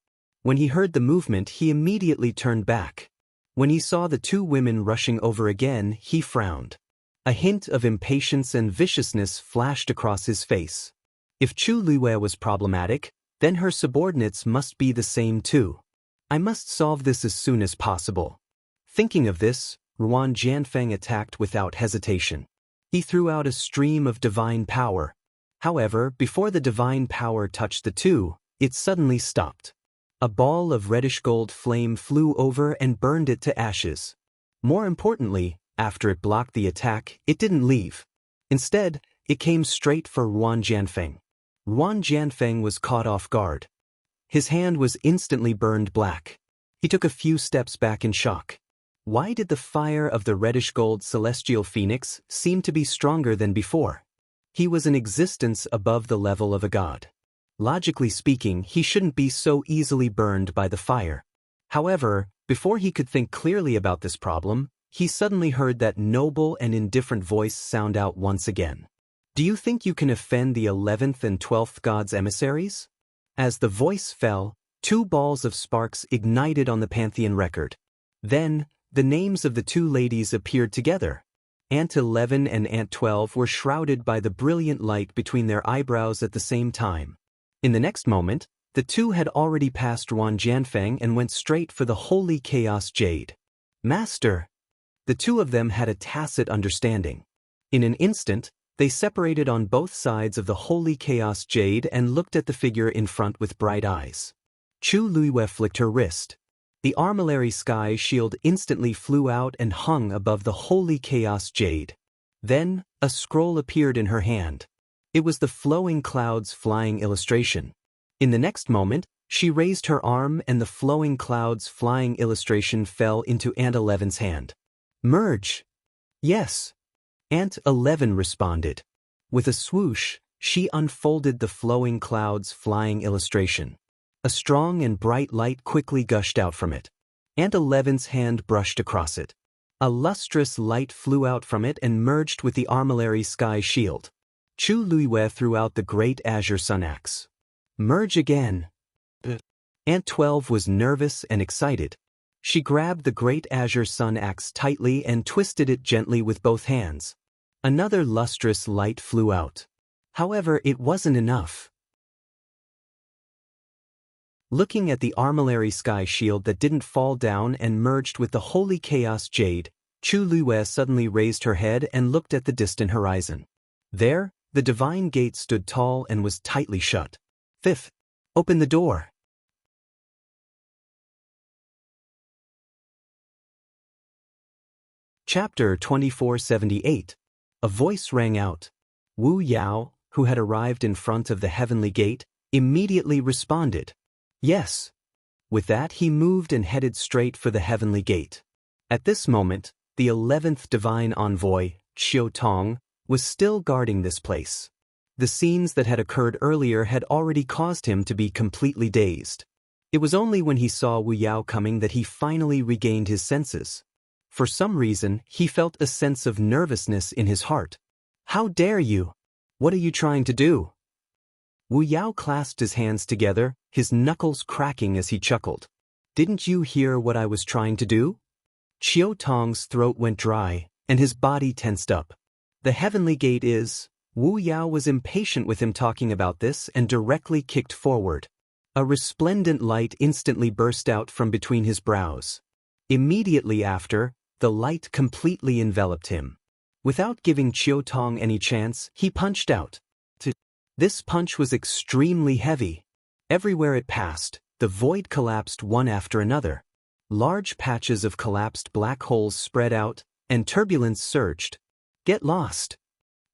When he heard the movement, he immediately turned back. When he saw the two women rushing over again, he frowned. A hint of impatience and viciousness flashed across his face. If Chu Luiyue was problematic, then her subordinates must be the same too. I must solve this as soon as possible. Thinking of this, Ruan Jianfeng attacked without hesitation. He threw out a stream of divine power. However, before the divine power touched the two, it suddenly stopped. A ball of reddish-gold flame flew over and burned it to ashes. More importantly, after it blocked the attack, it didn't leave. Instead, it came straight for Ruan Jianfeng. Ruan Jianfeng was caught off guard. His hand was instantly burned black. He took a few steps back in shock. Why did the fire of the reddish-gold celestial phoenix seem to be stronger than before? He was in existence above the level of a god. Logically speaking, he shouldn't be so easily burned by the fire. However, before he could think clearly about this problem, he suddenly heard that noble and indifferent voice sound out once again. Do you think you can offend the 11th and 12th gods' emissaries? As the voice fell, two balls of sparks ignited on the Pantheon record. Then, the names of the two ladies appeared together. Aunt 11 and Aunt 12 were shrouded by the brilliant light between their eyebrows at the same time. In the next moment, the two had already passed Ruan Jianfeng and went straight for the holy chaos jade. Master! The two of them had a tacit understanding. In an instant, they separated on both sides of the holy chaos jade and looked at the figure in front with bright eyes. Chu Luiyue flicked her wrist. The armillary sky shield instantly flew out and hung above the holy chaos jade. Then, a scroll appeared in her hand. It was the flowing clouds flying illustration. In the next moment, she raised her arm and the flowing clouds flying illustration fell into Aunt 11's hand. Merge. Yes. Aunt 11 responded. With a swoosh, she unfolded the flowing clouds flying illustration. A strong and bright light quickly gushed out from it. Aunt 11's hand brushed across it. A lustrous light flew out from it and merged with the armillary sky shield. Chu Luiwei threw out the great azure sun axe. Merge again. Aunt 12 was nervous and excited. She grabbed the great azure sun axe tightly and twisted it gently with both hands. Another lustrous light flew out. However, it wasn't enough. Looking at the armillary sky shield that didn't fall down and merged with the holy chaos jade, Chu Luiwei suddenly raised her head and looked at the distant horizon. There, the divine gate stood tall and was tightly shut. Fifth, open the door. Chapter 2478. A voice rang out. Wu Yao, who had arrived in front of the heavenly gate, immediately responded. Yes. With that he moved and headed straight for the heavenly gate. At this moment, the 11th divine envoy, Xiao Tong, was still guarding this place. The scenes that had occurred earlier had already caused him to be completely dazed. It was only when he saw Wu Yao coming that he finally regained his senses. For some reason, he felt a sense of nervousness in his heart. How dare you? What are you trying to do? Wu Yao clasped his hands together, his knuckles cracking as he chuckled. Didn't you hear what I was trying to do? Xiao Tong's throat went dry, and his body tensed up. The heavenly gate is... Wu Yao was impatient with him talking about this and directly kicked forward. A resplendent light instantly burst out from between his brows. Immediately after, the light completely enveloped him. Without giving Xiao Tong any chance, he punched out. This punch was extremely heavy. Everywhere it passed, the void collapsed one after another. Large patches of collapsed black holes spread out, and turbulence surged. Get lost.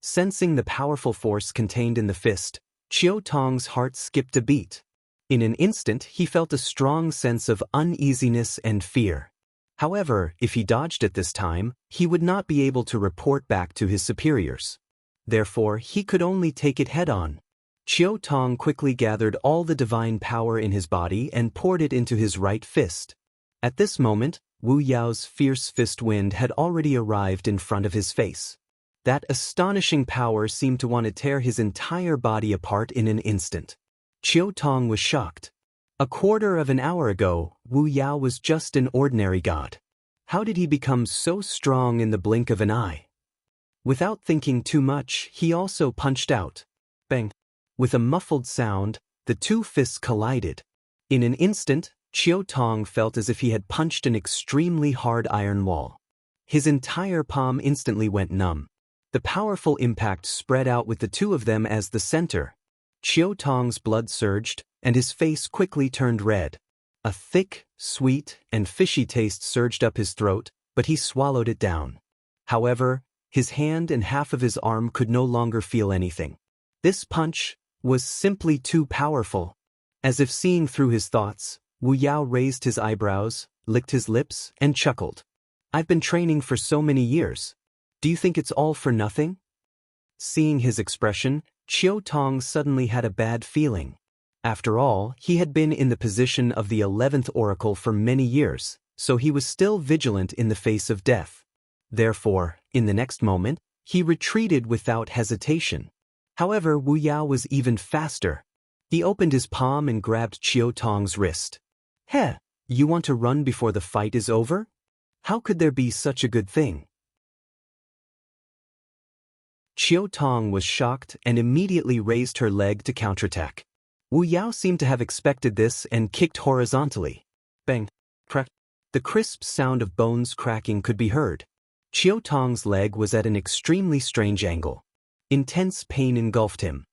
Sensing the powerful force contained in the fist, Xiao Tong's heart skipped a beat. In an instant, he felt a strong sense of uneasiness and fear. However, if he dodged at this time, he would not be able to report back to his superiors. Therefore, he could only take it head-on. Xiao Tong quickly gathered all the divine power in his body and poured it into his right fist. At this moment, Wu Yao's fierce fist wind had already arrived in front of his face. That astonishing power seemed to want to tear his entire body apart in an instant. Xiao Tong was shocked. A quarter of an hour ago, Wu Yao was just an ordinary god. How did he become so strong in the blink of an eye? Without thinking too much, he also punched out. Bang! With a muffled sound, the two fists collided. In an instant, Xiao Tong felt as if he had punched an extremely hard iron wall. His entire palm instantly went numb. The powerful impact spread out with the two of them as the center. Xiao Tong's blood surged, and his face quickly turned red. A thick, sweet, and fishy taste surged up his throat, but he swallowed it down. However, his hand and half of his arm could no longer feel anything. This punch was simply too powerful. As if seeing through his thoughts, Wu Yao raised his eyebrows, licked his lips, and chuckled. I've been training for so many years. Do you think it's all for nothing? Seeing his expression, Xiao Tong suddenly had a bad feeling. After all, he had been in the position of the 11th oracle for many years, so he was still vigilant in the face of death. Therefore, in the next moment, he retreated without hesitation. However, Wu Yao was even faster. He opened his palm and grabbed Xiao Tong's wrist. Heh, you want to run before the fight is over? How could there be such a good thing? Xiao Tong was shocked and immediately raised her leg to counterattack. Wu Yao seemed to have expected this and kicked horizontally. Bang! Crack! The crisp sound of bones cracking could be heard. Xiao Tong's leg was at an extremely strange angle. Intense pain engulfed him.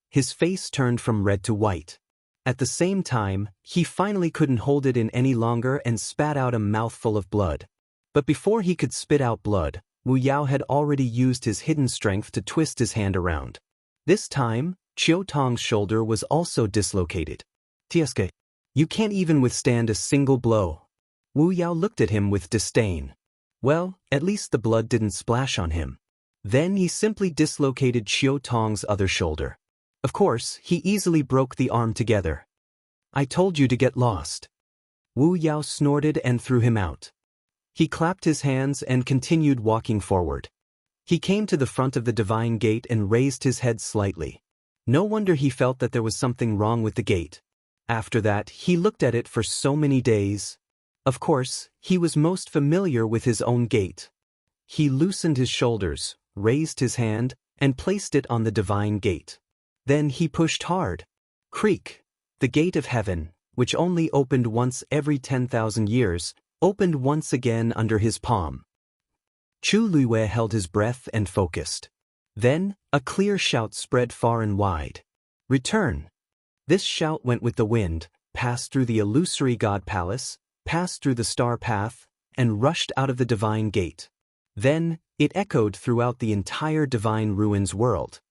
His face turned from red to white. At the same time, he finally couldn't hold it in any longer and spat out a mouthful of blood. But before he could spit out blood, Wu Yao had already used his hidden strength to twist his hand around. This time, Chiu Tong's shoulder was also dislocated. Tieske, you can't even withstand a single blow. Wu Yao looked at him with disdain. Well, at least the blood didn't splash on him. Then he simply dislocated Chiu Tong's other shoulder. Of course, he easily broke the arm together. I told you to get lost. Wu Yao snorted and threw him out. He clapped his hands and continued walking forward. He came to the front of the divine gate and raised his head slightly. No wonder he felt that there was something wrong with the gate. After that, he looked at it for so many days. Of course, he was most familiar with his own gate. He loosened his shoulders, raised his hand, and placed it on the divine gate. Then he pushed hard. Creak! The gate of heaven, which only opened once every 10,000 years, opened once again under his palm. Chu Luiwei held his breath and focused. Then, a clear shout spread far and wide. Return! This shout went with the wind, passed through the illusory god palace, passed through the star path, and rushed out of the divine gate. Then, it echoed throughout the entire divine ruins world.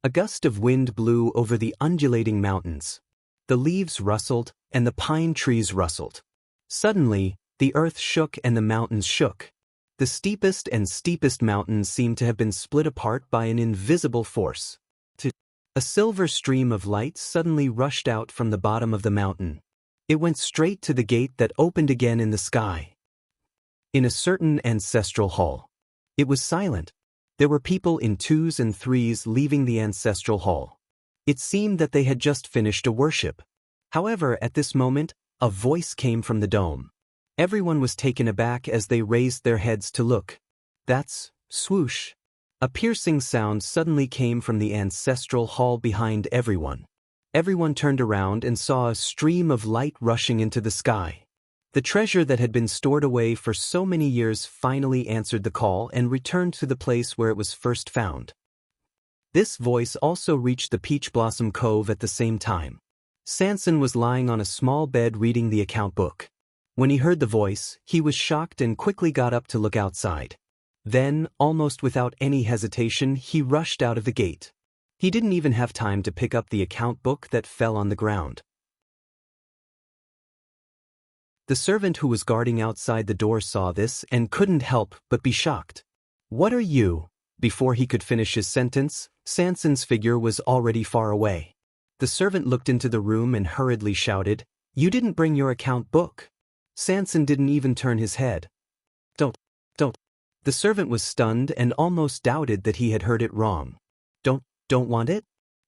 A gust of wind blew over the undulating mountains. The leaves rustled, and the pine trees rustled. Suddenly, the earth shook and the mountains shook. The steepest and steepest mountains seemed to have been split apart by an invisible force. A silver stream of light suddenly rushed out from the bottom of the mountain. It went straight to the gate that opened again in the sky. In a certain ancestral hall. It was silent. There were people in twos and threes leaving the ancestral hall. It seemed that they had just finished a worship. However, at this moment, a voice came from the dome. Everyone was taken aback as they raised their heads to look. That's swoosh. A piercing sound suddenly came from the ancestral hall behind everyone. Everyone turned around and saw a stream of light rushing into the sky. The treasure that had been stored away for so many years finally answered the call and returned to the place where it was first found. This voice also reached the Peach Blossom Cove at the same time. Sanson was lying on a small bed reading the account book. When he heard the voice, he was shocked and quickly got up to look outside. Then, almost without any hesitation, he rushed out of the gate. He didn't even have time to pick up the account book that fell on the ground. The servant who was guarding outside the door saw this and couldn't help but be shocked. What are you? Before he could finish his sentence, Sanson's figure was already far away. The servant looked into the room and hurriedly shouted, "You didn't bring your account book." Sanson didn't even turn his head. Don't. The servant was stunned and almost doubted that he had heard it wrong. Don't want it?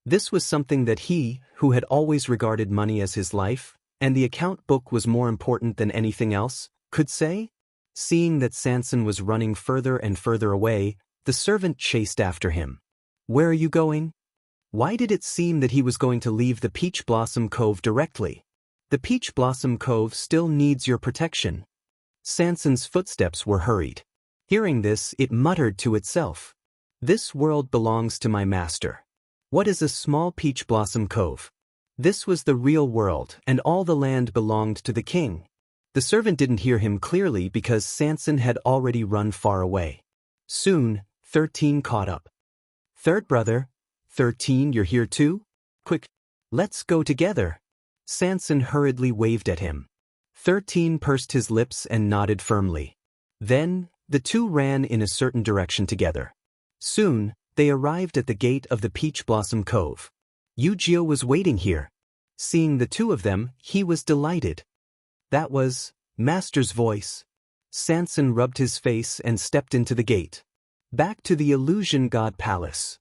This was something that he, who had always regarded money as his life, and the account book was more important than anything else, could say? Seeing that Sanson was running further and further away, the servant chased after him. Where are you going? Why did it seem that he was going to leave the Peach Blossom Cove directly? The Peach Blossom Cove still needs your protection. Sanson's footsteps were hurried. Hearing this, it muttered to itself. This world belongs to my master. What is a small Peach Blossom Cove? This was the real world, and all the land belonged to the king. The servant didn't hear him clearly because Sanson had already run far away. Soon, 13 caught up. Third brother, 13, you're here too? Quick, let's go together. Sanson hurriedly waved at him. 13 pursed his lips and nodded firmly. Then, the two ran in a certain direction together. Soon, they arrived at the gate of the Peach Blossom Cove. Yujio was waiting here. Seeing the two of them, he was delighted. That was Master's voice. Sanson rubbed his face and stepped into the gate. Back to the Illusion God Palace.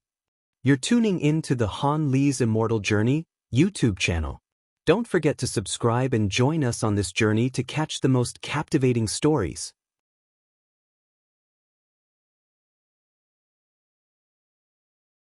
You're tuning in to the Han Li's Immortal Journey YouTube channel. Don't forget to subscribe and join us on this journey to catch the most captivating stories.